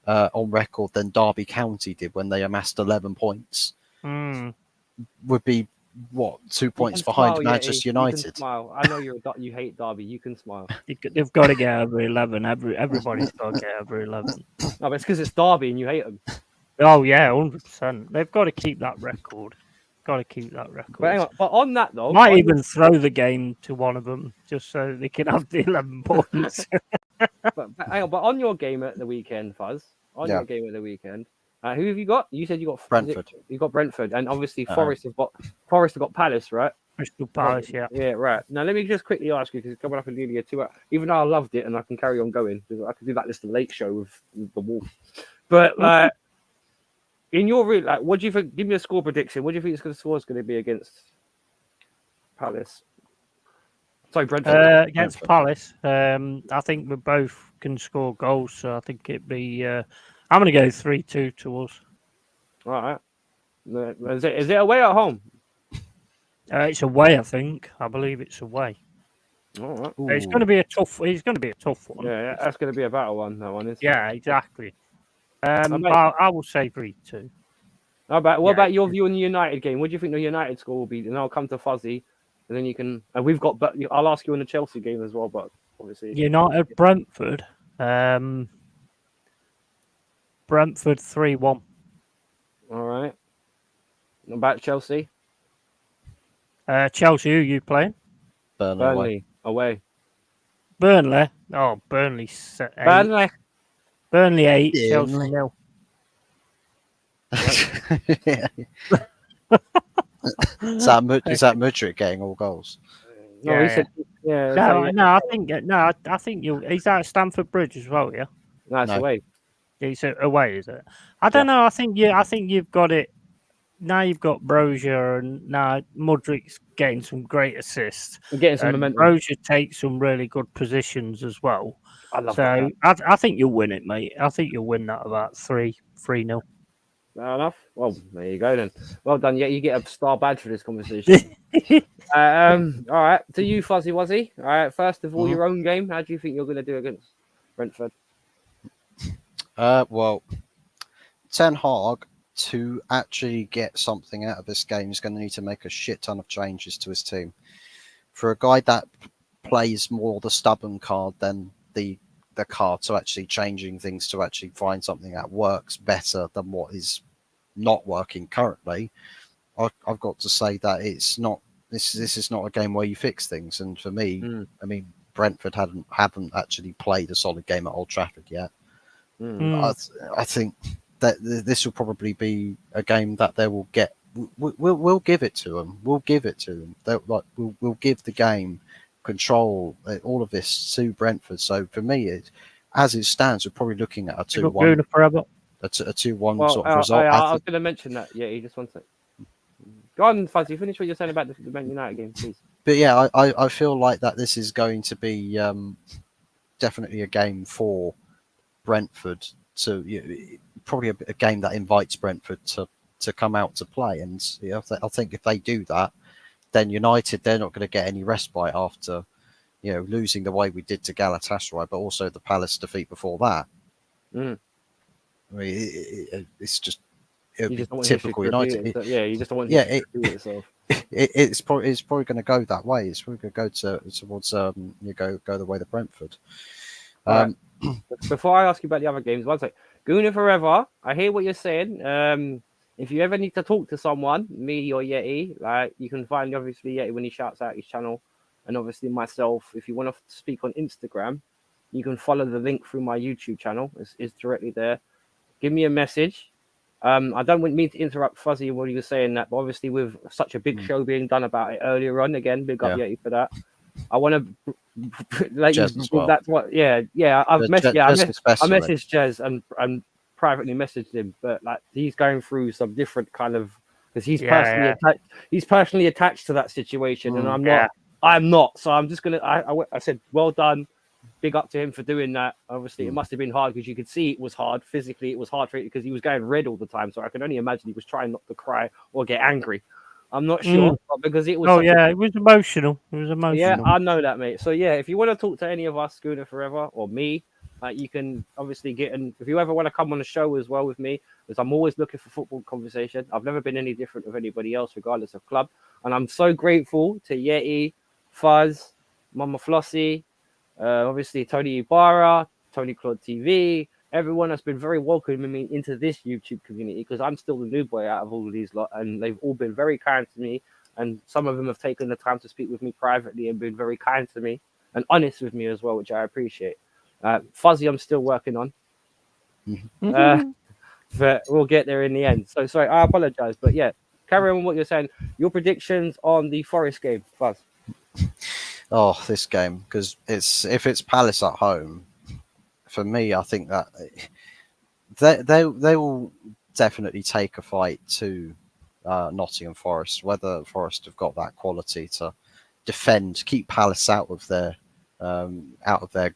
on record than Derby County did when they amassed 11 points, Hmm. would be what 2 You points can behind smile, Manchester Yeti. You can United. smile. I know you hate Derby. You can smile. They've got to get over 11. Everybody's got to get over 11. No, but it's because it's Derby and you hate them. Oh, yeah, 100%. They've got to keep that record. Got to keep that record. But hang on. But on that though, Might on even throw the game to one of them just so they can have the 11 points. but hang on. But on your game at the weekend, Fuzz. On Yeah. your game at the weekend, who have you got? You said you got Brentford. You got Brentford, and obviously Uh-huh. Forest have got Palace, right? Crystal Palace, yeah. Yeah, right. Now let me just quickly ask you because it's coming up in nearly a 2 hour. Even though I loved it and I can carry on going, because I could do that list of late show with the Wolf. But in your real, like, what do you think? Give me a score prediction. What do you think the score is going to be against Palace? Sorry, Brentford. Against Palace, I think we both can score goals, so I think it'd be. I'm going to go 3-2 to us. All right. Is it away or at home? It's away, I think. I believe it's away. All right. It's going to be a tough. It's going to be a tough one. Yeah, that's going to be a battle one. That one is. Yeah, exactly. bet- I will say 3-2. What Yeah. about your view on the United game? What do you think the United score will be? And I'll come to Fuzzy, and then you can. And we've got. But I'll ask you on the Chelsea game as well. But obviously, United Brentford. Brentford 3-1. all right. What about Chelsea? Chelsea, who you playing? Burnley away. Burnley away. Burnley. Oh, Burnley 8. Burnley. Burnley 8. Yeah, Chelsea Burnley. 0. Yeah. Is that Mudryk getting all goals? No, Yeah, he said. Yeah. I think you. He's at Stamford Bridge as well. Yeah, No, it's No. away. he's away, is it? I don't know. I think you've got it. Now you've got Brozier, and now Mudryk's getting some great assists. We're getting some And momentum. Brozier takes some really good positions as well. I love So that. I think you'll win it, mate. I think you'll win that about 3-0. Fair enough. Well, there you go then. Well done. Yeah, you get a star badge for this conversation. All right. To you, Fuzzy Wuzzy. All right. First of all, your own game. How do you think you're going to do against Brentford? Well, Ten Hag, to actually get something out of this game, is going to need to make a shit ton of changes to his team. For a guy that plays more the stubborn card than the card to actually changing things to actually find something that works better than what is not working currently, I've got to say that it's not. This is not a game where you fix things. And for me, I mean, Brentford haven't actually played a solid game at Old Trafford yet. I think that this will probably be a game that they will get. We'll give it to them. We'll give it to them. We'll give the game control, all of this to Brentford. So for me, as it stands, we're probably looking at a 2-1, forever. a 2-1 Well, sort of result. I was going to mention that. Yeah, just one sec. Go on, Fuzzy. Finish what you're saying about the Man United game, please. But yeah, I feel like that this is going to be definitely a game for Brentford to probably a game that invites Brentford to come out to play. And I think if they do that, then United, they're not going to get any respite after losing the way we did to Galatasaray, but also the Palace defeat before that. I mean, it's just typical United. You just don't want Yeah, to repeat itself. It's probably going to go that way. It's probably going to go towards go the way of Brentford. Right. Before I ask you about the other games, one sec. Guna Forever. I hear what you're saying. if you ever need to talk to someone, me or Yeti, like you can find obviously Yeti when he shouts out his channel, and obviously myself. If you want to speak on Instagram, you can follow the link through my YouTube channel. It's directly there. Give me a message. I don't want me to interrupt Fuzzy while you were saying that, but obviously with such a big show being done about it earlier on, again, big up Yeti for that. I want to like Jez as well. that's what I messaged Jez and privately messaged him, but like he's going through some different kind of because he's personally attached to that situation, and I'm not. So I'm just gonna. I said, well done, big up to him for doing that. Obviously, it must have been hard because you could see it was hard physically. It was hard for it because he was going red all the time. So I can only imagine he was trying not to cry or get angry. I'm not sure, but because it was. It was emotional. It was emotional. Yeah, I know that, mate. So yeah, if you want to talk to any of us, Schooner Forever or me, you can obviously get in. If you ever want to come on the show as well with me, because I'm always looking for football conversation. I've never been any different with anybody else, regardless of club. And I'm so grateful to Yeti, Fuzz, Mama Flossie, obviously Tony Ibarra, Tony Claude TV, everyone has been very welcoming me into this YouTube community because I'm still the new boy out of all of these lot, and they've all been very kind to me. And some of them have taken the time to speak with me privately and been very kind to me and honest with me as well, which I appreciate. Fuzzy, I'm still working on. But we'll get there in the end. So sorry, I apologize. But yeah, carry on what you're saying. Your predictions on the Forest game, Fuzz. Oh, this game, because if it's Palace at home, for me, I think that they will definitely take a fight to Nottingham Forest. Whether Forest have got that quality to defend, keep Palace out of their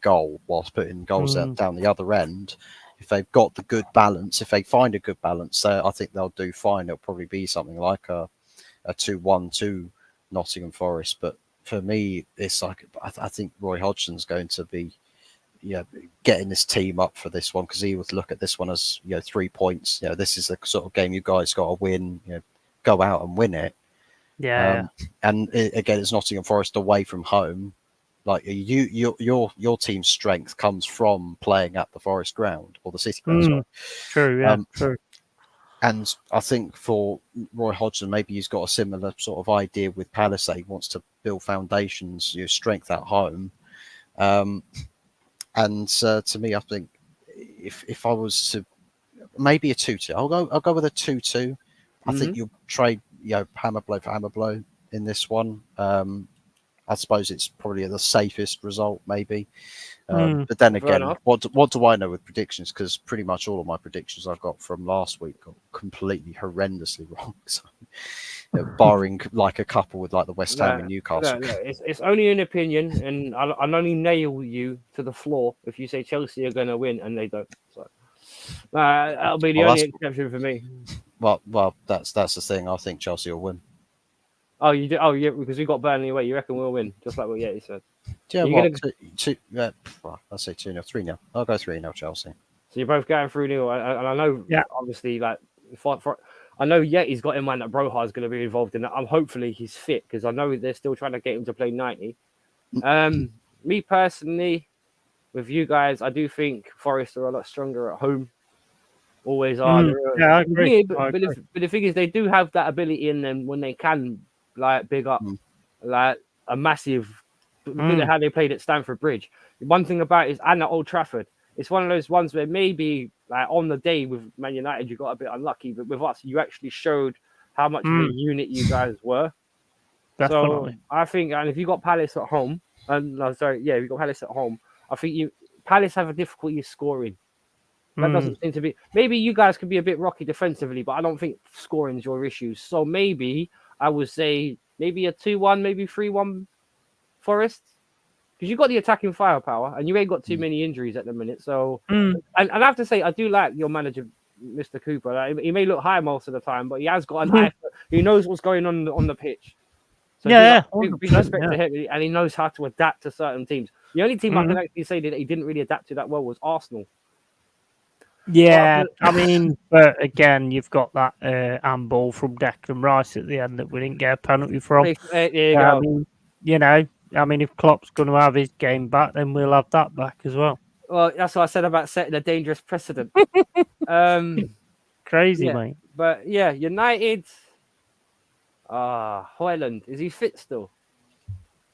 goal, whilst putting goals down the other end. If they've got the good balance, if they find a good balance, I think they'll do fine. It'll probably be something like a 2-1 to Nottingham Forest. But for me, it's like I think Roy Hodgson's going to be getting this team up for this one, because he would look at this one as 3 points. This is the sort of game you guys got to win. Go out and win it. And again, it's Nottingham Forest away from home. Like your team's strength comes from playing at the Forest ground or the City ground. True, true. And I think for Roy Hodgson, maybe he's got a similar sort of idea with Palace. He wants to build foundations, strength at home. And to me, I think if I was to maybe a 2-2, I'll go with a 2-2. I think you'll trade hammer blow for hammer blow in this one. I suppose it's probably the safest result, maybe. But then again, what do I know with predictions? Because pretty much all of my predictions I've got from last week got completely horrendously wrong. So, barring like a couple with like the West Ham and Newcastle. No, it's only an opinion, and I'll only nail you to the floor if you say Chelsea are going to win and they don't. So that'll be the only exception for me. Well, that's the thing. I think Chelsea will win. Oh, you do? Oh, yeah, because we got Burnley away. You reckon we'll win? Just like what Yeti said. Yeah, I'll say 2-0, 3-0. I'll go 3-0 Chelsea. So you're both going through 0, and I know, obviously, like, I know Yeti's got in mind that Broha is going to be involved in that. Hopefully he's fit, because I know they're still trying to get him to play 90. Me personally, with you guys, I do think Forest are a lot stronger at home. Always are. I agree. But the thing is, they do have that ability in them when they can, like, big up, like, a massive. Look at how they played at Stamford Bridge. One thing about it is, and at Old Trafford, it's one of those ones where maybe, like, on the day with Man United, you got a bit unlucky, but with us, you actually showed how much of a unit you guys were. Definitely. So I think, and if you got Palace at home, if you got Palace at home, I think Palace have a difficulty scoring. That doesn't seem to be. Maybe you guys could be a bit rocky defensively, but I don't think scoring is your issue. So maybe I would say maybe a 2-1, maybe 3-1 Forest, because you got the attacking firepower and you ain't got too many injuries at the minute. So, and I have to say, I do like your manager, Mr. Cooper. Like, he may look high most of the time, but he has got an eye. He knows what's going on the pitch. So big respect to him, and he knows how to adapt to certain teams. The only team I can actually say that he didn't really adapt to that well was Arsenal. Yeah, I mean, but again, you've got that handball from Declan Rice at the end that we didn't get a penalty from. I mean, if Klopp's going to have his game back, then we'll have that back as well. Well, that's what I said about setting a dangerous precedent. Crazy, mate. But yeah, United. Hoyland, is he fit still?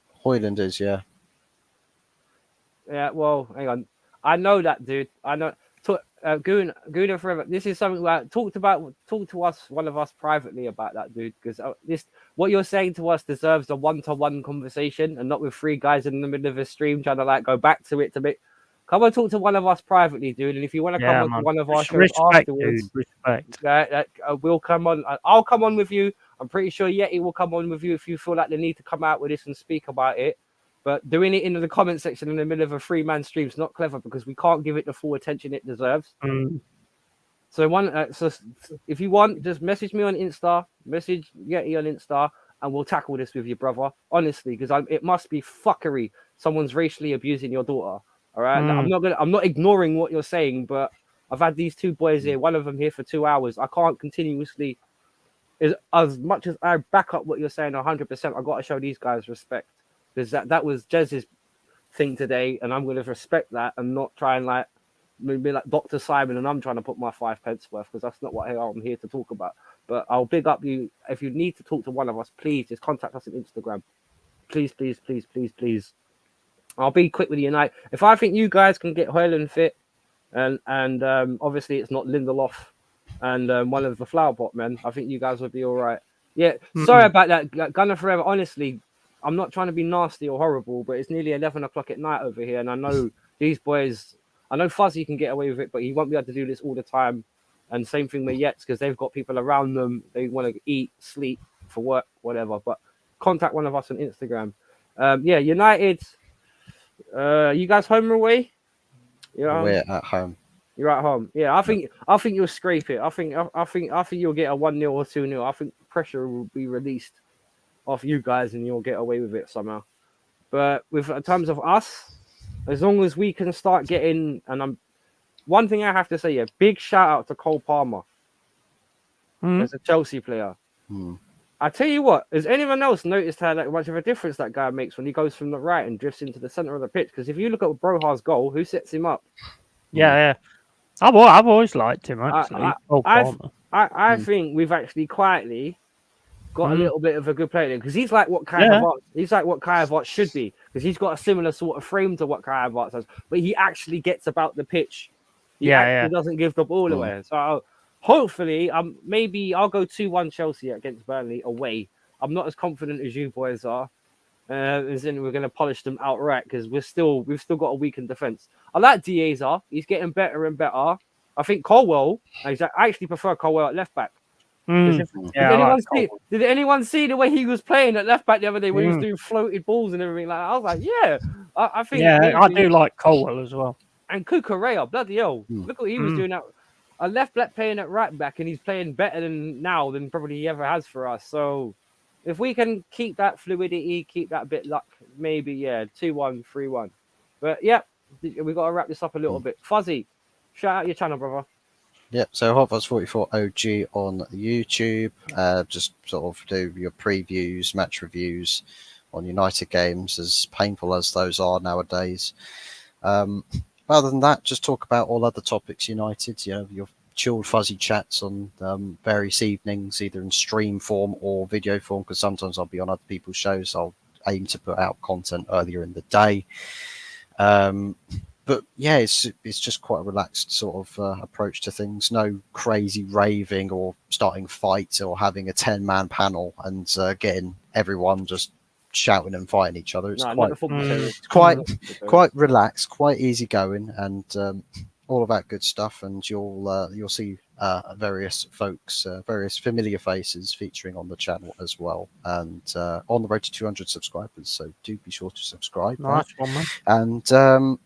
Hoyland is, yeah. Yeah, well, hang on. I know that dude. I know. Guna forever. This is something like talk to us, one of us privately about that dude, because this what you're saying to us deserves a one-to-one conversation, and not with three guys in the middle of a stream trying to like go back to it to make. Come and talk to one of us privately, dude. And if you want to come Yeah, on to man. one of our shows Respect, afterwards, dude. Respect. we'll come on. I'll come on with you. I'm pretty sure Yeti will come on with you if you feel like they need to come out with this and speak about it. But doing it in the comment section in the middle of a 3-man stream is not clever because we can't give it the full attention it deserves. So so if you want, just message me on Insta, message Yeti on Insta, and we'll tackle this with you, brother. Honestly, because it must be fuckery. Someone's racially abusing your daughter. All right, I'm not ignoring what you're saying, but I've had these two boys here, one of them here for 2 hours. I can't continuously, as much as I back up what you're saying 100%. I got to show these guys respect because that was Jez's thing today, and I'm going to respect that and not try and like maybe like Dr. Simon and I'm trying to put my 5 pence worth because that's not what I'm here to talk about. But I'll big up you. If you need to talk to one of us, please just contact us on Instagram. Please, please, please, please, please. I'll be quick with you tonight. If I think you guys can get Hoyland fit, and obviously it's not Lindelof and one of the flower pot men, I think you guys would be all right. Yeah, sorry about that, Gunner Forever. Honestly, I'm not trying to be nasty or horrible, but it's nearly 11 o'clock at night over here, and I know these boys. I know Fuzzy can get away with it, but he won't be able to do this all the time. And same thing with Yets because they've got people around them. They want to eat, sleep, for work, whatever. But contact one of us on Instagram. Yeah, United. You guys home or away? Yeah, We're at home. You're at home. Yeah, I think you'll scrape it. I think you'll get a 1-0 or 2-0. I think pressure will be released off you guys and you'll get away with it somehow. But in terms of us, as long as we can start getting, one thing I have to say, big shout out to Cole Palmer as a Chelsea player. I tell you what, has anyone else noticed how much of a difference that guy makes when he goes from the right and drifts into the center of the pitch? Because if you look at Broha's goal, who sets him up? Yeah. I've always liked him actually. I think we've actually quietly got a little bit of a good player because he's like what Kai Havertz should be because he's got a similar sort of frame to what Kai Havertz has, but he actually gets about the pitch. He doesn't give the ball away. So hopefully, maybe I'll go 2-1 Chelsea against Burnley away. I'm not as confident as you boys are. As in we're going to polish them outright because we've still got a weakened defense. I like Diaz. He's getting better and better. I think Colwell. I actually prefer Colwell at left back. Did anyone see the way he was playing at left back the other day when he was doing floated balls and everything like that? I was like, I think. I do like Colwell as well. And Cucurella, bloody hell! Look what he was doing at a left back playing at right back, and he's playing better than probably he ever has for us. So. If we can keep that fluidity, keep that bit luck, maybe 2-1, 3-1. But we got to wrap this up a little bit. Fuzzy, shout out your channel, brother. Yep, so HotFuzz44OG on YouTube. Just sort of do your previews, match reviews on United games, as painful as those are nowadays. Other than that, just talk about all other topics United. Your chilled fuzzy chats on various evenings, either in stream form or video form, because sometimes I'll be on other people's shows. I'll aim to put out content earlier in the day. But it's just quite a relaxed sort of approach to things. No crazy raving or starting fights or having a 10-man panel and getting everyone just shouting and fighting each other. It's quite relaxed, quite easygoing, and all of that good stuff. And you'll see various folks, various familiar faces featuring on the channel as well, and on the road to 200 subscribers. So do be sure to subscribe. Nice one, man. And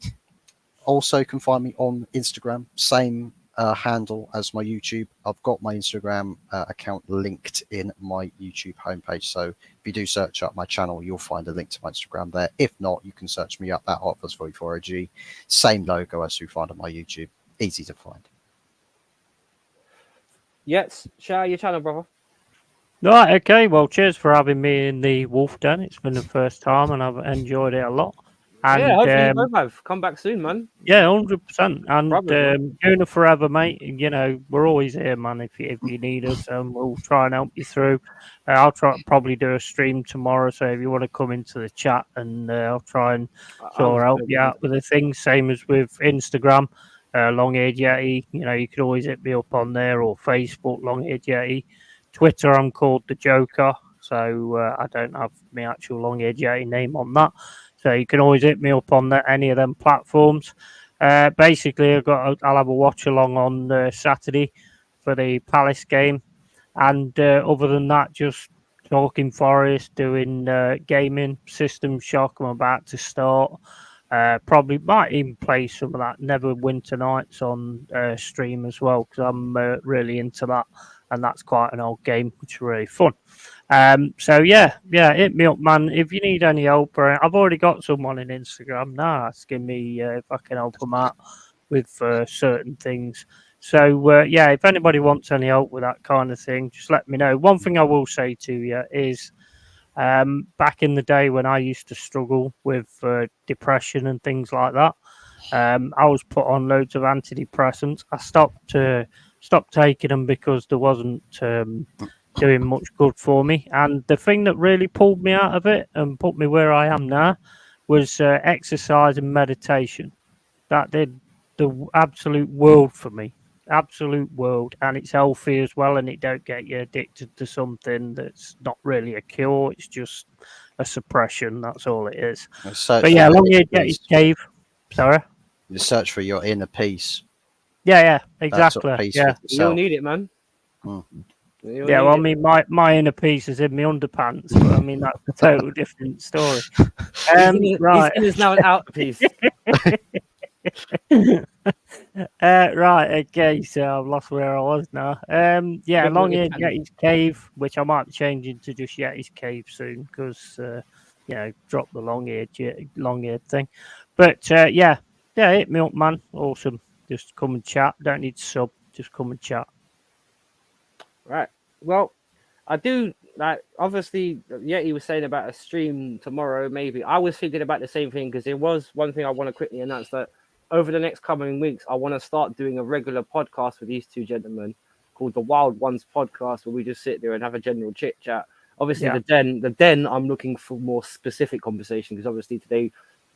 also you can find me on Instagram, same handle as my YouTube. I've got my Instagram account linked in my YouTube homepage. So if you do search up my channel, you'll find a link to my Instagram there. If not, you can search me up at HotFuzz44OG. Same logo as you find on my YouTube. Easy to find. Yes, shout out your channel, brother. Right, okay. Well, cheers for having me in the Wolf Den. It's been the first time and I've enjoyed it a lot. And yeah, hopefully you both have. Come back soon, man. yeah, 100%. And Brothers, man. Una forever, mate. You know, we're always here, man. If you need us, we'll try and help you through. I'll probably do a stream tomorrow. So if you want to come into the chat, and I'll try and sort of help you out with the things. Same as with Instagram, Long Haired Yeti. You know, you could always hit me up on there, or Facebook, Long Haired Yeti. Twitter, I'm called the Joker. So I don't have my actual Long Haired Yeti name on that. So you can always hit me up on any of them platforms. Basically, I'll have a watch along on Saturday for the Palace game, and other than that, just talking Forest, doing gaming System Shock. I'm about to start. Probably might even play some of that Neverwinter Nights on stream as well, because I'm really into that, and that's quite an old game, which is really fun. So yeah, hit me up, man. If you need any help, I've already got someone in Instagram now asking me if I can help them out with certain things. So yeah, if anybody wants any help with that kind of thing, just let me know. One thing I will say to you is, back in the day when I used to struggle with depression and things like that, I was put on loads of antidepressants. I stopped taking them because there wasn't doing much good for me. And the thing that really pulled me out of it and put me where I am now was exercise and meditation. That did the absolute world for me. Absolute world. And it's healthy as well, and it don't get you addicted to something that's not really a cure. It's just a suppression. That's all it is. But yeah, Long Haired Yeti's Cave. Sorry? You search for your inner peace. Yeah, exactly. Yeah. You'll need it, man. Yeah, well, I mean, my inner peace is in my underpants, but I mean, that's a total different story. Right. His now an outer piece. Right, okay, so I've lost where I was now. Yeah, Long Haired Yeti's Cave, which I might be changing to just Yeti's Cave soon, because, drop the long haired thing. But, yeah, hit me up, man. Awesome. Just come and chat. Don't need to sub. Just come and chat. Right. Well, I do obviously, Yeti was saying about a stream tomorrow, maybe. I was thinking about the same thing, because there was one thing I want to quickly announce, that over the next coming weeks, I want to start doing a regular podcast with these two gentlemen called the Wild Ones Podcast, where we just sit there and have a general chit chat. Obviously, the den, I'm looking for more specific conversation, because obviously today,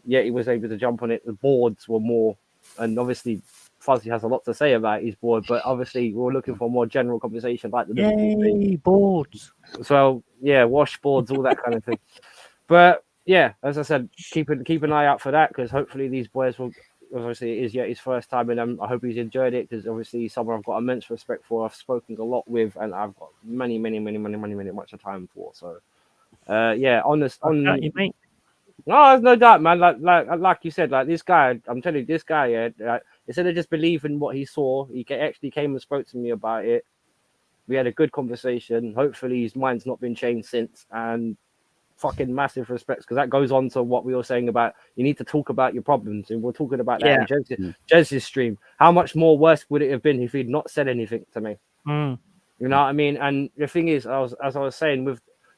Yeti was able to jump on it. The boards were more, and obviously Fuzzy has a lot to say about his board, but obviously we're looking for more general conversation like the Yay, boards. So yeah, washboards, all that kind of thing. But yeah, as I said, keep an eye out for that, because hopefully these boys will. Obviously, it is his first time, and I hope he's enjoyed it, because obviously he's someone I've got immense respect for. I've spoken a lot with, and I've got many much of time for. So yeah, on you mate. No, there's no doubt, man. Like you said, like this guy, I'm telling you, this guy, instead of just believing what he saw, he actually came and spoke to me about it. We had a good conversation. Hopefully, his mind's not been changed since, and fucking massive respects, because that goes on to what we were saying about you need to talk about your problems, and we're talking about that in Jez's stream. How much more worse would it have been if he'd not said anything to me? You know what I mean? And the thing is, as I was saying,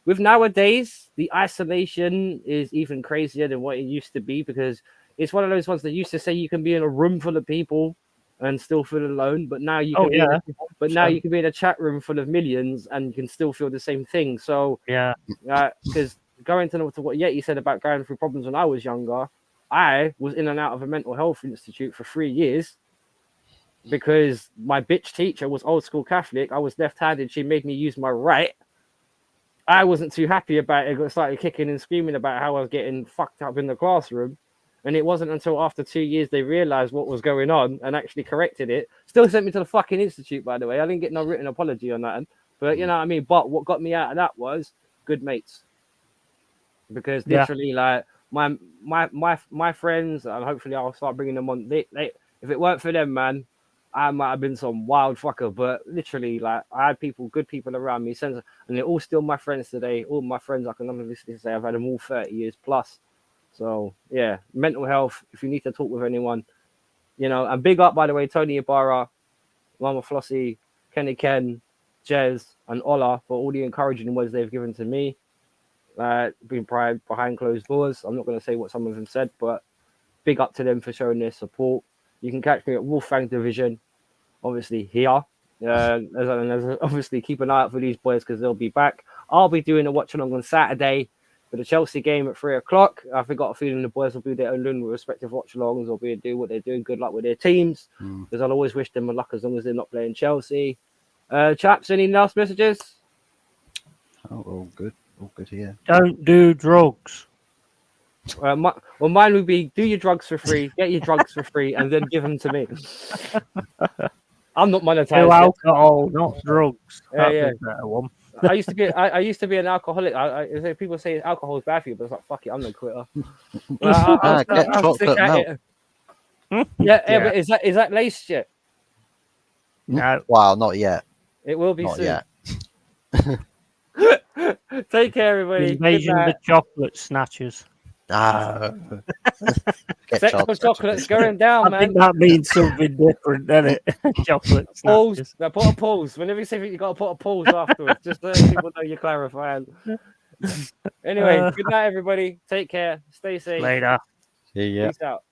with nowadays, the isolation is even crazier than what it used to be, because it's one of those ones that used to say you can be in a room full of people and still feel alone, but now you can now you can be in a chat room full of millions and you can still feel the same thing. So because going to what Yeti said about going through problems when I was younger, I was in and out of a mental health institute for 3 years because my bitch teacher was old school Catholic. I was left-handed. She made me use my right. I wasn't too happy about it. I started kicking and screaming about how I was getting fucked up in the classroom. And it wasn't until after 2 years they realized what was going on and actually corrected it. Still sent me to the fucking institute, by the way. I didn't get no written apology on that. But you know what I mean? But what got me out of that was good mates. Because literally, like my friends, and hopefully I'll start bringing them on. They if it weren't for them, man, I might have been some wild fucker. But literally, like I had good people around me, and they're all still my friends today. All my friends, I can honestly say I've had them all 30 years plus. So yeah, mental health. If you need to talk with anyone, and big up, by the way, Tony Ibarra, Mama Flossie, Kenny Ken, Jez, and Ola for all the encouraging words they've given to me. being behind closed doors. I'm not going to say what some of them said, but big up to them for showing their support. You can catch me at Wolfgang Division, obviously here. Obviously keep an eye out for these boys because they'll be back. I'll be doing a watch along on Saturday for the Chelsea game at 3:00. I've got a feeling the boys will be there and doing respective watch alongs or be doing what they're doing. Good luck with their teams because I'll always wish them luck as long as they're not playing Chelsea. Chaps, any last messages? Oh, all good here. Don't do drugs. Mine would be do your drugs for free, get your drugs for free, and then give them to me. I'm not monetized. Do alcohol, not drugs. That'd Yeah. be a better one. I used to be an alcoholic. People say alcohol is bad for you, but it's like fuck it, I'm no quitter. Get chocolate milk. Yeah, but is that laced yet? No. Wow, not yet. It will be Not soon. yet. Take care, everybody. Invasion of the chocolate snatchers. Ah. Get Sex for chocolate's going down, I man. think that means something different, doesn't it? Chocolate Pause. snatchers. Now put a pause. Whenever you say you got to put a pause afterwards, just so people know you're clarifying. Anyway, good night, everybody. Take care. Stay safe. Later. Yeah. Peace out.